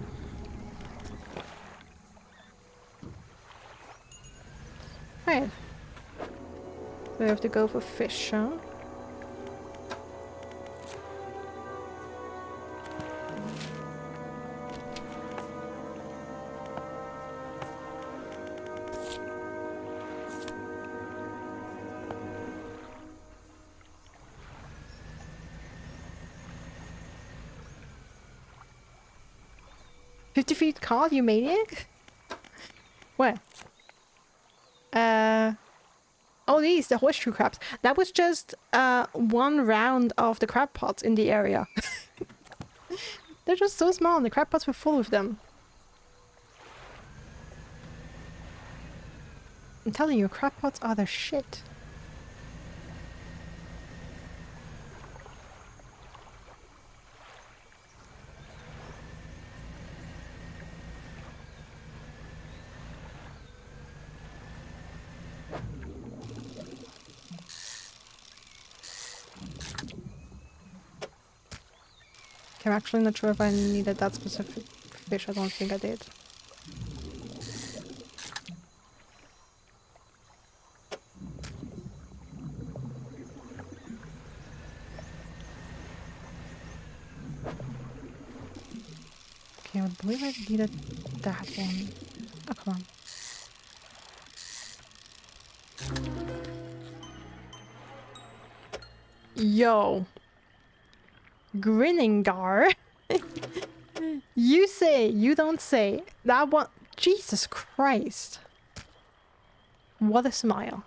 Right. We have to go for fish, huh? $50 card, you maniac? Where? Oh, these, the horseshoe crabs. That was just one round of the crab pots in the area. They're just so small and the crab pots were full of them. I'm telling you, crab pots are the shit. I'm actually not sure if I needed that specific fish. I don't think I did. Okay, I believe I needed that one. Oh, come on. Yo. Grinningar. You say, you don't say. That one. Jesus Christ. What a smile.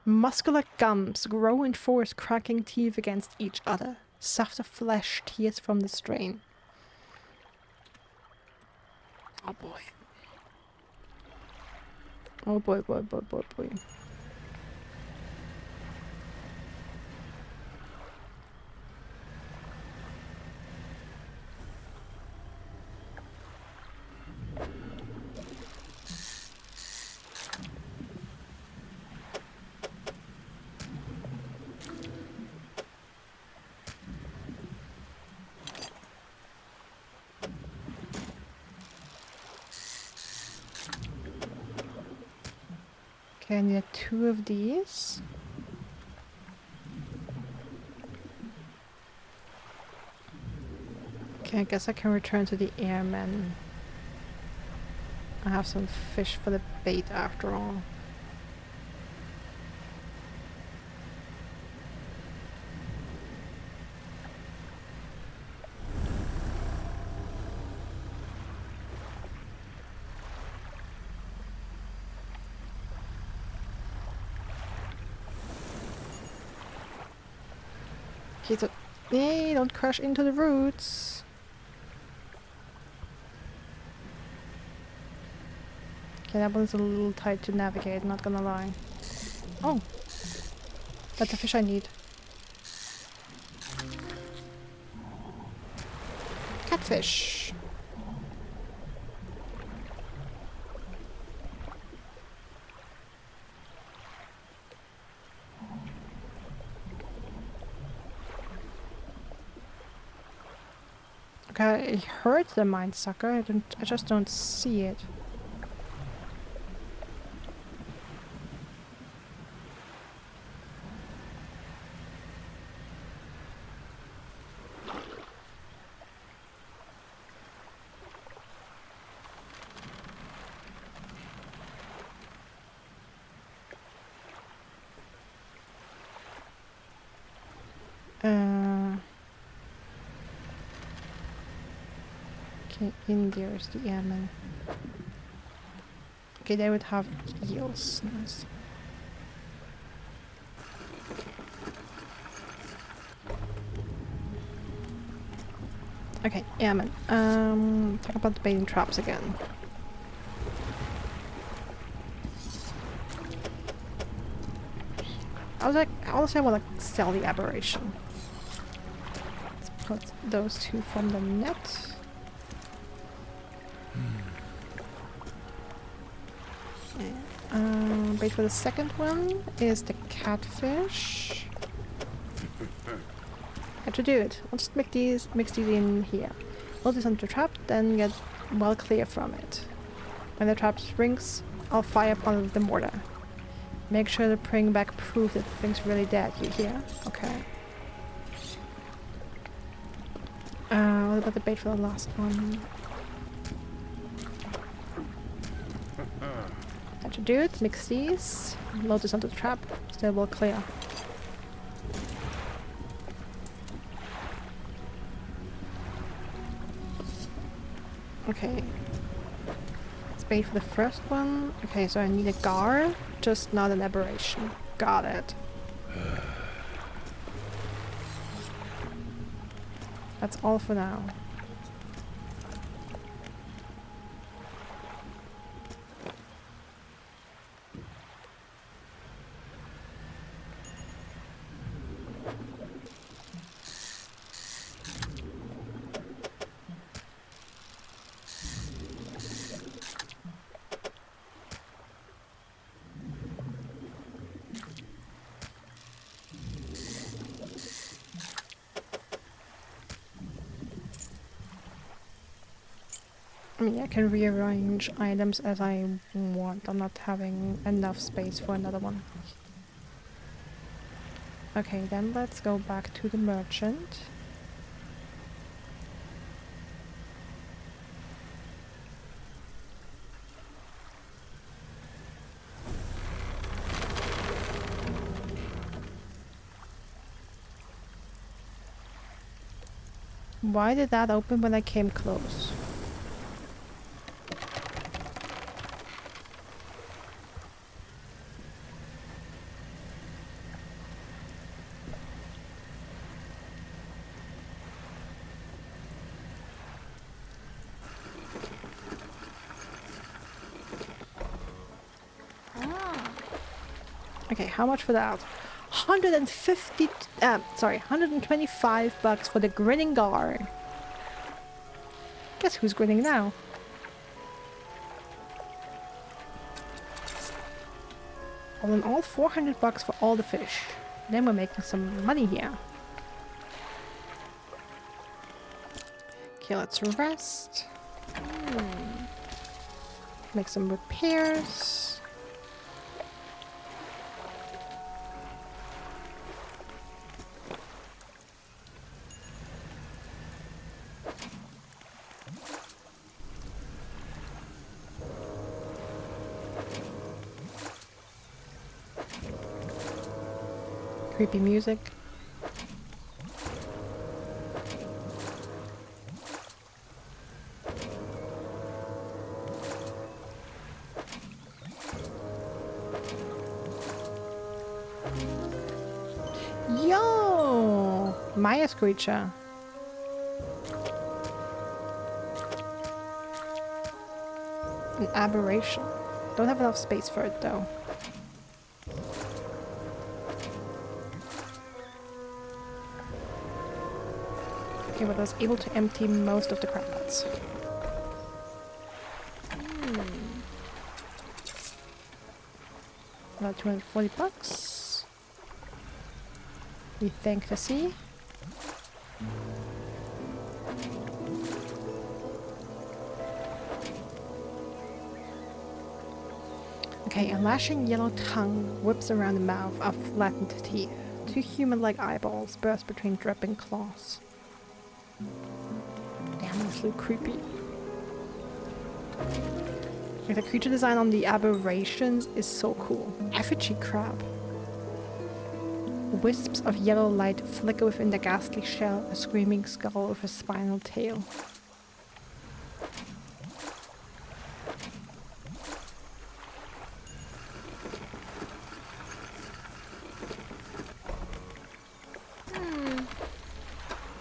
Muscular gums grow and force cracking teeth against each other. Soft of flesh tears from the strain. Oh boy. Oh boy, boy, boy, boy, boy. Okay, I need 2 of these. Okay, I guess I can return to the airmen. I have some fish for the bait after all. Okay, so hey, don't crash into the roots. Okay, that one's a little tight to navigate, not gonna lie. Oh, that's a fish I need. Catfish. Okay, I heard the mine sucker. I just don't see it. Okay, in there's the airman. Okay, they would have eels. Nice. Okay, airman. Talk about the baiting traps again. I also want to sell the aberration. Let's put those two from the net. Wait for the second one is the catfish. How to do it? I'll just mix these in here. Hold this onto the trap, then get well clear from it. When the trap springs, I'll fire upon the mortar. Make sure to bring back proof that the thing's really dead. You hear? Okay. What about the bait for the last one? That should do it. Mix these. Load this onto the trap. Still well clear. Okay. Let's bait for the first one. Okay, so I need a gar, just not an aberration. Got it. That's all for now. I mean, I can rearrange items as I want. I'm not having enough space for another one. Okay, then let's go back to the merchant. Why did that open when I came close? Okay, how much for that? 125 bucks for the grinning gar. Guess who's grinning now? All in all, 400 bucks for all the fish. Then we're making some money here. Okay, let's rest. Make some repairs. Creepy music. Yo! Maya's creature. An aberration. Don't have enough space for it though. Okay, but I was able to empty most of the crab pots. About 240 bucks. We thank the sea. Okay, a lashing yellow tongue whips around the mouth of flattened teeth. Two human-like eyeballs burst between dripping claws. Damn, this looks creepy. Like, the creature design on the aberrations is so cool. Effigy crab. Wisps of yellow light flicker within the ghastly shell, a screaming skull with a spinal tail.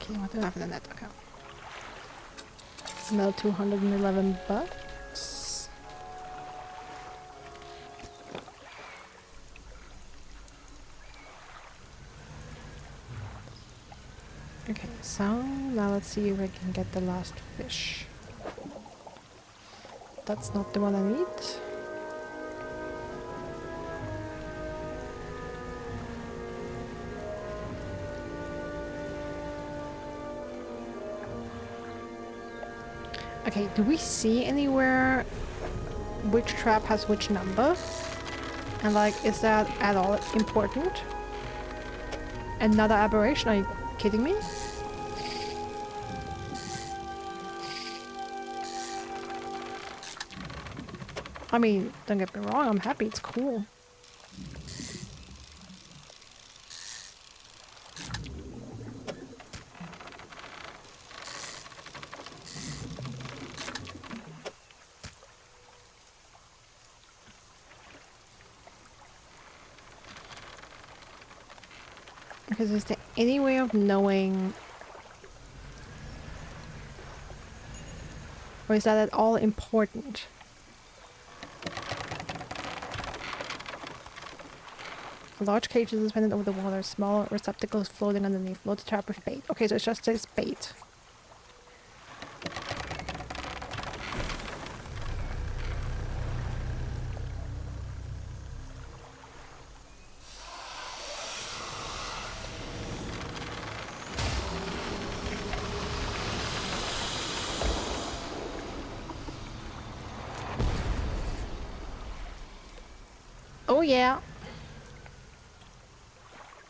Okay, what do I have in the net account? Another 211 bucks. Okay, so now let's see if we can get the last fish. That's not the one I need. Okay, do we see anywhere which trap has which number? And like, is that at all important? Another aberration? Are you kidding me? I mean, don't get me wrong, I'm happy, it's cool. Because is there any way of knowing, or is that at all important? A large cage is suspended over the water, small receptacles floating underneath. Load the trap with bait. Okay, so it just says bait. Oh yeah.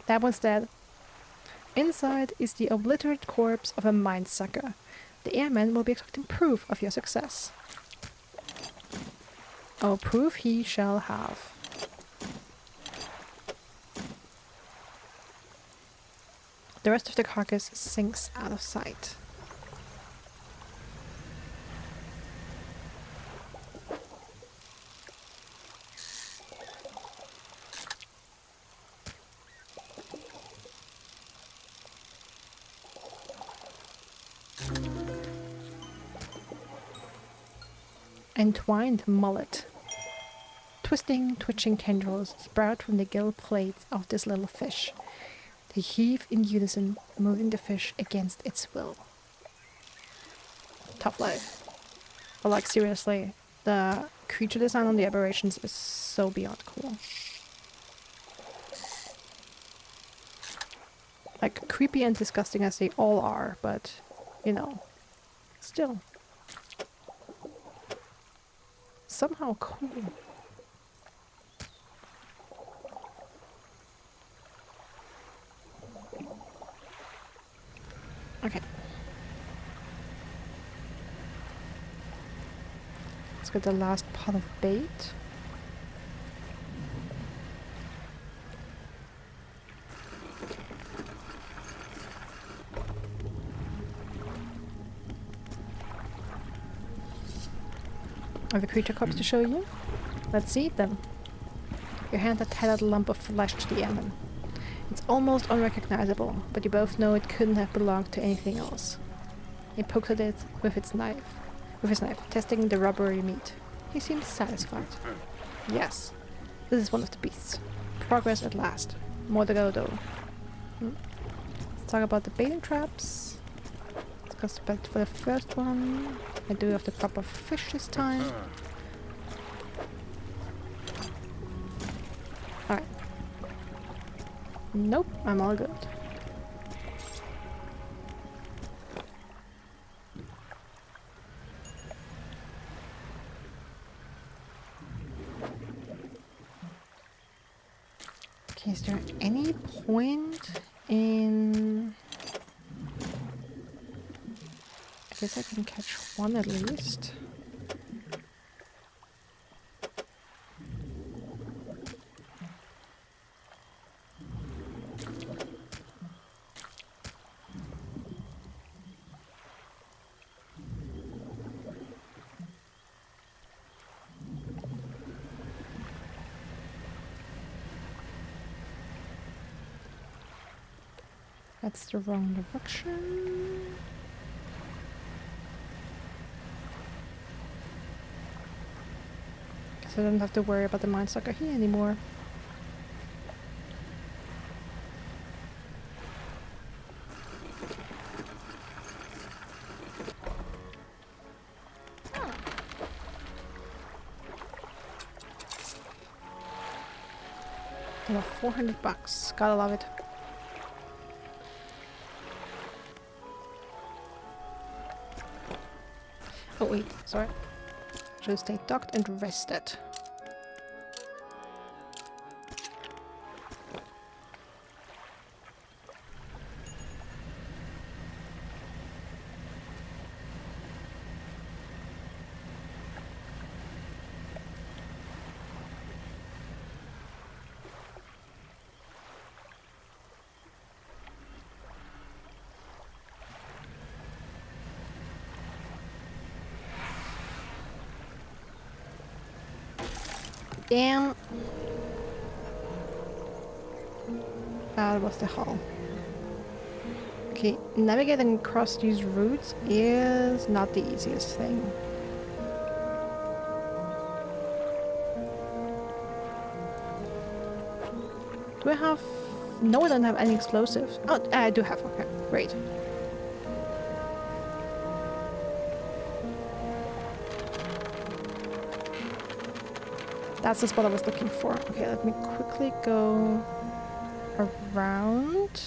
That one's dead. Inside is the obliterated corpse of a mind sucker. The airman will be expecting proof of your success. Oh, proof he shall have. The rest of the carcass sinks out of sight. Entwined mullet. Twisting, twitching tendrils sprout from the gill plates of this little fish. They heave in unison, moving the fish against its will. Tough life. But like, seriously, the creature design on the aberrations is so beyond cool. Like, creepy and disgusting as they all are, but, you know, still. Somehow cool. Okay. Let's get the last pot of bait. I have a creature corpse to show you. Let's see it then. Your hand a tattered lump of flesh to the airman. It's almost unrecognizable, but you both know it couldn't have belonged to anything else. He pokes at it with his knife, testing the rubbery meat. He seems satisfied. Yes, this is one of the beasts. Progress at last. More to go though. Let's talk about the baiting traps. Let's go back for the first one. I do have the proper fish this time. Alright. Nope, I'm all good. Okay, is there any point in... I guess I can catch one at least. That's the wrong direction. Guess I don't have to worry about the mine sucker here anymore. About $400. Gotta love it. Oh wait, sorry. Should stay docked and rested. Damn. That was the hull. Okay, navigating across these routes is not the easiest thing. Do I have... No, I don't have any explosives. Oh, I do have. Okay, great. That's the spot I was looking for. Okay, let me quickly go around.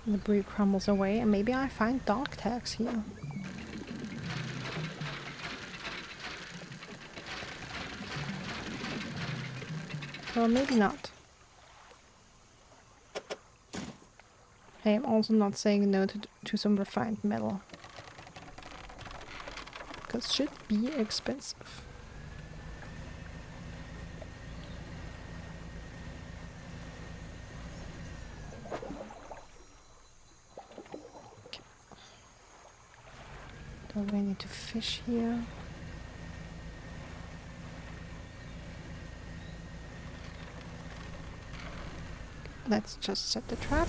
The debris crumbles away, and maybe I find dog tags here. Well, maybe not. I am also not saying no to some refined metal. Because should be expensive. Okay. Do we need to fish here? Let's just set the trap.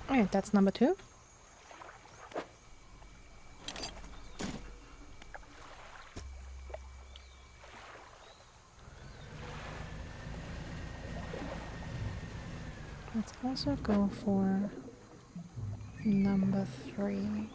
Alright, that's number 2. Let's also go for number 3.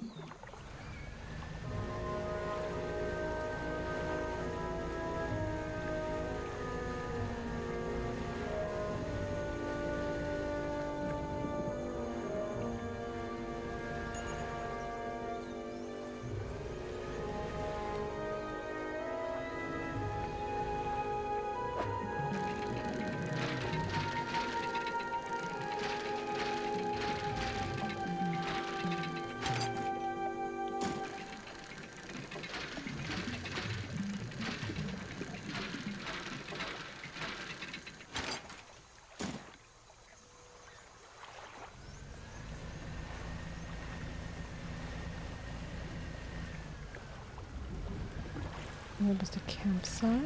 Where was the campsite?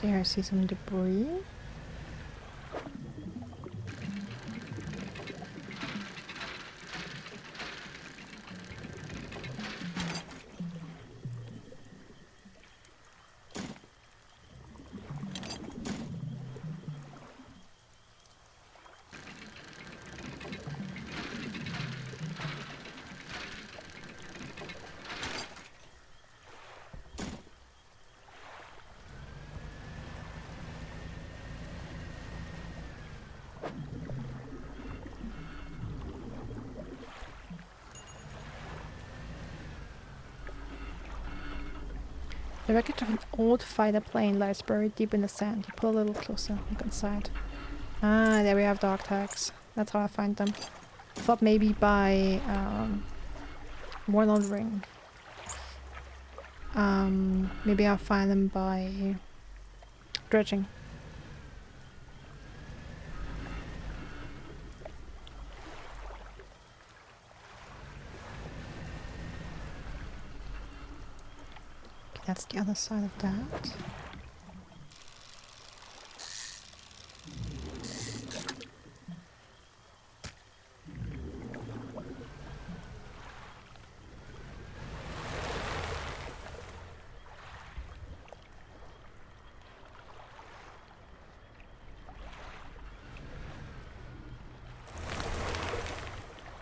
There I see some debris. The wreckage of an old fighter plane lies buried deep in the sand. You pull a little closer, look inside. Ah, there we have dog tags. That's how I find them. Thought maybe by Warlord Ring. Maybe I'll find them by dredging. Okay, that's the other side of that.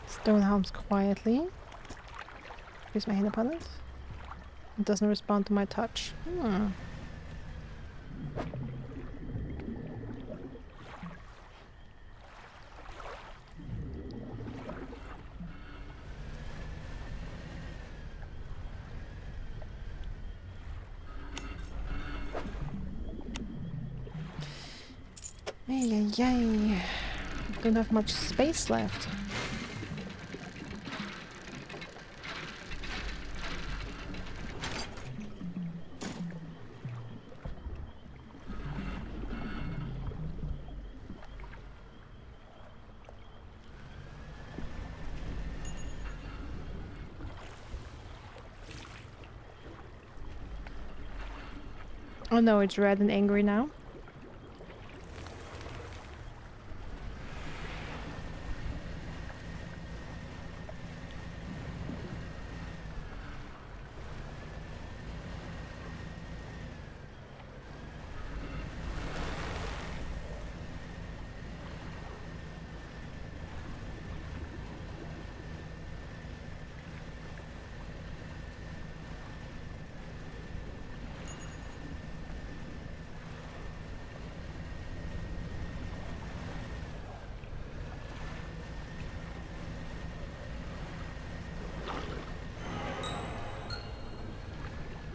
Stone hums quietly. Here's my hand upon it. It doesn't respond to my touch. Ay, ay, ay. Don't have much space left. Oh no, it's red and angry now.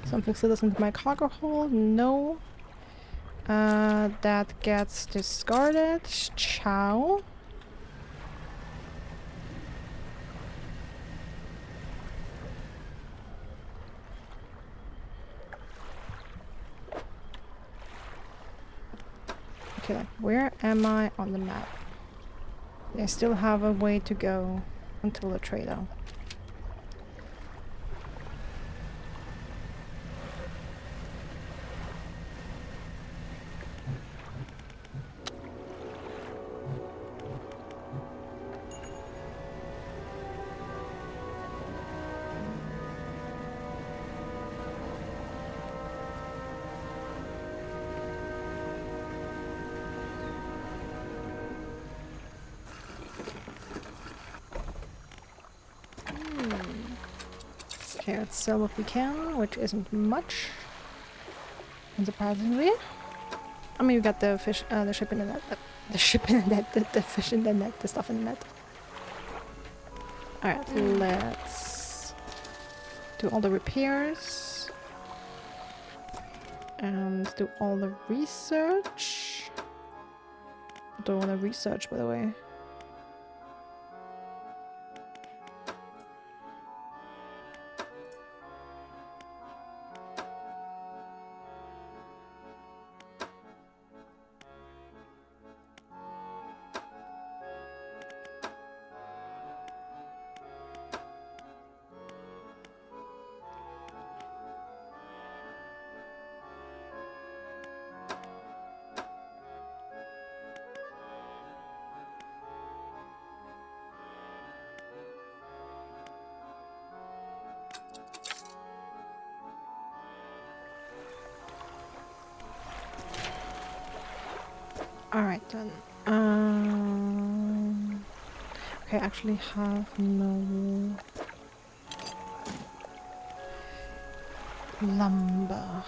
Something slithers into my cargo hold. No. That gets discarded. Ciao. Okay, where am I on the map? I still have a way to go until the trader. Okay, let's sell what we can, which isn't much. Unsurprisingly. I mean, we got the fish, the ship in the net, the ship in the net, the fish in the net, the stuff in the net. Alright, let's do all the repairs. And do all the research. Do all the research, by the way. Alright then. Okay, I actually have no lumber.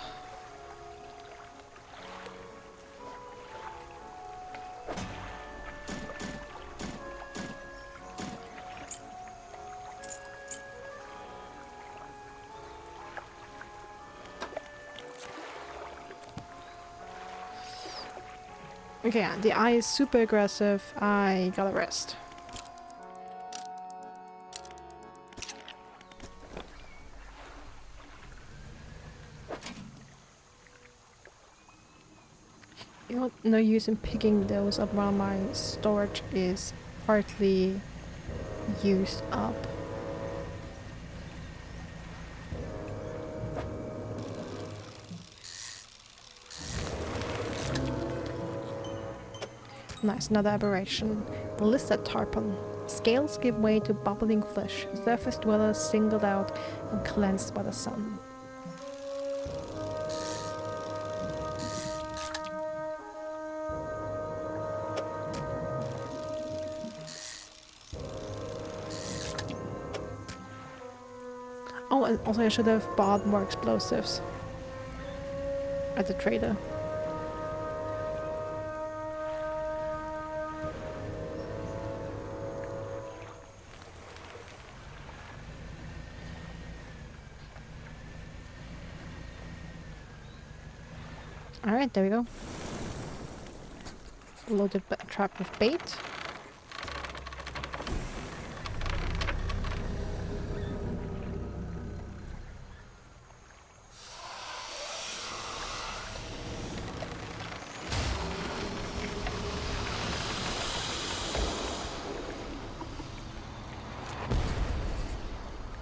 Okay, yeah, the eye is super aggressive. I gotta rest. You know, no use in picking those up while my storage is partly used up. Nice, another aberration. The lizard tarpon. Scales give way to bubbling flesh. Surface dwellers singled out and cleansed by the sun. Oh, and also I should have bought more explosives at the trader. Alright, there we go. Loaded trap with bait.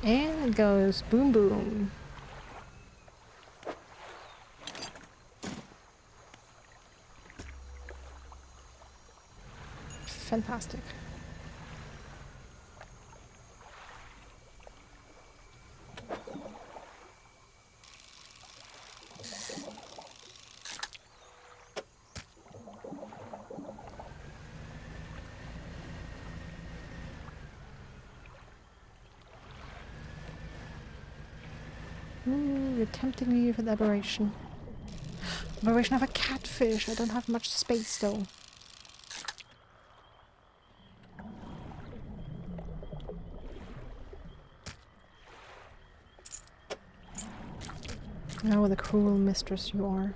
And it goes boom boom. Fantastic. Ooh, you're tempting me with aberration. Aberration of a catfish. I don't have much space though. Oh, what a cruel mistress you are.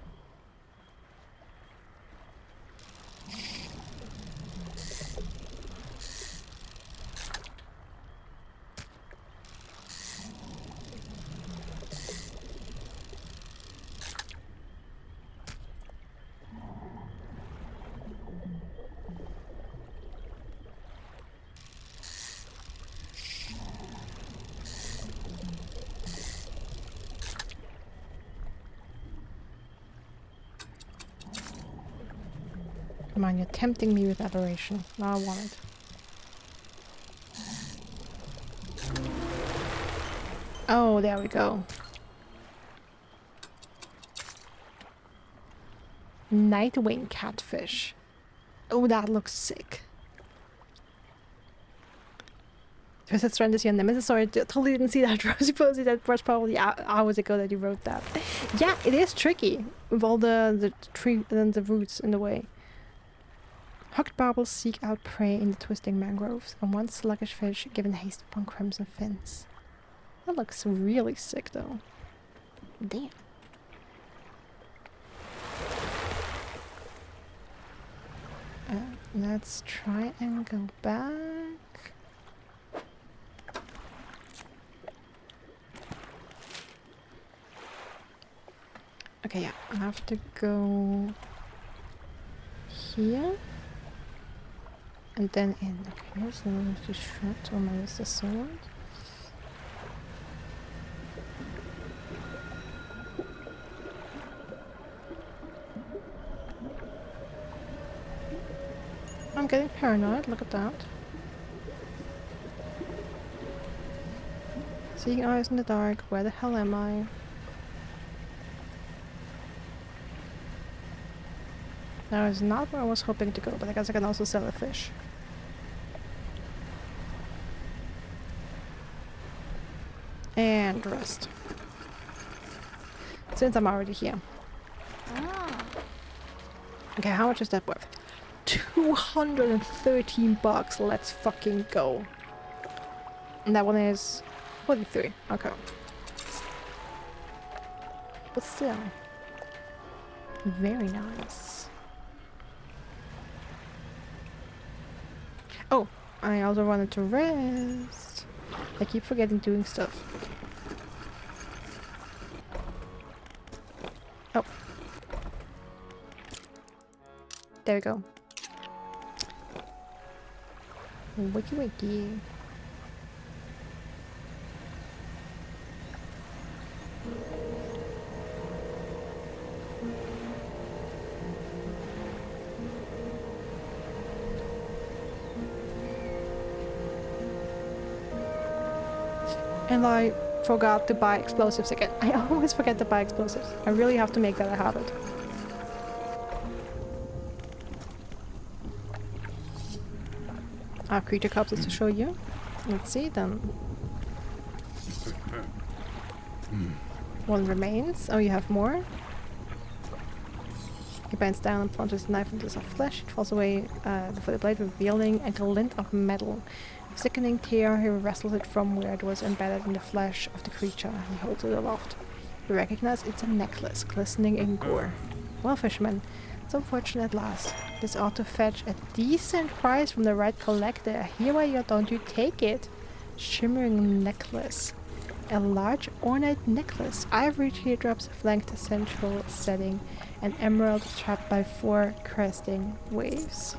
Come on, you're tempting me with aberration. Now I want it. Oh, there we go. Nightwing catfish. Oh, that looks sick. Twisted Strand is your nemesis. Sorry, I totally didn't see that. Supposedly that was probably hours ago that you wrote that. Yeah, it is tricky with all the tree and the roots in the way. Hooked barbels seek out prey in the twisting mangroves, and one sluggish fish given haste upon crimson fins. That looks really sick, though. Damn. Let's try and go back. Okay, yeah, I have to go here. And then in. Okay, so I'm going to shot or use the sword. I'm getting paranoid, look at that. Seeing eyes in the dark, where the hell am I? That is not where I was hoping to go, but I guess I can also sell a fish. And rest. Since I'm already here. Okay, how much is that worth? 213 bucks. Let's fucking go. And that one is 43. Okay. But still. Very nice. Oh, I also wanted to rest. I keep forgetting doing stuff. Oh. There we go. Wiki wiki. And I forgot to buy explosives again. I always forget to buy explosives. I really have to make that a habit. I have creature corpses to show you. Let's see then. One remains. Oh, you have more? He bends down and plunges the knife into the soft flesh. It falls away before the blade, revealing a glint of metal. With sickening tear, he wrestles it from where it was embedded in the flesh of the creature. He holds it aloft. You recognize it's a necklace, glistening in gore. Well, fisherman, it's unfortunate at last. This ought to fetch a decent price from the right collector. Here why don't you take it? Shimmering necklace. A large ornate necklace. Ivory teardrops flank the central setting. An emerald trapped by 4 cresting waves.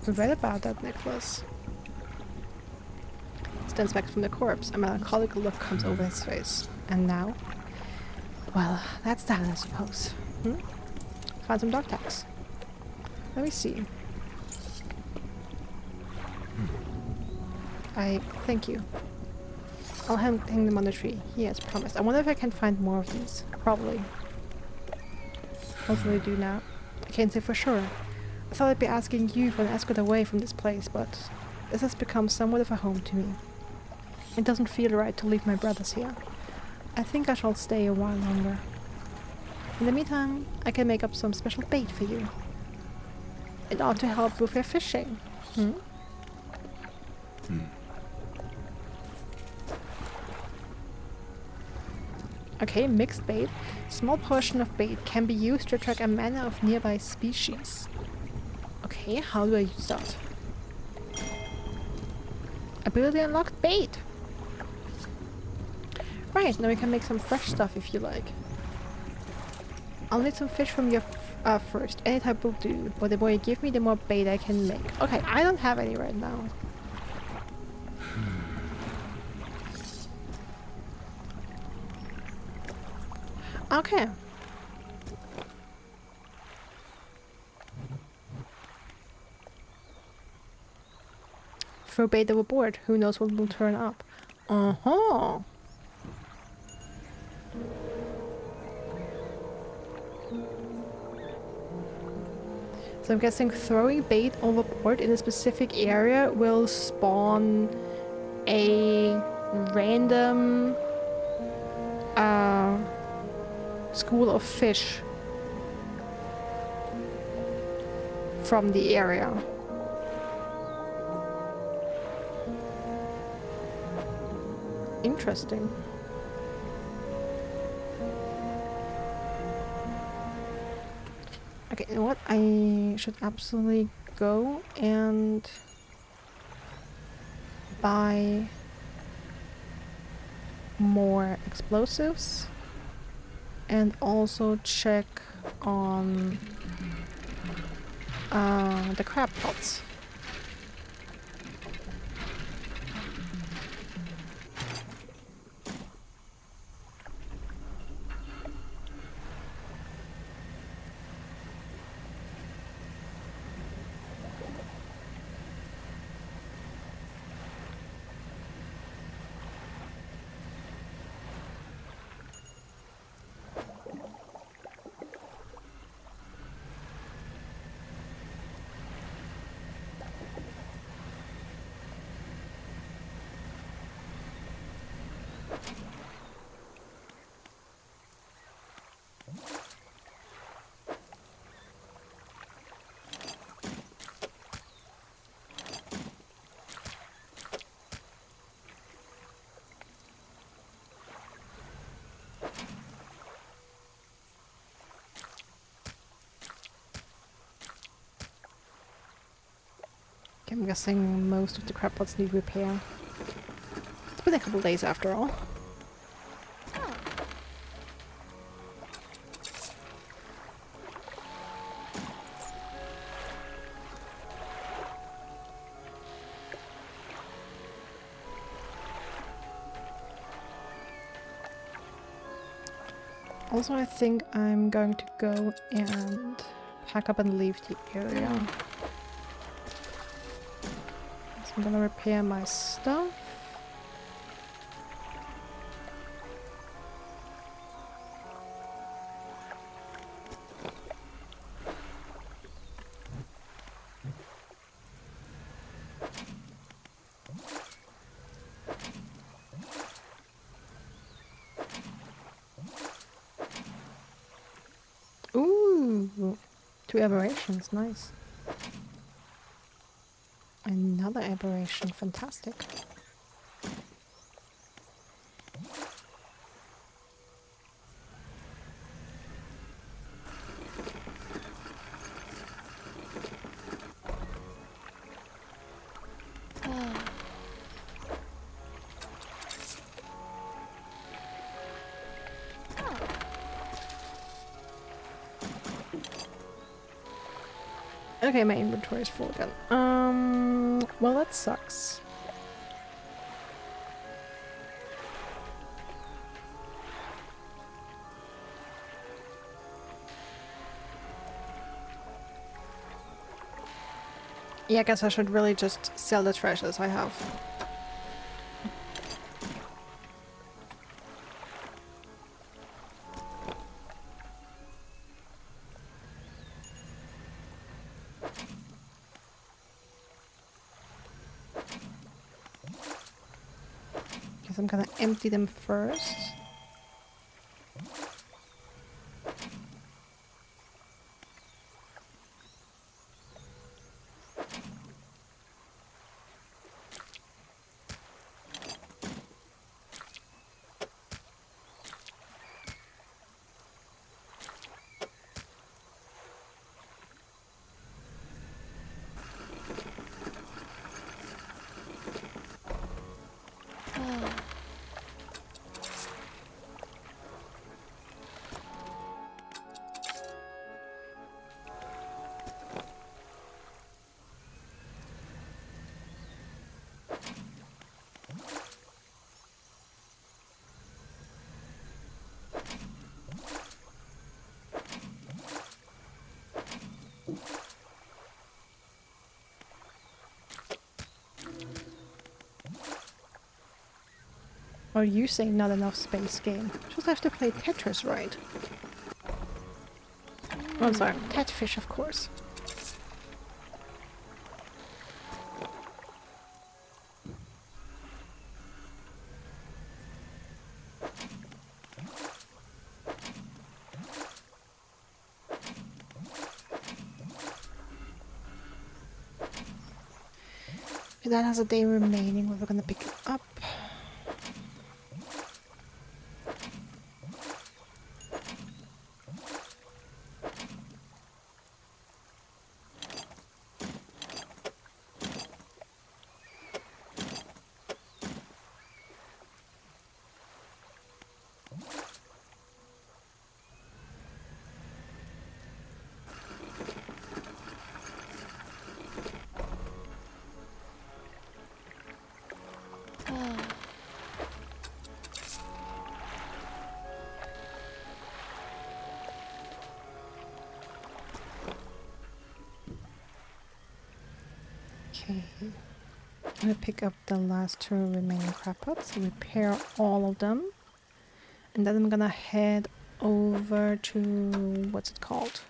I read about that necklace. Stands back from the corpse. A melancholic look comes over his face. And now? Well, that's that, I suppose. Find some dog tags. Let me see. I thank you. I'll hang them on the tree. He has promised. I wonder if I can find more of these. Probably. Hopefully I do now. I can't say for sure. I thought I'd be asking you for an escort away from this place, but this has become somewhat of a home to me. It doesn't feel right to leave my brothers here. I think I shall stay a while longer. In the meantime, I can make up some special bait for you. It ought to help with your fishing. Okay, mixed bait. Small portion of bait can be used to attract a mana of nearby species. Okay, how do I use that? Ability unlocked bait! Right, now we can make some fresh stuff if you like. I'll need some fish from you first. Any type will do. But the more you give me, the more bait I can make. Okay, I don't have any right now. Okay. Throw bait overboard. Who knows what will turn up. Uh-huh. So I'm guessing throwing bait overboard in a specific area will spawn a random school of fish from the area. Interesting. Okay, you know what? I should absolutely go and buy more explosives and also check on the crab pots. I'm guessing most of the crab pots need repair. It's been a couple days after all. Also, I think I'm going to go and pack up and leave the area. So I'm gonna repair my stuff. Ooh, 2 aberrations, nice. Another aberration, fantastic. Okay, my inventory is full again. Well, that sucks. Yeah, I guess I should really just sell the treasures I have. Guess I'm gonna empty them first. Or you say not enough space game. Just have to play Tetris right. Oh, I'm sorry. Tetfish, of course. That has a day remaining where we're gonna pick it up. Okay, I'm gonna pick up the last 2 remaining crab pots, repair all of them, and then I'm gonna head over to what's it called?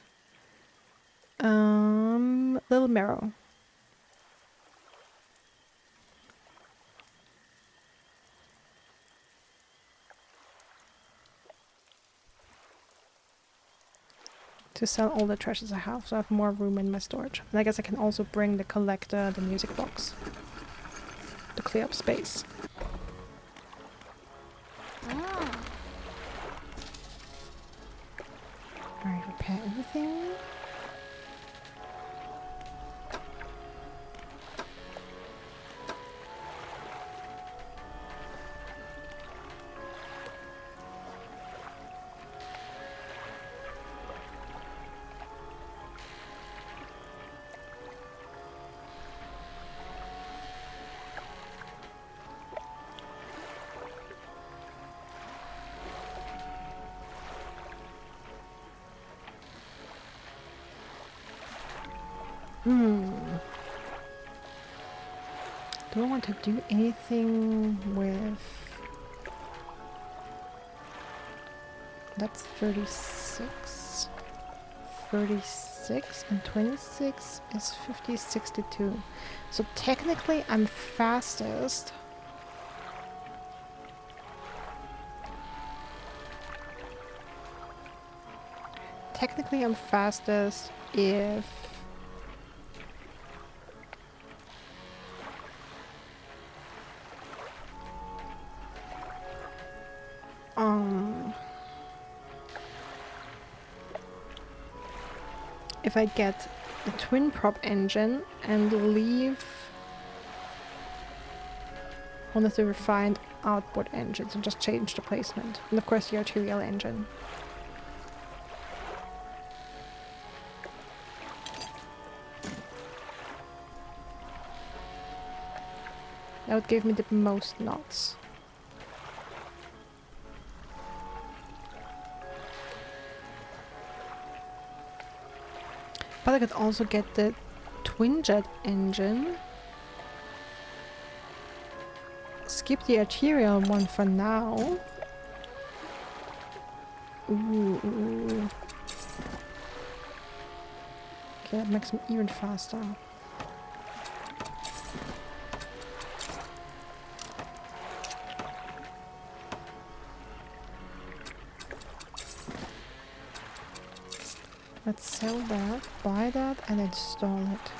Little Marrow. To sell all the treasures I have, so I have more room in my storage. And I guess I can also bring the collector, the music box, to clear up space. Alright, repair everything. Hmm. Do I want to do anything with... That's 36. 36 and 26 is 50, 62. So technically I'm fastest. Technically I'm fastest if... if I get the twin prop engine and leave one of the refined outboard engines and just change the placement. And of course the arterial engine. That would give me the most knots. But I could also get the twin jet engine. Skip the arterial one for now. Ooh. Okay, that makes me even faster. Let's sell that, buy that, and install it.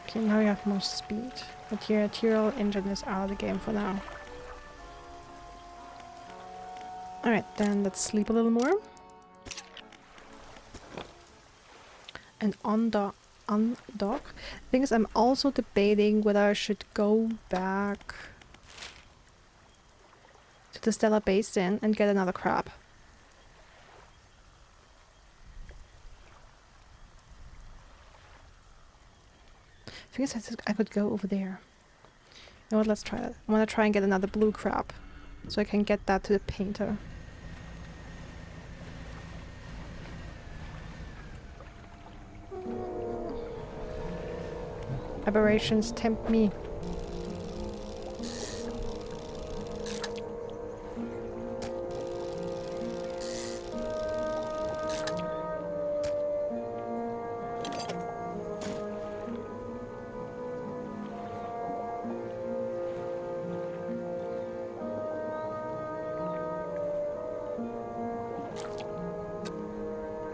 Okay, now you have more speed, but your arterial engine is out of the game for now. Alright, then let's sleep a little more. And undock. Thing is, I'm also debating whether I should go back to the Stellar Basin and get another crab. Thing is, I could go over there. You know what, let's try that. I want to try and get another blue crab, so I can get that to the painter. Aberrations tempt me.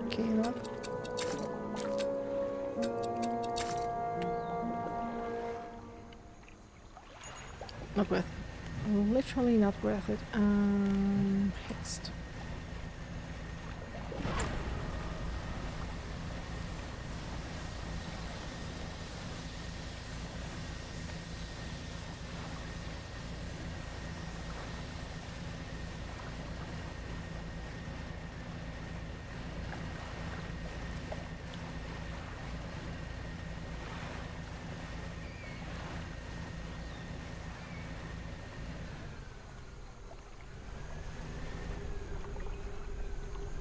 Okay, you know what? Not worth it. Literally not worth it. Haste.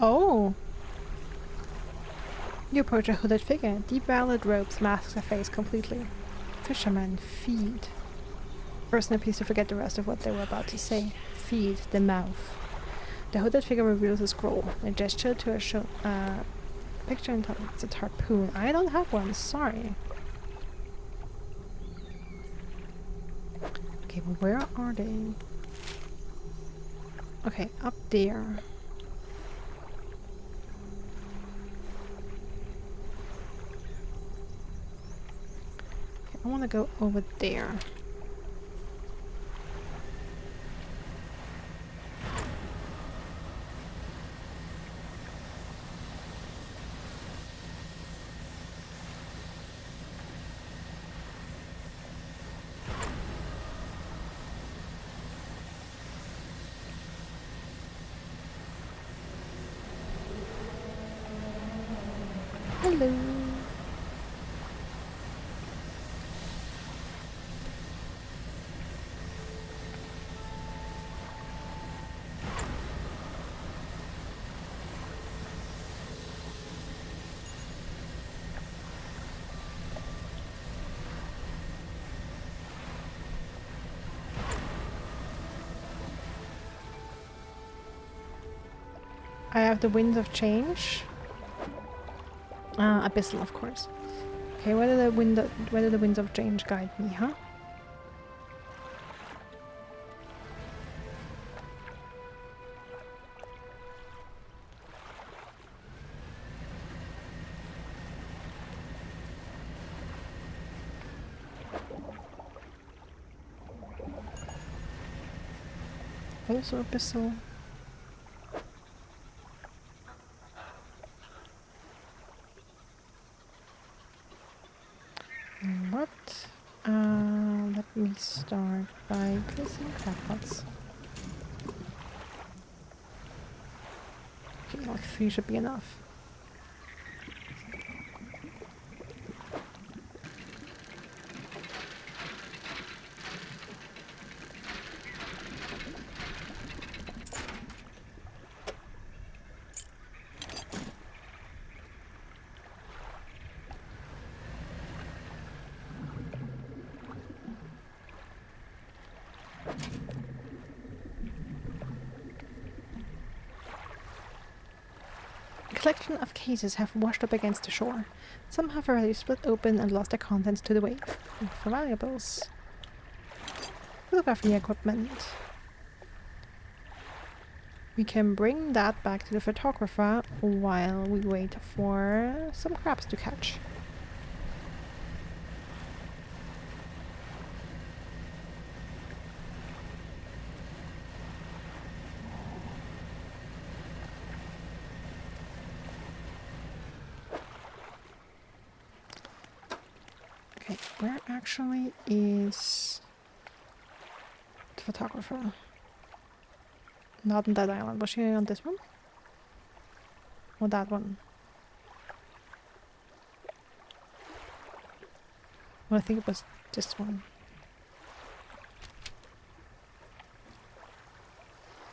Oh! You approach a hooded figure. Deep velvet robes masks her face completely. Fisherman, feed. Person appears to forget the rest of what they were about to say. Feed the mouth. The hooded figure reveals a scroll. A gesture to a picture and it's a harpoon. I don't have one, sorry. Okay, well, where are they? Okay, up there. I want to go over there. Hello. I have the winds of change. Abyssal, of course. Okay, where do the winds of change guide me, huh? Also abyssal. What? Let me start by placing crabpots. Okay, like 3 should be enough. A collection of cases have washed up against the shore. Some have already split open and lost their contents to the wave. For valuables. Photography equipment. We can bring that back to the photographer while we wait for some crabs to catch. Okay, where actually is the photographer? Not on that island. Was she on this one? Or that one? Well, I think it was this one.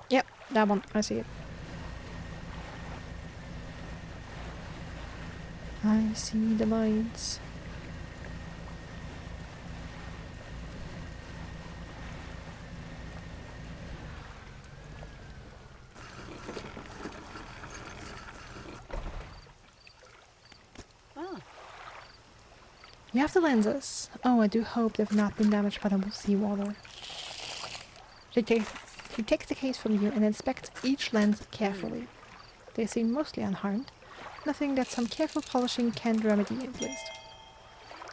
Yep, that one. I see it. I see the lights. You have the lenses. Oh, I do hope they've not been damaged by the seawater. She takes the case from you and inspects each lens carefully. They seem mostly unharmed. Nothing that some careful polishing can't remedy at least.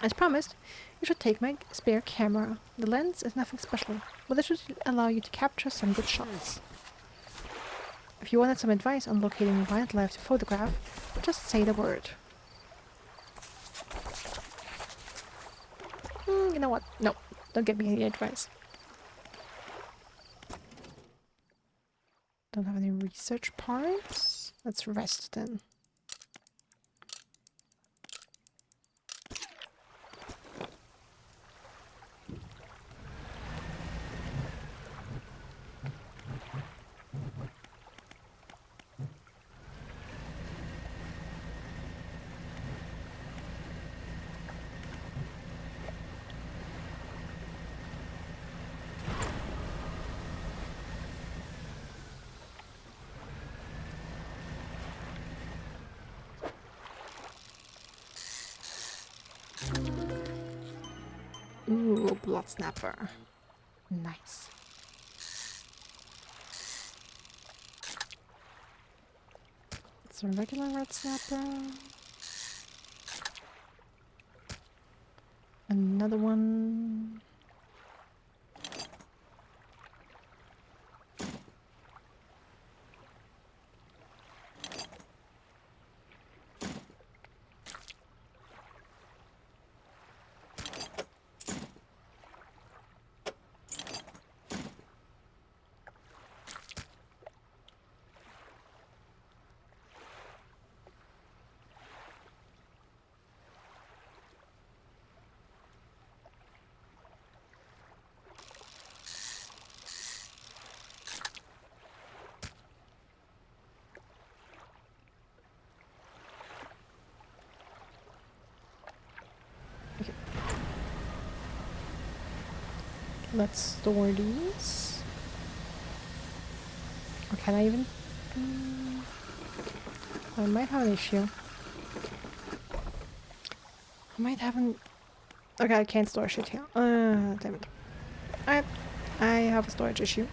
As promised, you should take my spare camera. The lens is nothing special, but it should allow you to capture some good shots. If you wanted some advice on locating wildlife to photograph, just say the word. You know what? No, don't give me any advice. Don't have any research parts. Let's rest then. Ooh, blood snapper. Nice. It's a regular red snapper. Another one. Let's store these. Or can I even? I might have an issue. I might have an... Okay, I can't store shit here. Damn it. I have a storage issue.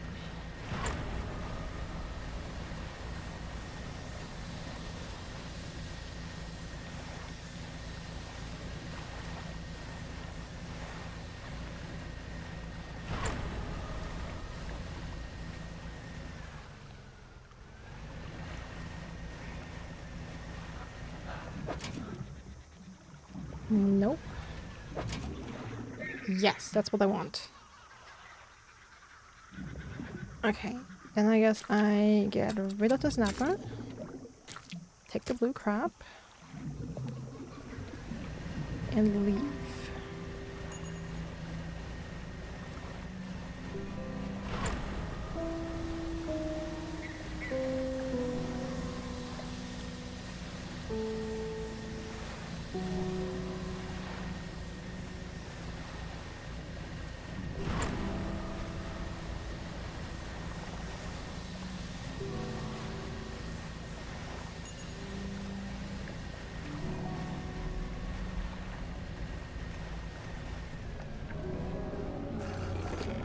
Nope. Yes, that's what I want. Okay, then I guess I get rid of the snapper. Take the blue crab. And leave.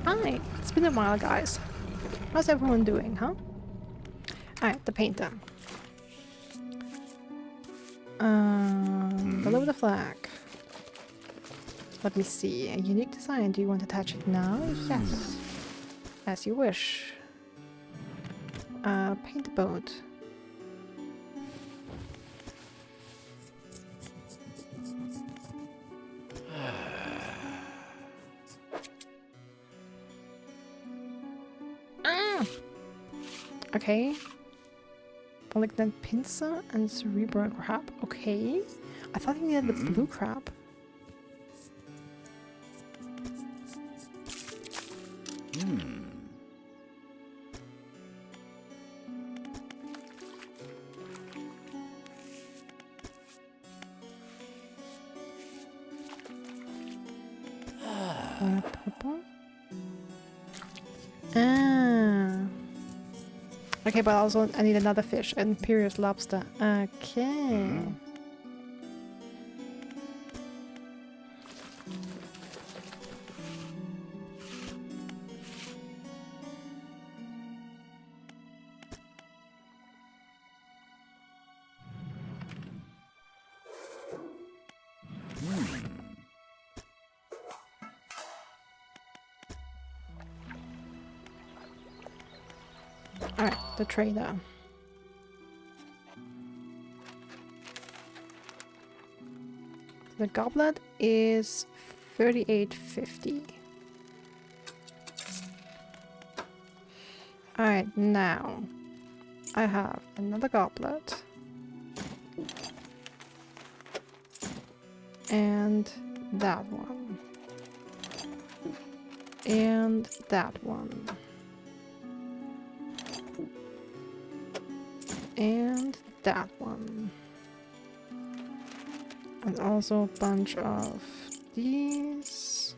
Hi, it's been a while, guys. How's everyone doing, huh? Alright, the painter. Below the flag. Let me see. A unique design. Do you want to touch it now? Yes. As you wish. Paint the boat. Okay. Malignant pincer and cerebral crab. Okay. I thought you needed the blue crab. Purple. Okay, but also I need another fish. Imperial lobster. Okay. Alright, the trader. The goblet is 38.50. Alright, now I have another goblet. And that one. And that one. And that one. And also a bunch of these.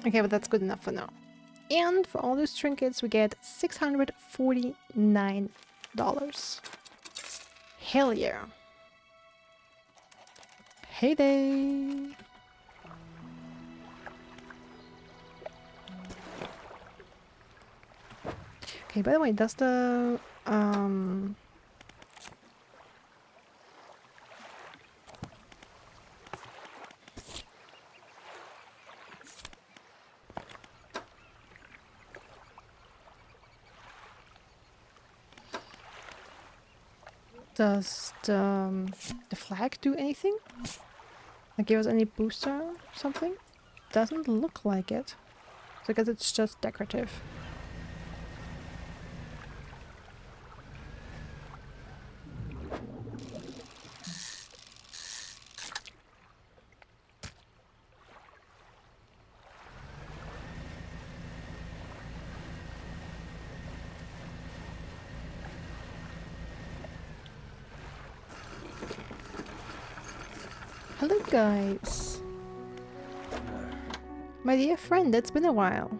Okay, but that's good enough for now. And for all those trinkets, we get $649. Hell yeah. Heyday! Okay, by the way, does the Does the flag do anything? Like give us any booster or something? Doesn't look like it. So I guess it's just decorative. Hello guys! My dear friend, it's been a while.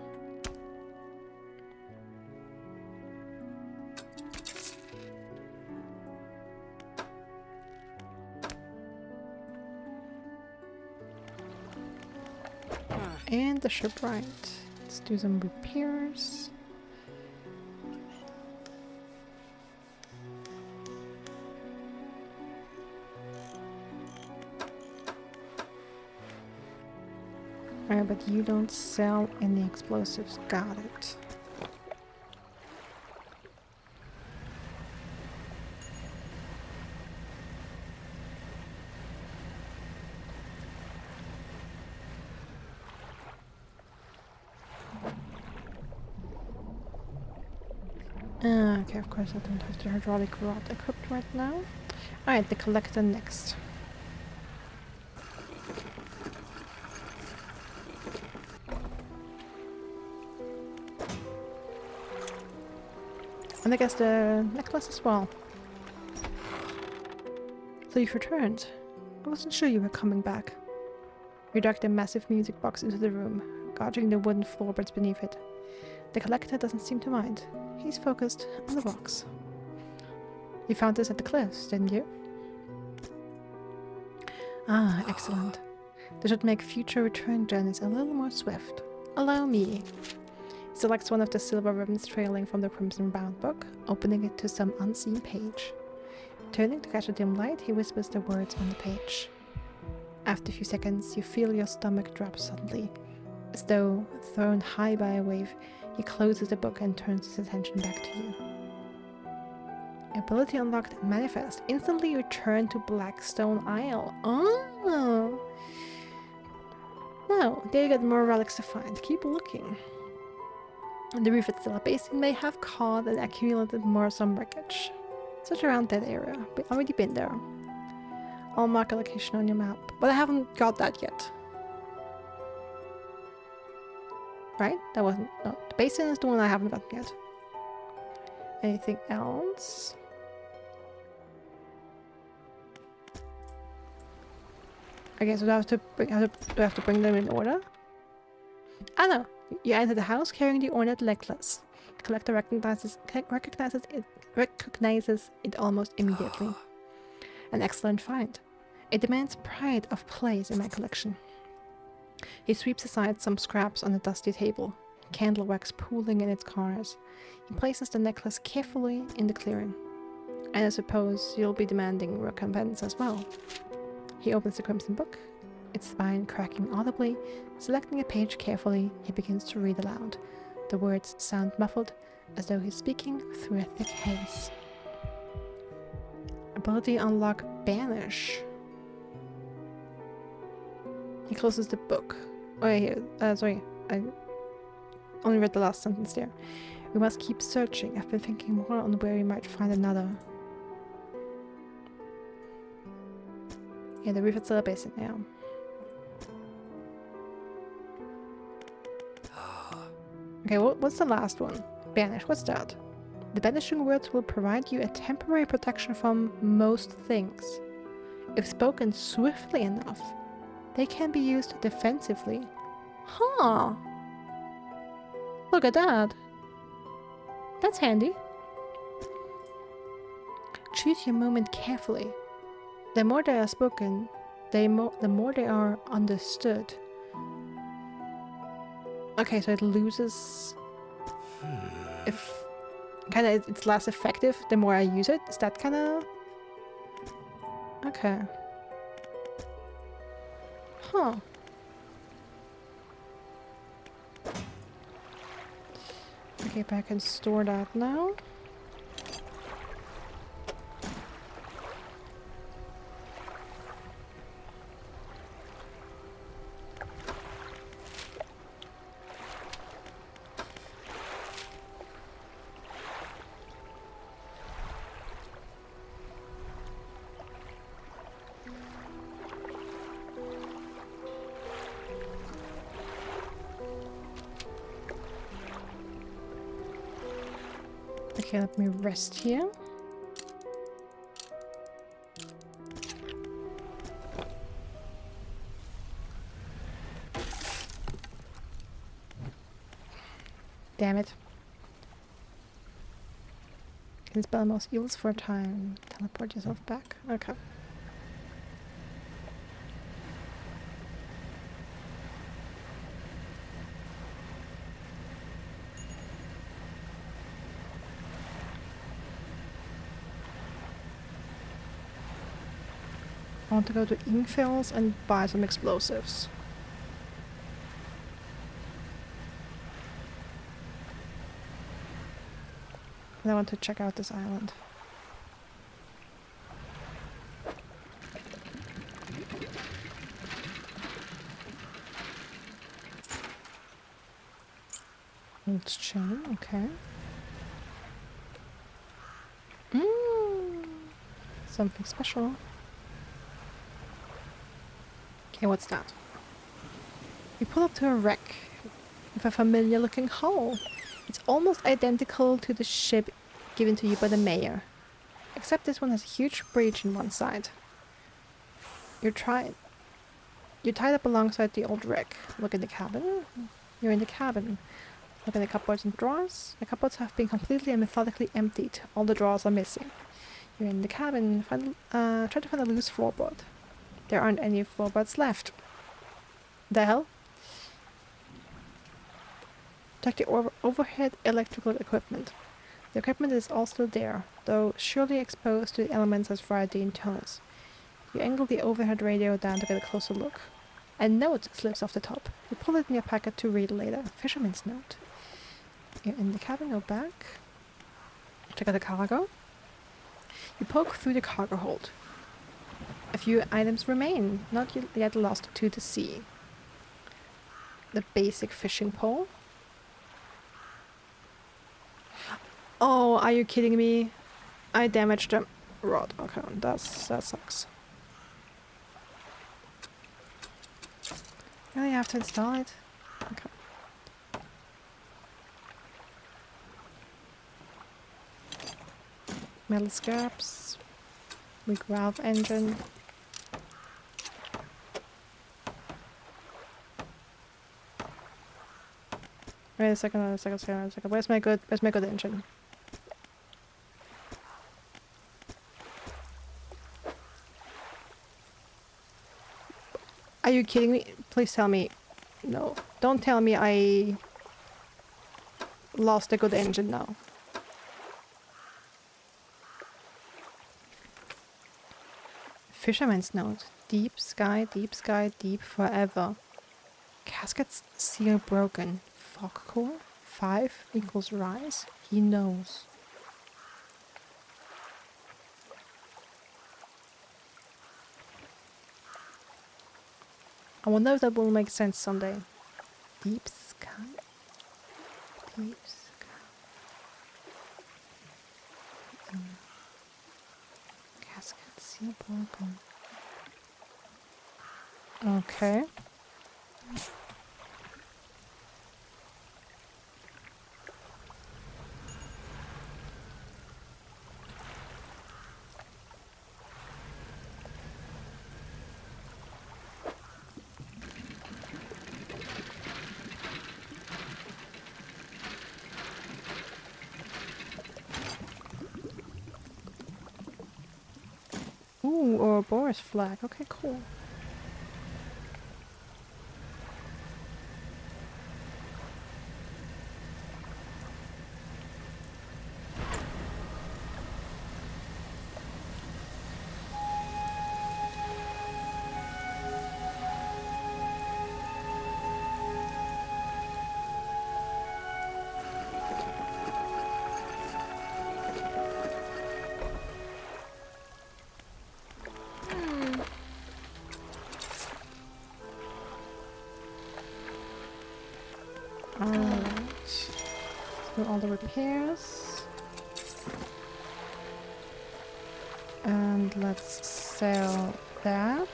And the shipwright. Let's do some repairs. But you don't sell any explosives. Got it. Okay, of course I don't have the hydraulic rod equipped right now. Alright, the collector next. And I guess the necklace as well. So you've returned. I wasn't sure you were coming back. You dragged a massive music box into the room, guarding the wooden floorboards beneath it. The collector doesn't seem to mind. He's focused on the box. You found this at the cliffs, didn't you? Ah, excellent. This should make future return journeys a little more swift. Allow me. He selects one of the silver ribbons trailing from the crimson-bound book, opening it to some unseen page. Turning to catch a dim light, he whispers the words on the page. After a few seconds, you feel your stomach drop suddenly. As though thrown high by a wave, he closes the book and turns his attention back to you. Ability unlocked, manifest. Instantly return to Blackstone Isle. Oh! Now, there you get more relics to find. Keep looking. The reef at Stella Basin may have caught and accumulated more some wreckage. Search around that area. We've already been there. I'll mark a location on your map, but I haven't got that yet. Right? That wasn't... No, the basin is the one I haven't gotten yet. Anything else? Okay, so do I have to bring them in order? Ah no! You enter the house carrying the ornate necklace. The collector recognizes it almost immediately. An excellent find. It demands pride of place in my collection. He sweeps aside some scraps on the dusty table, candle wax pooling in its corners. He places the necklace carefully in the clearing. And I suppose you'll be demanding recompense as well. He opens the crimson book, its spine cracking audibly. Selecting a page carefully, he begins to read aloud. The words sound muffled, as though he's speaking through a thick haze. Ability unlock Banish. He closes the book. Oh, sorry. I only read the last sentence there. We must keep searching. I've been thinking more on where we might find another. Yeah, the reef at Stella Basin, yeah. Okay, what's the last one? Banish, what's that? The banishing words will provide you a temporary protection from most things. If spoken swiftly enough, they can be used defensively. Huh. Look at that. That's handy. Choose your moment carefully. The more they are spoken, the more they are understood. Okay, so it loses... If... Kinda, it's less effective the more I use it. Is that kinda... Okay. Huh. Okay, but I can store that now. Okay, let me rest here. Damn it. Can spell most evils for a time. Teleport yourself back. Okay. I want to go to Ingfels and buy some explosives. And I want to check out this island. Let's chain, okay. Something special. Okay, what's that? You pull up to a wreck with a familiar looking hull. It's almost identical to the ship given to you by the mayor. Except this one has a huge breach in one side. You're tied up alongside the old wreck. Look in the cabin. You're in the cabin. Look at the cupboards and drawers. The cupboards have been completely and methodically emptied. All the drawers are missing. You're in the cabin. Try to find a loose floorboard. There aren't any floorboards left. The hell? Check the overhead electrical equipment. The equipment is all still there, though surely exposed to the elements as fried the internals. You angle the overhead radio down to get a closer look. A note slips off the top. You pull it in your pocket to read later. Fisherman's note. You're in the cabin, go back. Check out the cargo. You poke through the cargo hold. A few items remain, not yet lost to the sea. The basic fishing pole. Oh, are you kidding me? I damaged the rod. Okay, that sucks. Really have to install it? Okay. Metal scraps. Weak valve engine. Wait a second. Where's my good engine? Are you kidding me? Please tell me. No. Don't tell me I lost a good engine now. Fisherman's note. Deep sky, deep forever. Caskets seal broken. Fog core? 5 equals rise. He knows. I wonder if that will make sense someday. Deep sky? Deep sky. Casket seal broken. Okay. Ooh, or a Boris flag. Okay, cool. Alright. Do all the repairs. And let's sell that.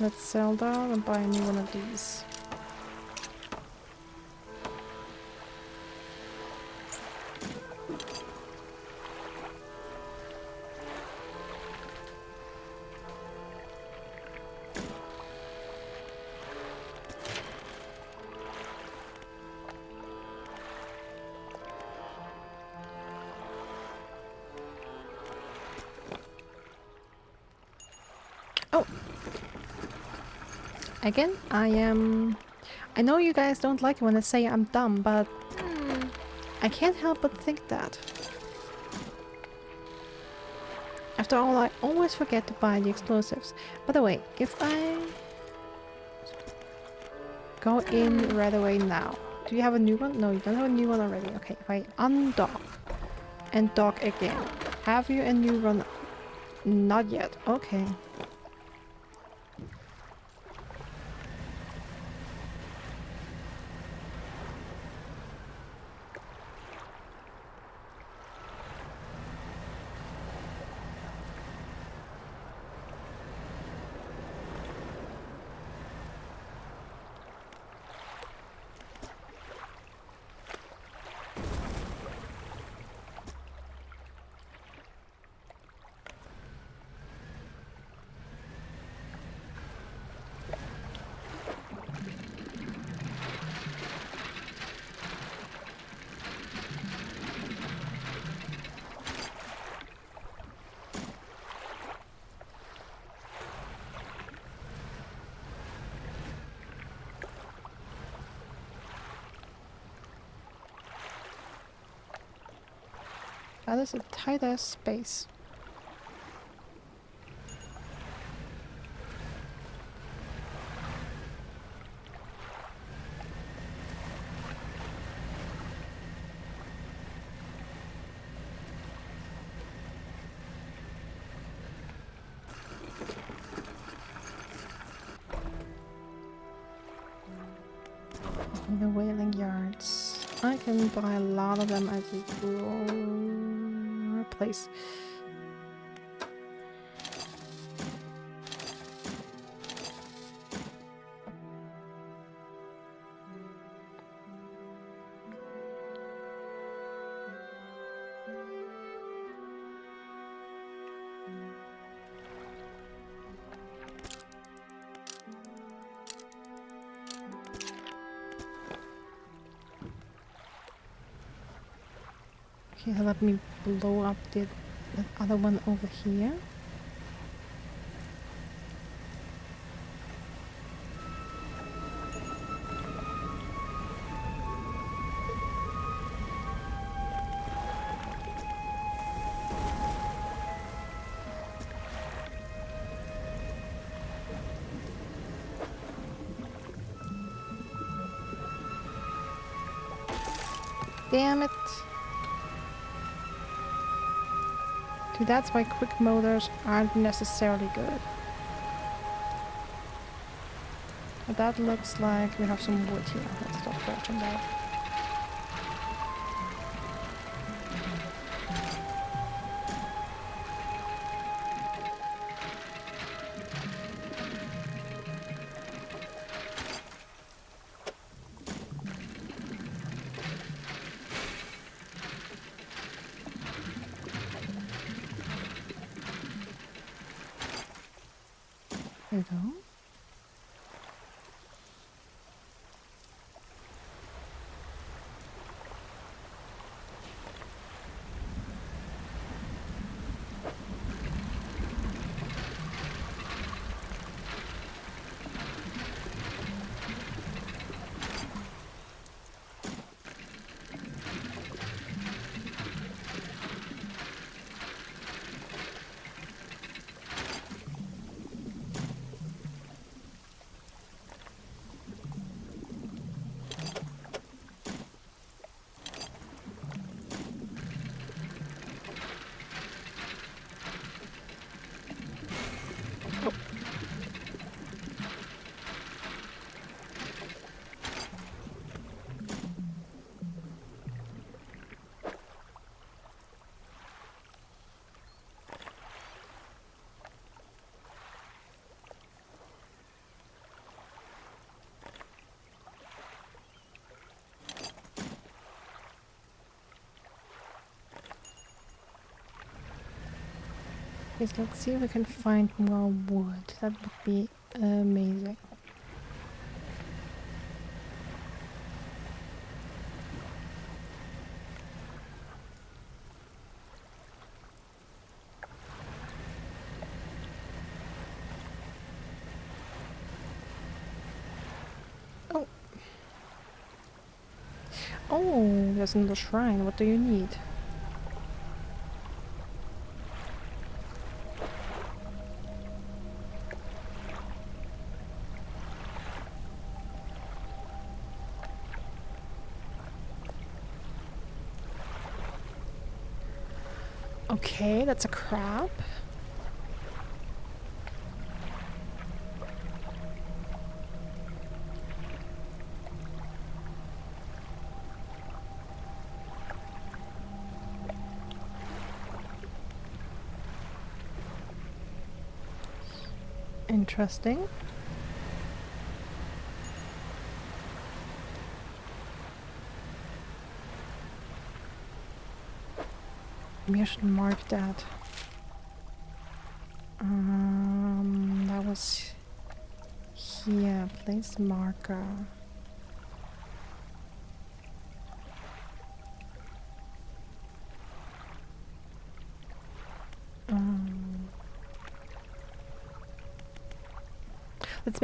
Let's sell that and buy a new one of these. Oh! Again, I know you guys don't like it when I say I'm dumb, but I can't help but think that. After all, I always forget to buy the explosives. By the way, if I go in right away now, do you have a new one? No, you don't have a new one already. Okay, if I undock and dock again, have you a new one? Not yet. Okay. That is a tight ass space. The whaling yards. I can buy a lot of them at your place. Okay, so let me blow up the other one over here. Damn it. See, that's why quick motors aren't necessarily good. But that looks like we have some wood here. Let's stop dredging that. There you go. Please, let's see if we can find more wood. That would be amazing. Oh. Oh, there's another shrine. What do you need? Okay, that's a crab. Interesting. Maybe I should mark that. That was here. Place marker. Let's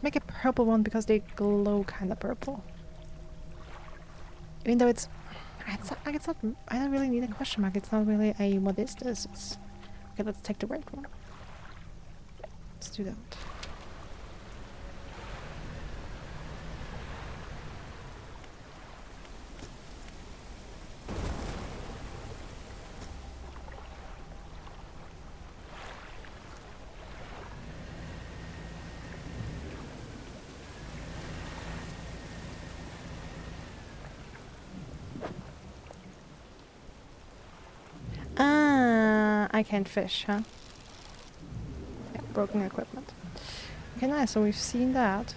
make a purple one because they glow kind of purple. Even though it's like it's not. I don't really need a question mark. It's not really a what is this? It's okay. Let's take the red one. Let's do that. I can't fish, huh? Yeah, broken equipment. Okay, nice. So we've seen that.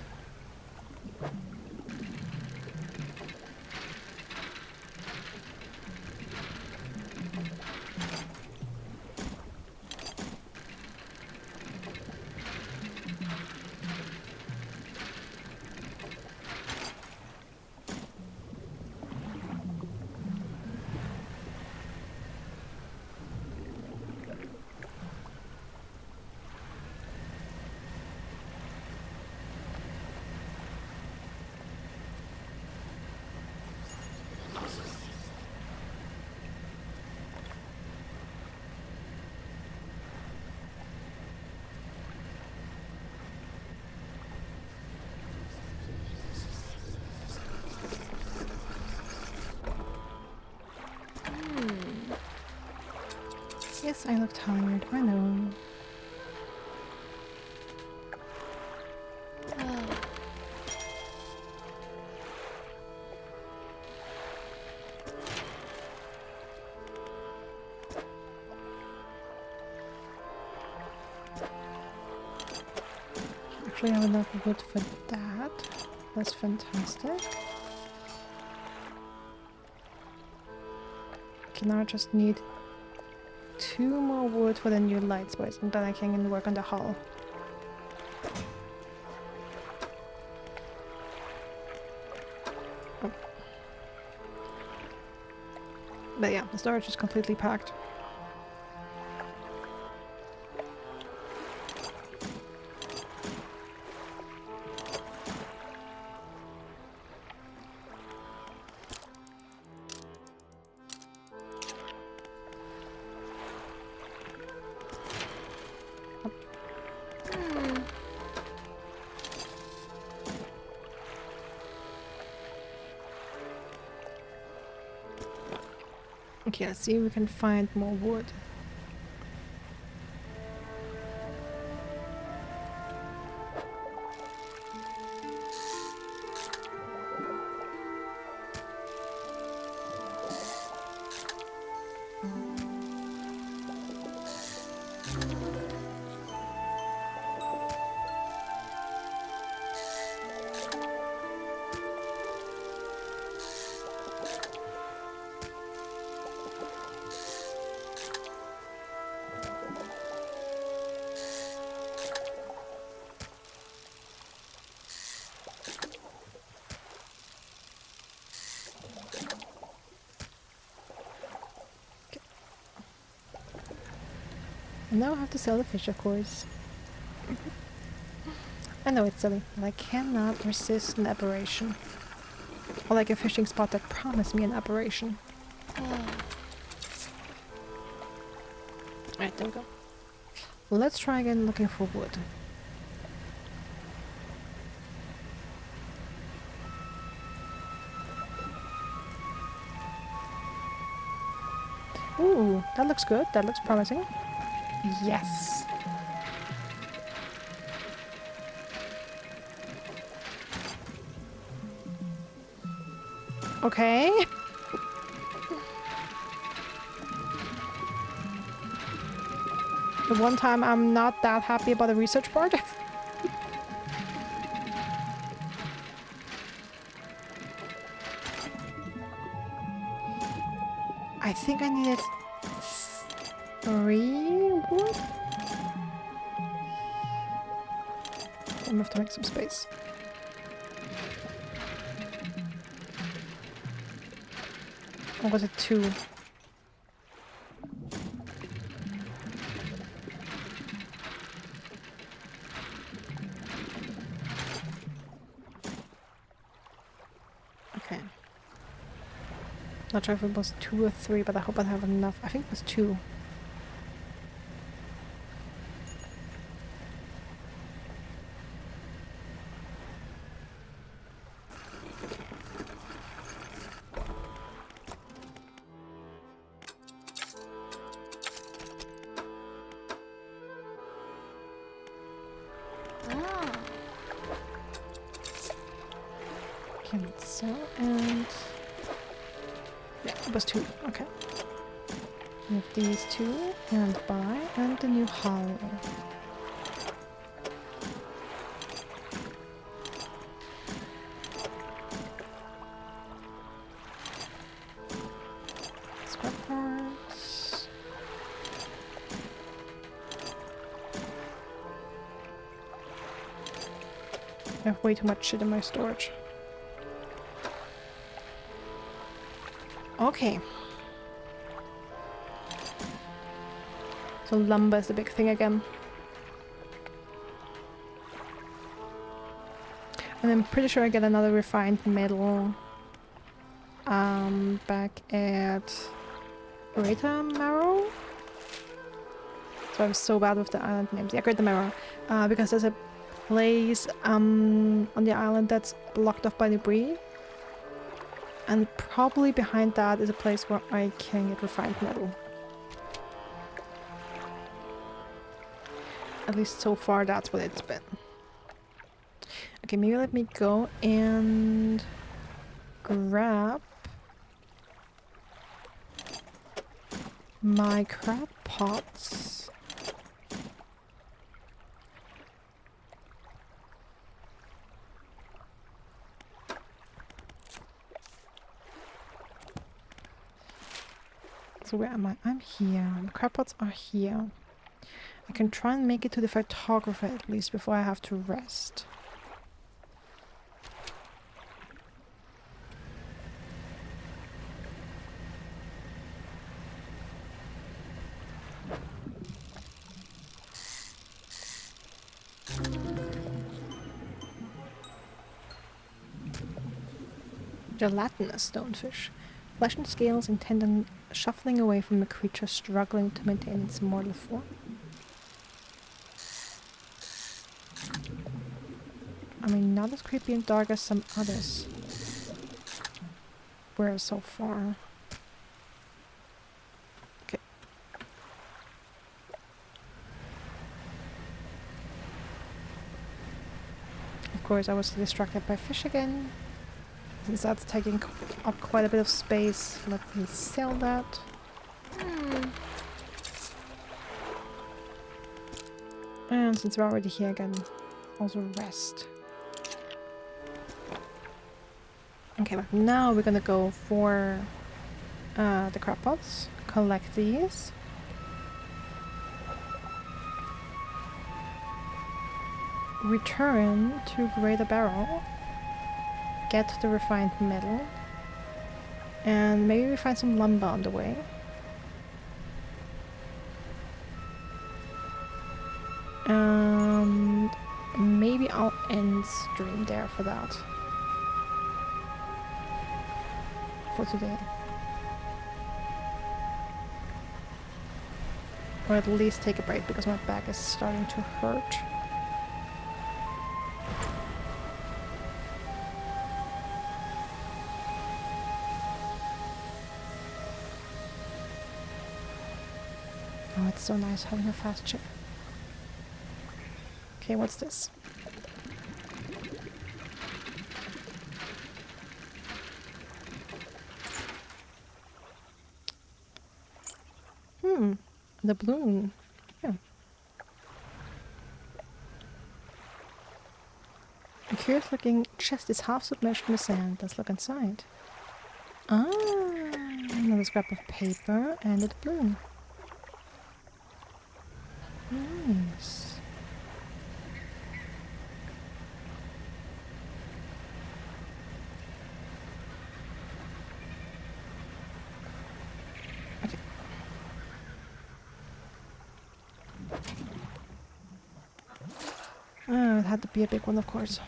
Yes, I look tired. I know. Actually, I have enough wood for that. That's fantastic. Okay, now I just need 2 more wood for the new light switch, and then I can work on the hull. Oh. But yeah, the storage is completely packed. Okay, let's see if we can find more wood. And now I have to sell the fish, of course. I know it's silly, but I cannot resist an aberration. Or like a fishing spot that promised me an aberration. Alright, there we go. Let's try again looking for wood. Ooh, that looks good. That looks promising. Yes. Okay. The one time I'm not that happy about the research part. I think I needed 3 wood. I'm gonna have to make some space. Or was it 2? Okay. Not sure if it was 2 or 3, but I hope I have enough. I think it was 2. Okay, so, and... yeah, it was 2. Okay. We have these 2, and buy, and the new hull. Scrap parts. I have way too much shit in my storage. Okay. So lumber is the big thing again. And I'm pretty sure I get another refined metal back at Greater Marrow. So I'm so bad with the island names. Yeah, Greater Marrow. Because there's a place on the island that's blocked off by debris. And probably behind that is a place where I can get refined metal. At least so far that's what it's been. Okay, maybe let me go and grab my crab pots. So where am I? I'm here. The crab pots are here. I can try and make it to the photographer at least before I have to rest. Gelatinous stonefish. Flesh and scales intend on shuffling away from a creature struggling to maintain its mortal form. I mean, not as creepy and dark as some others were so far. Okay. Of course, I was distracted by fish again. Since that's taking up quite a bit of space, let me sell that. And since we're already here again, also rest. Okay, but now we're gonna go for the crab pots, collect these. Return to Greater Barrel. Get the refined metal. And maybe we find some lumber on the way. I'll end stream there for that. For today. Or at least take a break because my back is starting to hurt. Oh, it's so nice having a fast chip. Okay, what's this? The balloon. Yeah. A curious looking chest is half submerged in the sand. Let's look inside. Ah, another scrap of paper and a balloon. Nice. Oh, it had to be a big one, of course.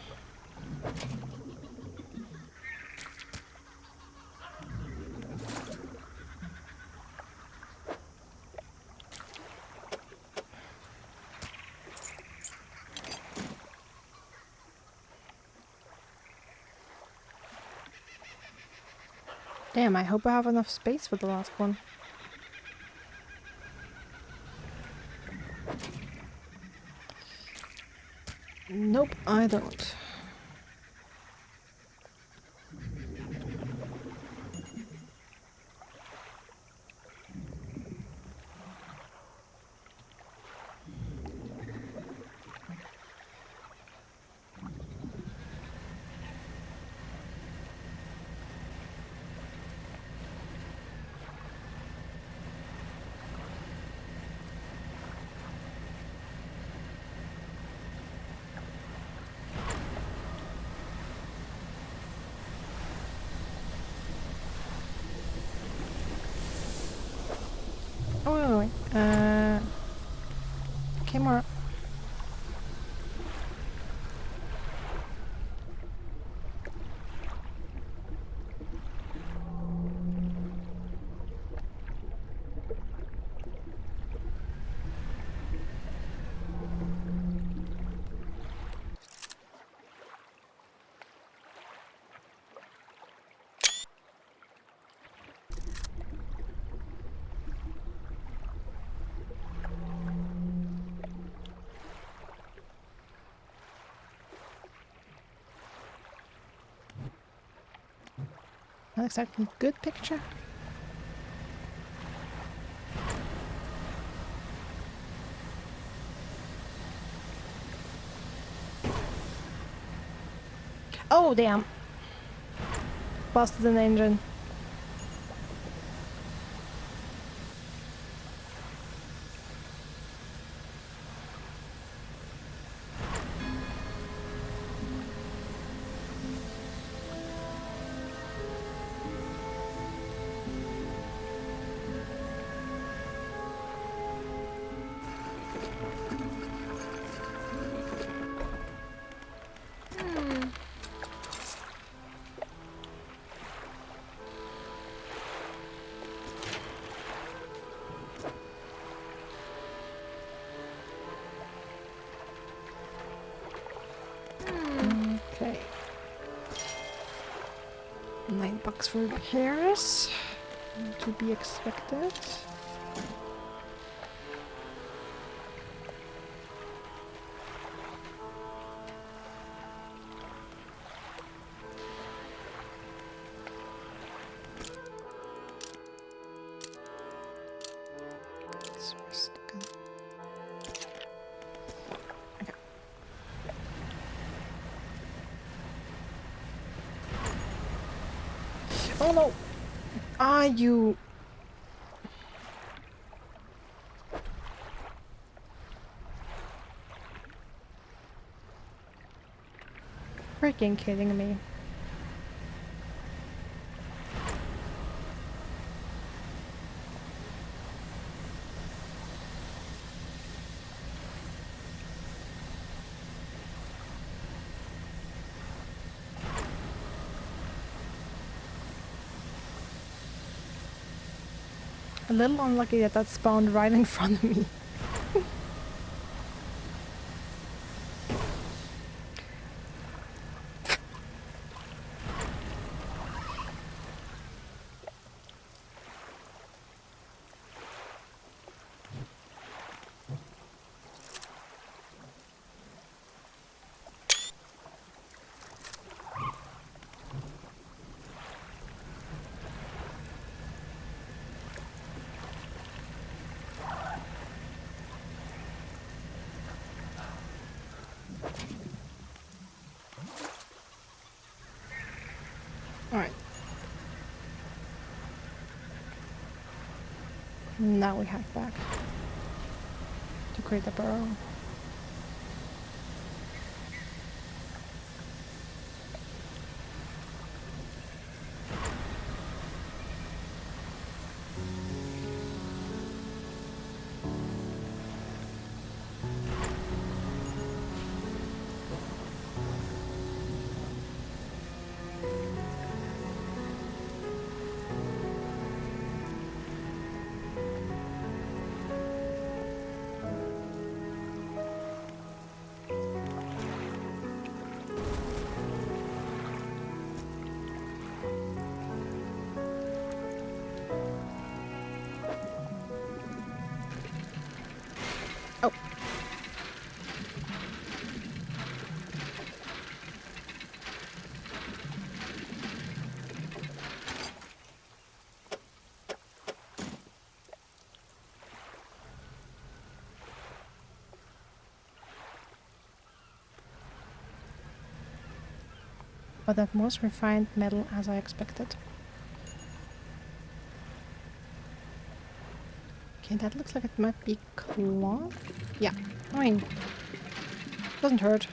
Damn, I hope I have enough space for the last one. Nope, I don't. Oh, wait. Camera. Not exactly a good picture. Oh, damn. Busted an engine. Okay. $9 for repairs. To be expected. Oh no! Ah, you... Freaking kidding me. A little unlucky that that spawned right in front of me. Alright. Now we hack back to create the burrow. Oh. But that most refined metal as I expected. Okay, that looks like it might be cloth. Yeah, I mean, doesn't hurt.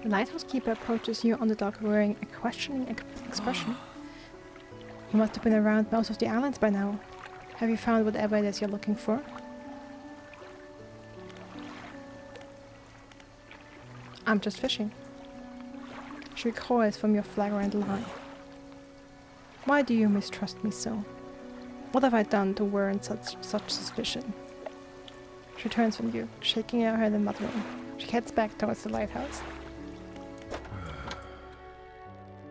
The lighthouse keeper approaches you on the dock wearing a questioning expression. You must have been around most of the islands by now. Have you found whatever it is you're looking for? I'm just fishing. She recoils from your flagrant lie. Why do you mistrust me so? What have I done to warrant such suspicion? She turns from you, shaking her head and muttering. She heads back towards the lighthouse.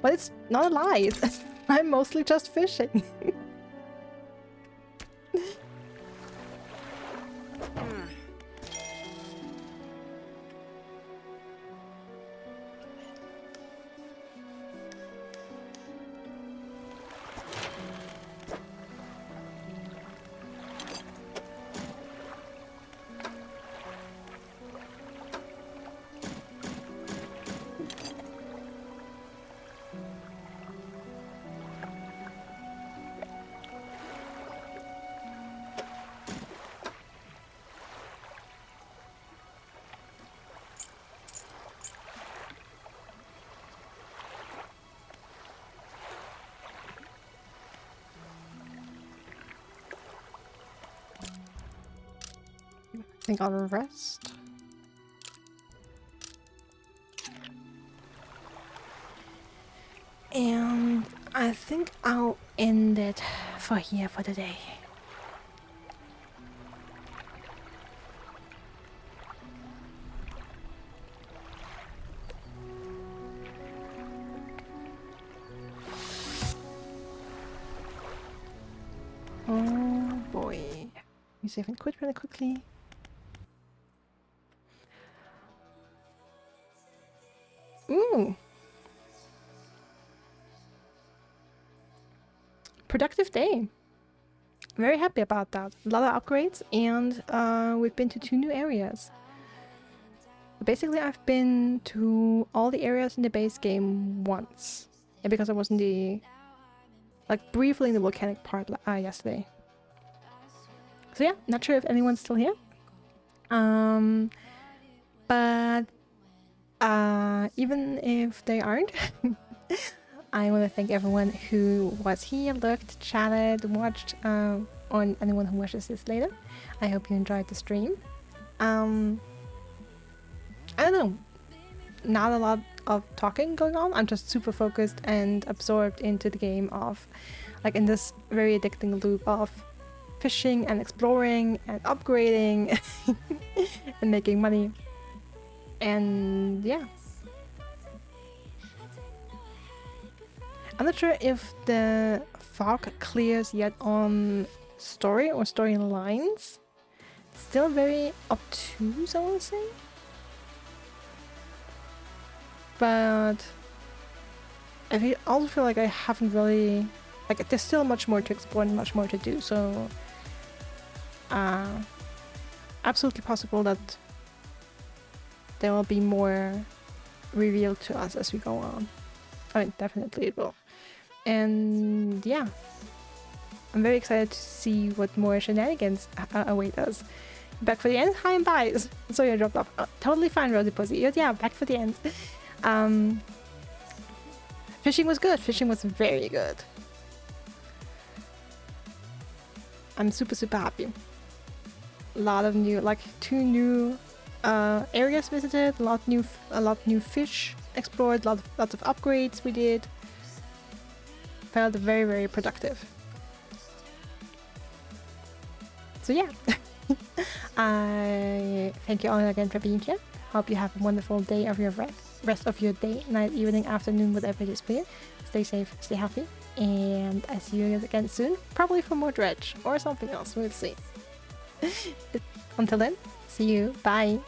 But it's not a lie. I'm mostly just fishing. I think I'll rest. And I think I'll end it for here for today. Oh boy. Let me save and quit really quickly. Ooh. Productive day. very happy about that. A lot of upgrades, and we've been to 2 new areas. Basically, I've been to all the areas in the base game once. Yeah, because I was in the... like, briefly in the volcanic part yesterday. So yeah, not sure if anyone's still here. But even if they aren't, I want to thank everyone who was here, looked, chatted, watched, or anyone who watches this later. I hope you enjoyed the stream. I don't know, not a lot of talking going on. I'm just super focused and absorbed into the game of, like, in this very addicting loop of fishing and exploring and upgrading and making money. And yeah. I'm not sure if the fog clears yet on story or storylines. Still very obtuse, I want to say. But I also feel like I haven't really... like, there's still much more to explore and much more to do, so... absolutely possible that there will be more revealed to us as we go on. I mean, definitely it will. And yeah, I'm very excited to see what more shenanigans await us. Back for the end? Hi and bye! So you dropped off. Totally fine, Rosy Pussy. Yeah, back for the end. Fishing was good. Fishing was very good. I'm super, super happy. A lot of new, like 2 new areas visited, a lot new fish explored, lots of upgrades we did. Felt very, very productive. So yeah, I thank you all again for being here. Hope you have a wonderful day of your rest of your day, night, evening, afternoon, whatever it is for you. Stay safe, stay healthy, and I see you again soon, probably for more Dredge or something else. We'll see. Until then, see you. Bye.